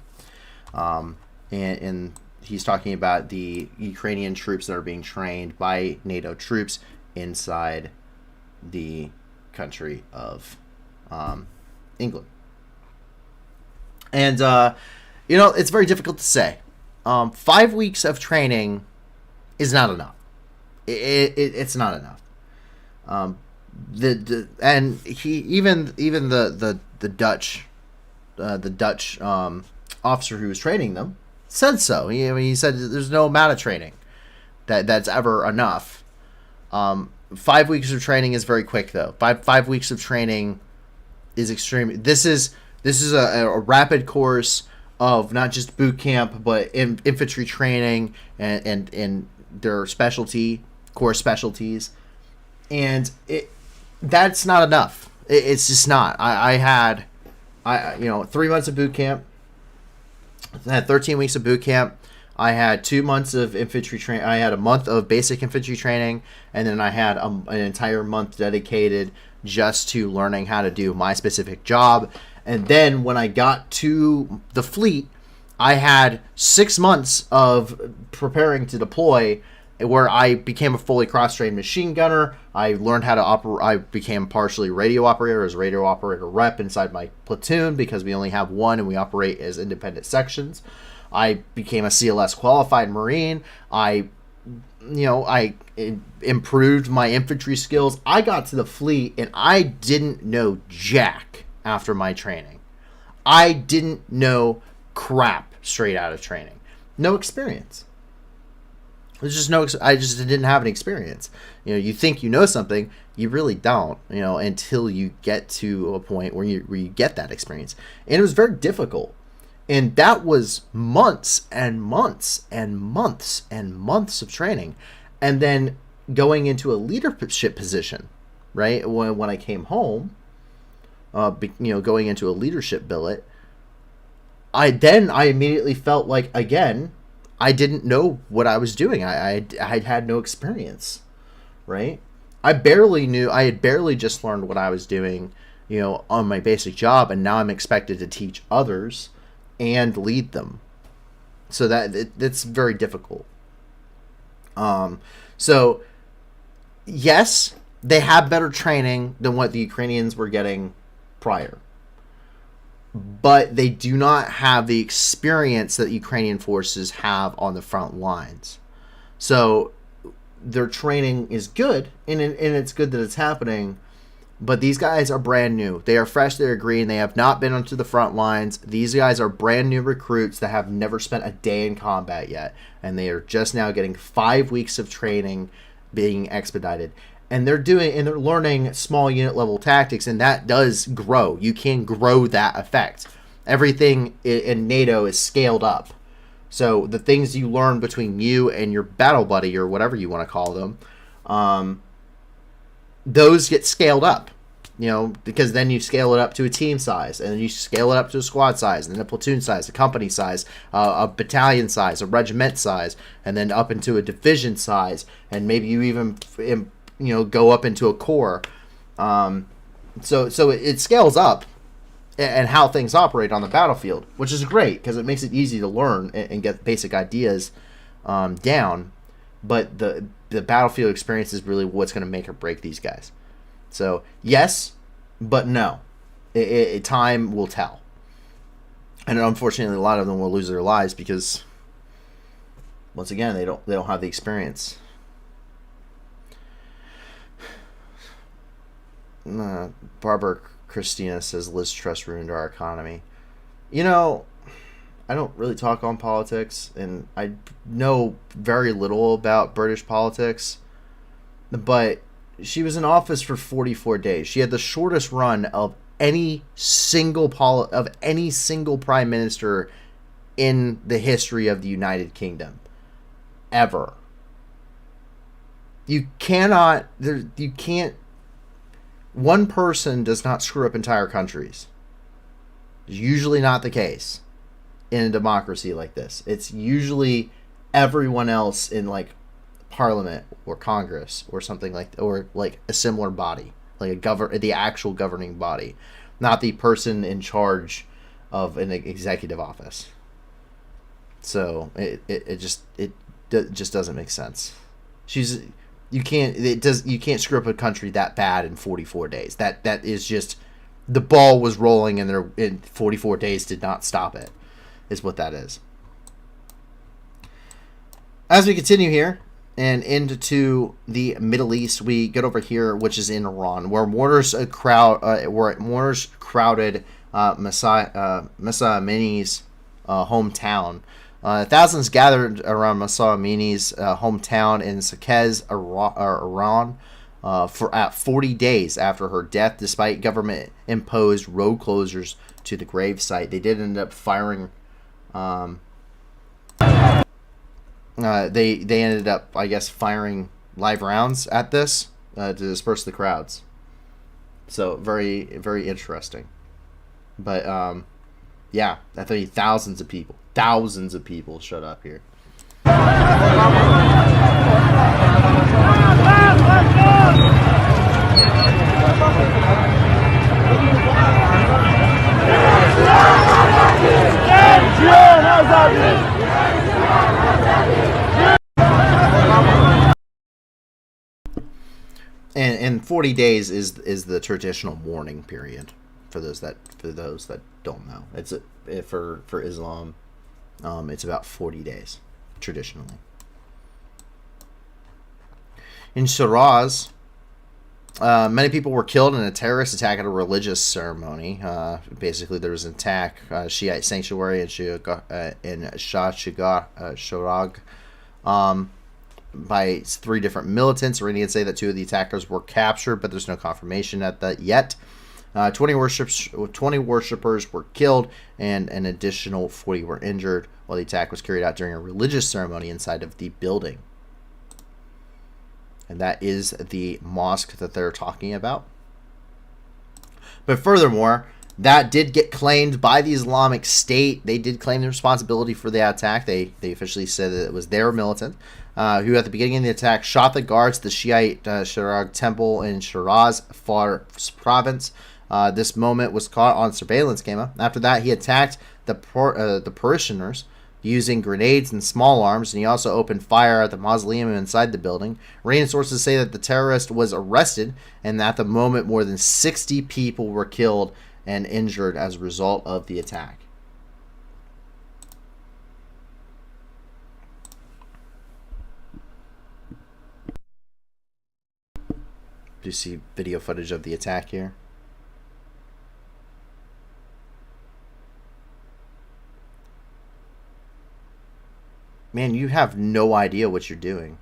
And he's talking about the Ukrainian troops that are being trained by NATO troops inside the country of England. And, it's very difficult to say. 5 weeks of training is not enough. It's not enough. The Dutch officer who was training them said so. He said there's no amount of training that's ever enough. 5 weeks of training is very quick though. Five weeks of training is extreme. This is a rapid course of not just boot camp but infantry training and their core specialties, and that's not enough. It's just not. I had 3 months of boot camp. I had 13 weeks of boot camp. I had 2 months of infantry training. I had a month of basic infantry training, and then I had an entire month dedicated just to learning how to do my specific job. And then when I got to the fleet, I had 6 months of preparing to deploy, where I became a fully cross-trained machine gunner. I learned how to operate. I became partially radio operator as radio operator rep inside my platoon because we only have one and we operate as independent sections. I became a CLS qualified Marine. I improved my infantry skills. I got to the fleet and I didn't know jack after my training. I didn't know crap straight out of training. No experience. There's just I just didn't have an experience. You think you know something, you really don't, until you get to a point where you get that experience. And it was very difficult. And that was months and months and months and months of training. And then going into a leadership position, right? When I came home, going into a leadership billet, I immediately felt like, again, I didn't know what I was doing. I had no experience, right? I had barely just learned what I was doing, on my basic job, and now I'm expected to teach others and lead them. So it's very difficult. So yes, they have better training than what the Ukrainians were getting prior, but they do not have the experience that Ukrainian forces have on the front lines. So their training is good, and it's good that it's happening, but these guys are brand new. They are fresh, they're green, they have not been onto the front lines. These guys are brand new recruits that have never spent a day in combat yet, and they are just now getting 5 weeks of training being expedited. And they're learning small unit level tactics, and that does grow. You can grow that effect. Everything in NATO is scaled up. So the things you learn between you and your battle buddy, or whatever you want to call them, those get scaled up. Because then you scale it up to a team size, and then you scale it up to a squad size, and then a platoon size, a company size, a battalion size, a regiment size, and then up into a division size, and maybe you even go up into a corps. So it scales up and how things operate on the battlefield, which is great because it makes it easy to learn and get basic ideas down. But the battlefield experience is really what's going to make or break these guys. So yes, but no. Time will tell. And unfortunately, a lot of them will lose their lives because, once again, they don't have the experience. Barbara Christina says Liz Truss ruined our economy. I don't really talk on politics, and I know very little about British politics, but she was in office for 44 days. She had the shortest run of any single prime minister in the history of the United Kingdom ever. You can't. One person does not screw up entire countries. It's usually not the case. in a democracy like this. It's usually everyone else in like Parliament or Congress or something like, or like a similar body, like the actual governing body, not the person in charge of an executive office. So it just doesn't make sense. You can't screw up a country that bad in 44 days. That is just, the ball was rolling and in 44 days did not stop it, is what that is. As we continue here and into the Middle East, we get over here, which is in Iran, where mortars crowded Masa Amini's hometown. Thousands gathered around Masa Amini's hometown in Saqqez, Iran, at 40 days after her death, despite government-imposed road closures to the gravesite. They did end up firing. They ended up, I guess, firing live rounds at this to disperse the crowds. So very, very interesting. But yeah, I think thousands of people showed up here. And 40 days is the traditional mourning period for those that don't know. It's for Islam, it's about 40 days traditionally. In Shiraz, many people were killed in a terrorist attack at a religious ceremony. Basically, there was an attack, Shiite sanctuary in Shah Shurag, by 3 different militants. Iranians say that 2 of the attackers were captured, but there's no confirmation at that yet. 20 worshippers were killed, and an additional 40 were injured while the attack was carried out during a religious ceremony inside of the building. And that is the mosque that they're talking about. But furthermore, that did get claimed by the Islamic State. They did claim the responsibility for the attack. They officially said that it was their militant who, at the beginning of the attack, shot the guards at the Shiite Shirag temple in Shiraz, Fars province. This moment was caught on surveillance camera. After that, he attacked the parishioners using grenades and small arms, and he also opened fire at the mausoleum inside the building. Iranian sources say that the terrorist was arrested, and at the moment more than 60 people were killed and injured as a result of the attack. Do you see video footage of the attack here? Man, you have no idea what you're doing.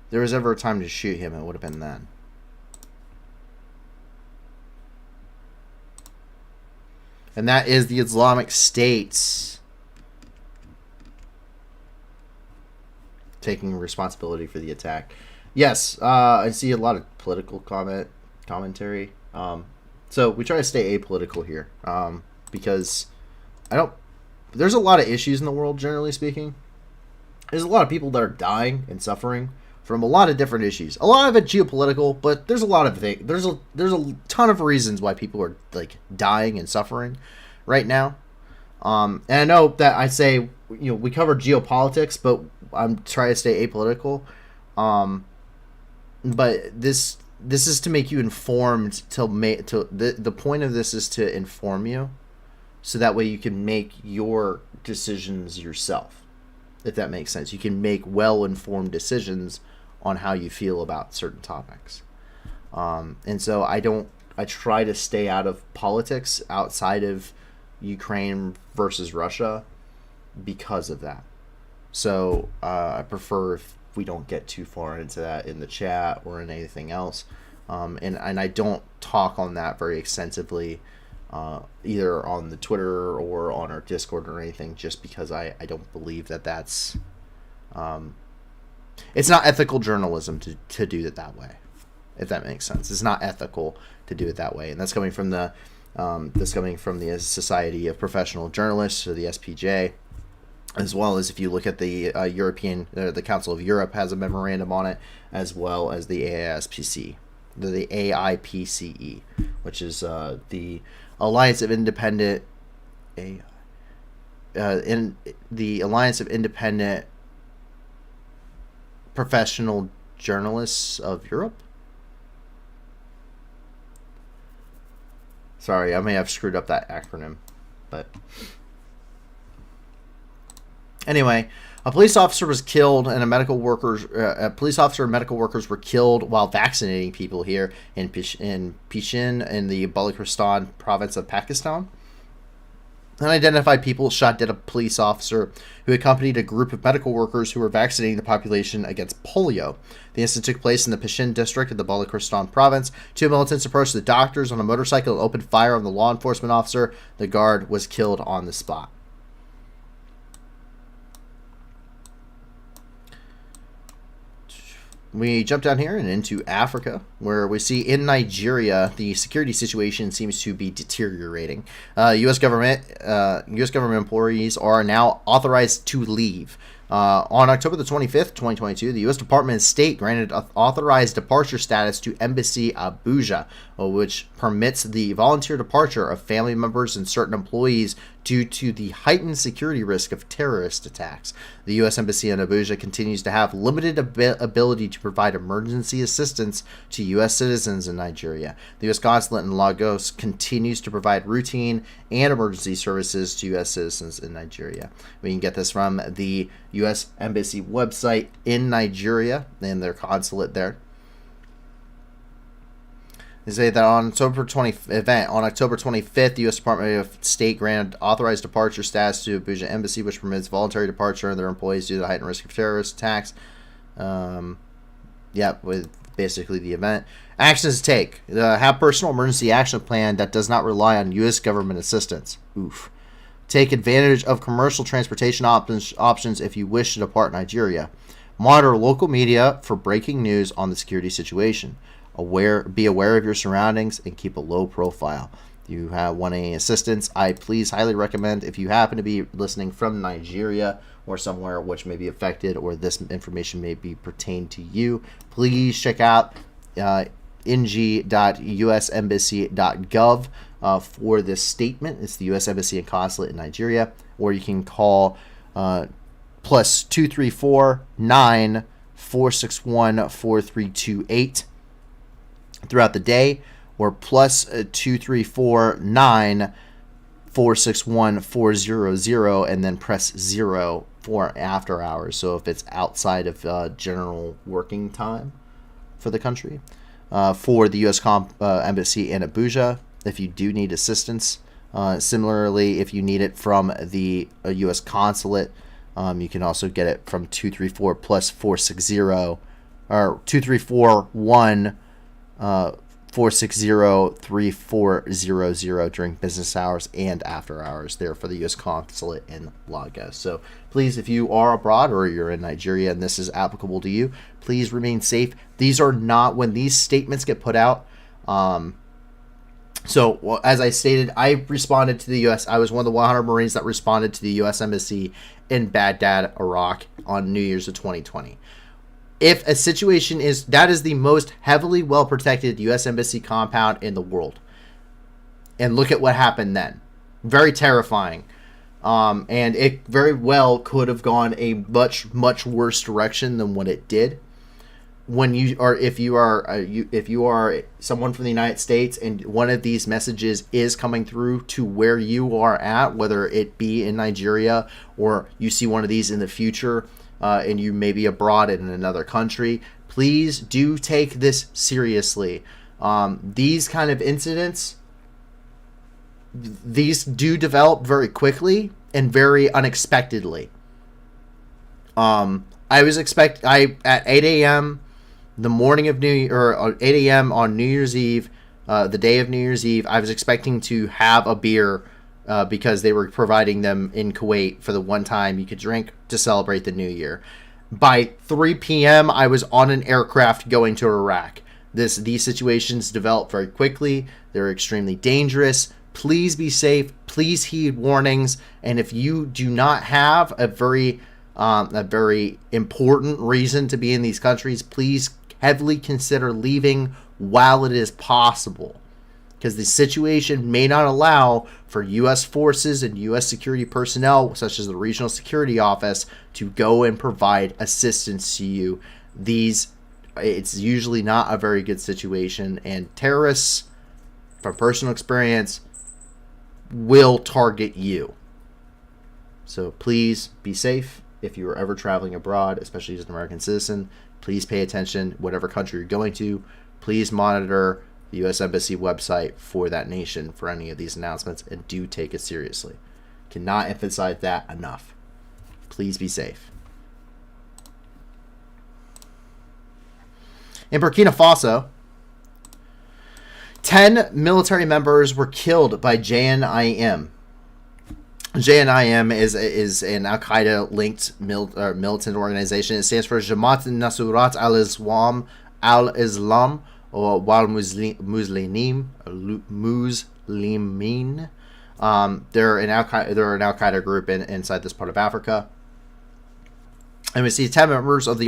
If there was ever a time to shoot him, it would have been then. And that is the Islamic State's taking responsibility for the attack. Yes, I see a lot of political commentary. So we try to stay apolitical here, because there's a lot of issues in the world, generally speaking. There's a lot of people that are dying and suffering from a lot of different issues. A lot of it geopolitical, but there's a lot of things. There's a ton of reasons why people are like dying and suffering right now. And I know that I say, we cover geopolitics, but I'm trying to stay apolitical. But this is to make you informed. The point of this is to inform you, so that way you can make your decisions yourself, if that makes sense. You can make well-informed decisions on how you feel about certain topics. And so I try to stay out of politics outside of Ukraine versus Russia because of that. So I prefer if we don't get too far into that in the chat or in anything else. And I don't talk on that very extensively, either on the Twitter or on our Discord or anything, just because I don't believe that that's it's not ethical journalism to do it that way. if that makes sense. It's not ethical to do it that way, and that's coming from the Society of Professional Journalists, or the SPJ, as well as if you look at the the Council of Europe has a memorandum on it, as well as the AIPCE, which is the Alliance of Independent Professional Journalists of Europe. Sorry, I may have screwed up that acronym, but anyway, a police officer was killed, and a police officer and medical workers were killed while vaccinating people here in Pishin in the Balochistan province of Pakistan. Unidentified people shot dead a police officer who accompanied a group of medical workers who were vaccinating the population against polio. The incident took place in the Pishin district of the Balochistan province. Two militants approached the doctors on a motorcycle and opened fire on the law enforcement officer. The guard was killed on the spot. We jump down here and into Africa, where we see in Nigeria the security situation seems to be deteriorating. U.S. government employees are now authorized to leave. On October the 25th, 2022, the U.S. Department of State granted authorized departure status to Embassy Abuja, which permits the volunteer departure of family members and certain employees due to the heightened security risk of terrorist attacks. The U.S. Embassy in Abuja continues to have limited ability to provide emergency assistance to U.S. citizens in Nigeria. The U.S. Consulate in Lagos continues to provide routine and emergency services to U.S. citizens in Nigeria. We can get this from the U.S. Embassy website in Nigeria and their consulate there. They say that on October 25th, the U.S. Department of State granted authorized departure status to Abuja Embassy, which permits voluntary departure of their employees due to the heightened risk of terrorist attacks. With basically the event. Actions to take. Have personal emergency action plan that does not rely on U.S. government assistance. Oof. Take advantage of commercial transportation options if you wish to depart Nigeria. Monitor local media for breaking news on the security situation. Be aware of your surroundings and keep a low profile. If you want any assistance, I please highly recommend, if you happen to be listening from Nigeria or somewhere which may be affected or this information may be pertained to you, please check out ng.usembassy.gov for this statement. It's the U.S. Embassy and Consulate in Nigeria, or you can call plus 234 9 461 4328 throughout the day, or plus 234 9 461 400, and then press 0 for after hours. So if it's outside of general working time for the country. For the U.S. Embassy in Abuja, if you do need assistance. Similarly, if you need it from the U.S. Consulate, you can also get it from 234 plus 460, or 2341 460-3400 during business hours and after hours there for the U.S. Consulate in Lagos. So please, if you are abroad or you're in Nigeria and this is applicable to you, please remain safe. These are not, when these statements get put out, as I stated, I responded to the U.S. I was one of the 100 Marines that responded to the U.S. Embassy in Baghdad, Iraq on New Year's of 2020. If a situation is, that is the most heavily well-protected U.S. Embassy compound in the world. And look at what happened then. Very terrifying. And it very well could have gone a much, much worse direction than what it did. When you are, if you are someone from the United States and one of these messages is coming through to where you are at, whether it be in Nigeria or you see one of these in the future, and you may be abroad in another country, please do take this seriously. These kind of incidents, these do develop very quickly and very unexpectedly. At 8 a.m. the morning of 8 a.m. on New Year's Eve, the day of New Year's Eve, I was expecting to have a beer because they were providing them in Kuwait for the one time you could drink to celebrate the new year. By 3 p.m., I was on an aircraft going to Iraq. These situations develop very quickly. They're extremely dangerous. Please be safe. Please heed warnings. And if you do not have a very important reason to be in these countries, please heavily consider leaving while it is possible, because the situation may not allow for U.S. forces and U.S. security personnel, such as the Regional Security Office, to go and provide assistance to you. It's usually not a very good situation, and terrorists, from personal experience, will target you. So please be safe. If you are ever traveling abroad, especially as an American citizen, please pay attention. Whatever country you're going to, please monitor the U.S. Embassy website for that nation for any of these announcements, and do take it seriously. Cannot emphasize that enough. Please be safe. In Burkina Faso, 10 military members were killed by JNIM. JNIM is an Al-Qaeda linked militant organization. It stands for Jamaat Nusrat al-Islam, or Wal Muslimin. They're an Al-Qaeda group inside this part of Africa. And we see 10 members of the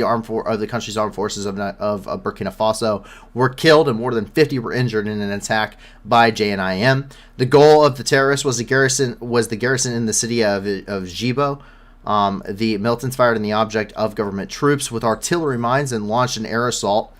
country's armed forces of Burkina Faso were killed, and more than 50 were injured in an attack by JNIM. The goal of the terrorists was the garrison in the city of Djibo. The militants fired on the object of government troops with artillery mines and launched an air assault.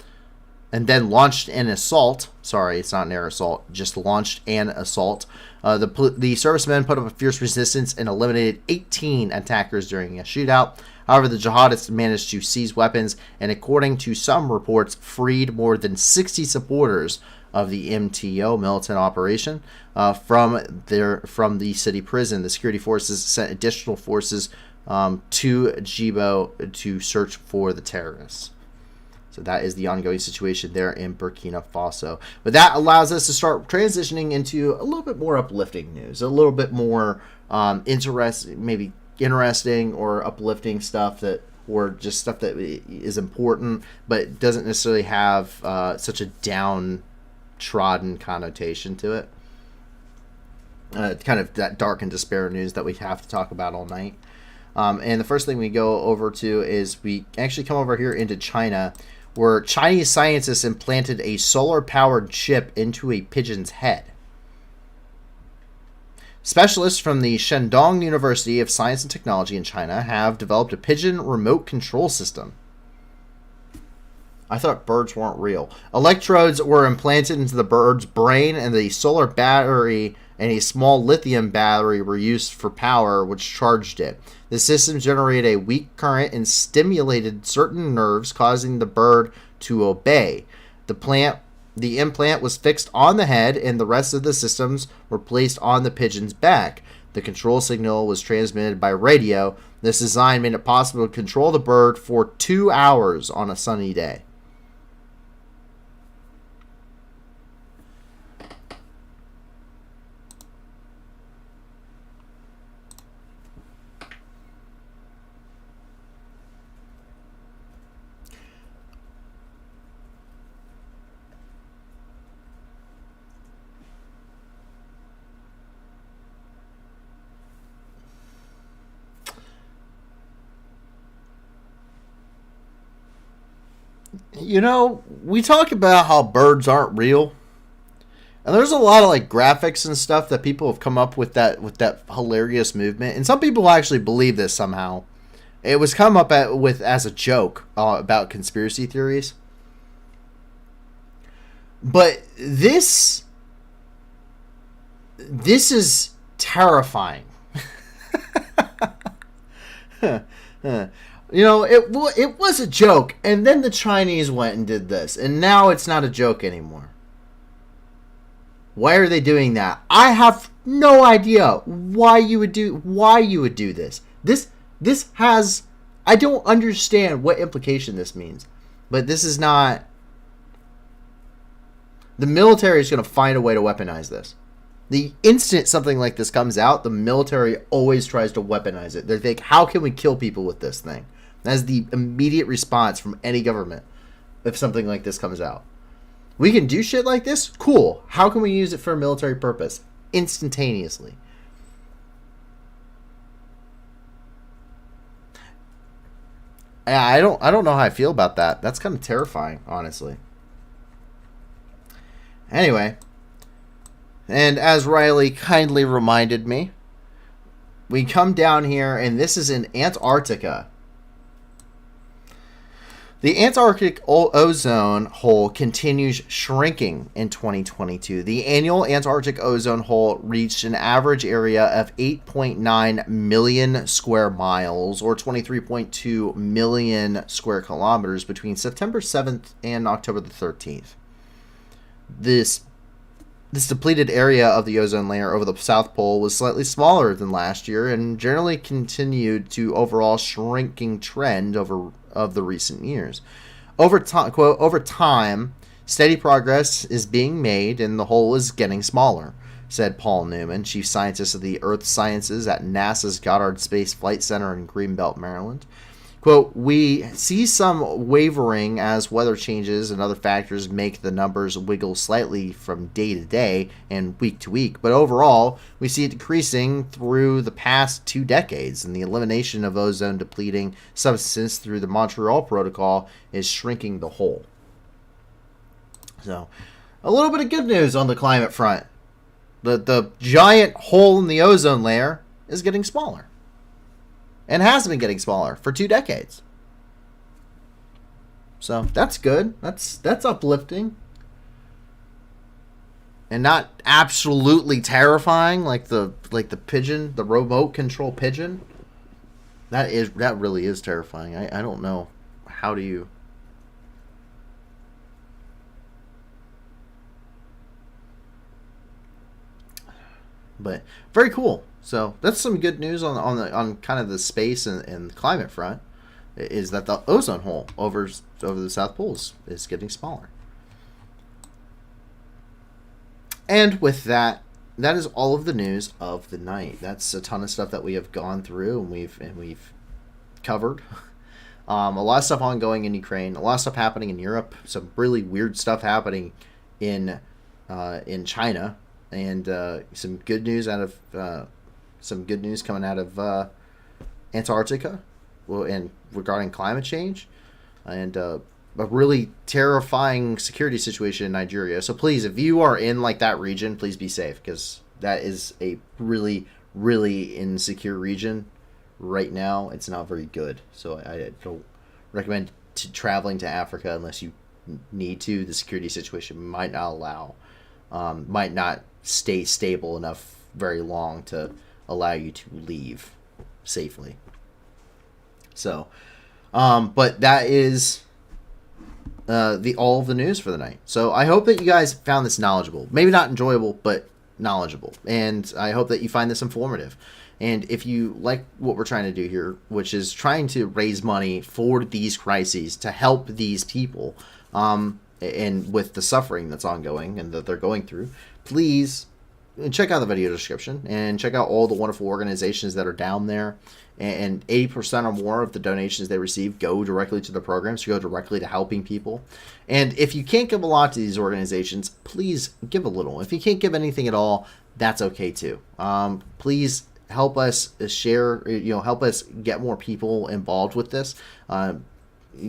Sorry, it's not an air assault, just launched an assault. The servicemen put up a fierce resistance and eliminated 18 attackers during a shootout. However, the jihadists managed to seize weapons and, according to some reports, freed more than 60 supporters of the MTO militant operation from the city prison. The security forces sent additional forces to Djibo to search for the terrorists. So that is the ongoing situation there in Burkina Faso. But that allows us to start transitioning into a little bit more uplifting news, a little bit more interesting or uplifting stuff or just stuff that is important, but doesn't necessarily have such a downtrodden connotation to it. Kind of that dark and despair news that we have to talk about all night. And the first thing we go over to is we actually come over here into China, where Chinese scientists implanted a solar-powered chip into a pigeon's head. Specialists from the Shandong University of Science and Technology in China have developed a pigeon remote control system. I thought birds weren't real. Electrodes were implanted into the bird's brain, and the solar battery and a small lithium battery were used for power, which charged it. The system generated a weak current and stimulated certain nerves, causing the bird to obey. The implant was fixed on the head, and the rest of the systems were placed on the pigeon's back. The control signal was transmitted by radio. This design made it possible to control the bird for 2 hours on a sunny day. You know, we talk about how birds aren't real, and there's a lot of like graphics and stuff that people have come up with that hilarious movement, and some people actually believe this somehow. It was come up as a joke about conspiracy theories, but this is terrifying. You know, it was a joke, and then the Chinese went and did this, and now it's not a joke anymore. Why are they doing that? I have no idea why you would do this. This has, I don't understand what implication this means, but this is not. The military is going to find a way to weaponize this. The instant something like this comes out, the military always tries to weaponize it. They think, how can we kill people with this thing? That's the immediate response from any government if something like this comes out. We can do shit like this? Cool. How can we use it for a military purpose? Instantaneously. I don't know how I feel about that. That's kind of terrifying, honestly. Anyway, and as Riley kindly reminded me, we come down here, and this is in Antarctica. The Antarctic ozone hole continues shrinking in 2022. The annual Antarctic ozone hole reached an average area of 8.9 million square miles, or 23.2 million square kilometers, between September 7th and October the 13th. This depleted area of the ozone layer over the South Pole was slightly smaller than last year and generally continued to overall shrinking trend of the recent years. Over time, quote, over time, steady progress is being made and the hole is getting smaller, said Paul Newman, chief scientist of the Earth Sciences at NASA's Goddard Space Flight Center in Greenbelt, Maryland. Quote, we see some wavering as weather changes and other factors make the numbers wiggle slightly from day to day and week to week, but overall, we see it decreasing through the past 2 decades, and the elimination of ozone depleting substances through the Montreal Protocol is shrinking the hole. So, a little bit of good news on the climate front. The giant hole in the ozone layer is getting smaller. And has been getting smaller for 2 decades. So that's good. That's uplifting. And not absolutely terrifying like the pigeon, the remote control pigeon. That really is terrifying. I don't know. How do you... But very cool. So that's some good news on kind of the space and climate front, is that the ozone hole over the South Pole is getting smaller. And with that, that is all of the news of the night. That's a ton of stuff that we have gone through and we've covered. A lot of stuff ongoing in Ukraine, a lot of stuff happening in Europe, some really weird stuff happening in China, and some good news coming out of Antarctica, and regarding climate change, and a really terrifying security situation in Nigeria. So please, if you are in like that region, please be safe, because that is a really, really insecure region right now. It's not very good. So I don't recommend traveling to Africa unless you need to. The security situation might not allow, might not stay stable enough very long to allow you to leave safely. So, but that is all of the news for the night. So I hope that you guys found this knowledgeable. Maybe not enjoyable, but knowledgeable. And I hope that you find this informative. And if you like what we're trying to do here, which is trying to raise money for these crises to help these people, and with the suffering that's ongoing and that they're going through, please check out the video description and check out all the wonderful organizations that are down there. And 80% or more of the donations they receive go directly to the programs, go directly to helping people. And if you can't give a lot to these organizations, please give a little. If you can't give anything at all, that's okay too. Please help us share, help us get more people involved with this.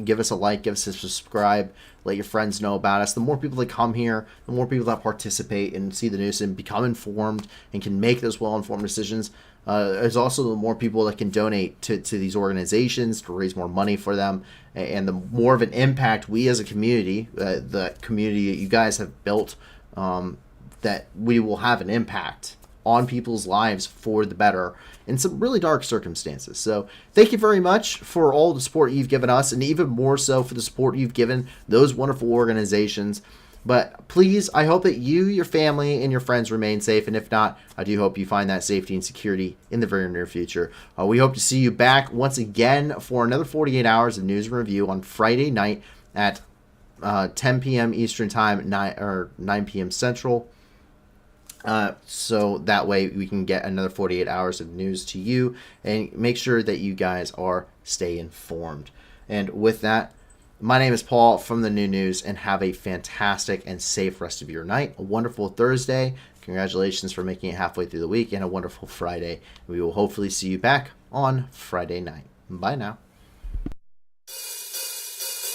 Give us a like, give us a subscribe, let your friends know about us. The more people that come here, the more people that participate and see the news and become informed and can make those well-informed decisions. There's also the more people that can donate to these organizations to raise more money for them, and the more of an impact we as a community, the community that you guys have built, that we will have an impact on people's lives for the better in some really dark circumstances. So thank you very much for all the support you've given us, and even more so for the support you've given those wonderful organizations. But please, I hope that you, your family, and your friends remain safe. And if not, I do hope you find that safety and security in the very near future. We hope to see you back once again for another 48 hours of news and review on Friday night at 10 p.m. Eastern Time, 9 p.m. Central. So that way we can get another 48 hours of news to you and make sure that you guys stay informed. And with that, My name is Paul from the New News, and have a fantastic and safe rest of your night. A wonderful Thursday. Congratulations for making it halfway through the week, and a wonderful Friday. We will hopefully see you back on Friday night. Bye now.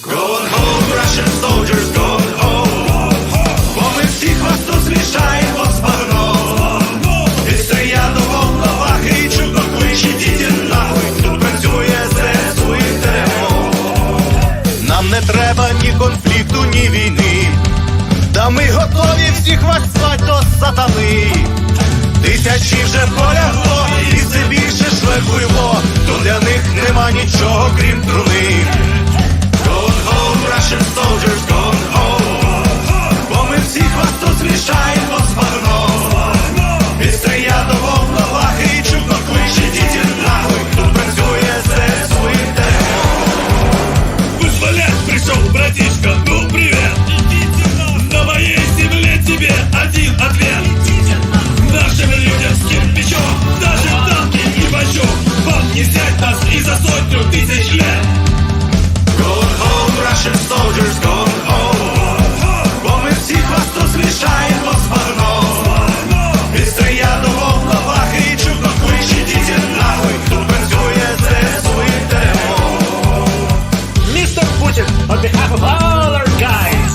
Gone home, Russian soldiers, gone home. Бо ми всіх вас тут змішаємо з багном. І стояду вам на ваги, і чудно кличе, діти нахуй. Тут працює ЗСУ і ТРО. Нам не треба ні конфлікту, ні війни. Та ми готові всіх вас звать до сатани. Тисячі вже полягло, і все більше шлейфуйло. То для них нема нічого, крім труни. Gone home, Russian soldiers, gone home. Бо ми всіх вас тут змішаємо з багном. Від стрия до волновахи, і чудно кличе, діти нахуй. Тут працює ЗСУ і ТРО. Вызволять пришел, братишка, ну привет. На моей земле тебе один ответ. Нашим людям плечом, даже танки и бачок. Вам не взять нас и за 100 тысяч лет. Gone home, Russian soldiers, gone home. Бо ми всіх вас тут змішаємо з багном. Від стрия до волновахи, і чудно кличе, діти нахуй. Тут працює ЗСУ і ТРО. Mr. Putin, on behalf of all our guys,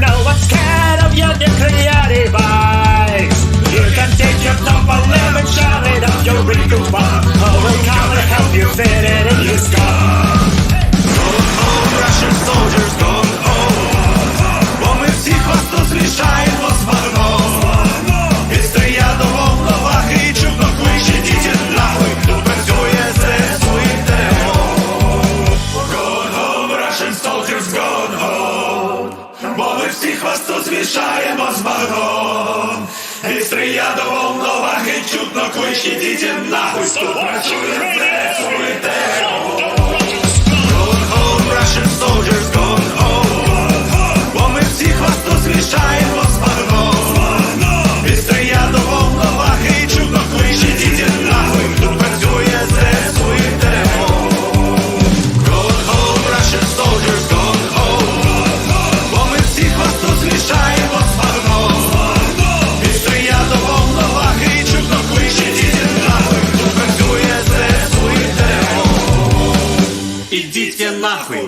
no one's scared of your nuclear device. You can take your top 11, shove it up your wrinkle bomb. Oh, we'll come and help you fit it in your skull. Gone home, Russian soldiers, gone home. Бо ми всіх вас тут змішаємо з багном. Від стрия до волновахи, і чудно кличе, діти нахуй. Тут працює ЗСУ і ТРО. Gone home, Russian soldiers, gone home. Бо ми всіх вас тут змішаємо з багном. Від стрия до волновахи, чудно кличе, діти нахуй. Тут працює ЗСУ і ТРО. Gone home, Russian soldiers, gone home. Бо ми всіх вас тут змішаємо з багном. Від стрия до волновахи, і чудно кличе, діти нахуй. Тут працює ЗСУ і ТРО. Gone home, Russian soldiers, gone home. Бо ми всіх вас тут змішаємо з багном. Від стрия до волновахи, і чудно кличе, діти нахуй. Тут працює ЗСУ і ТРО. Идите нахуй.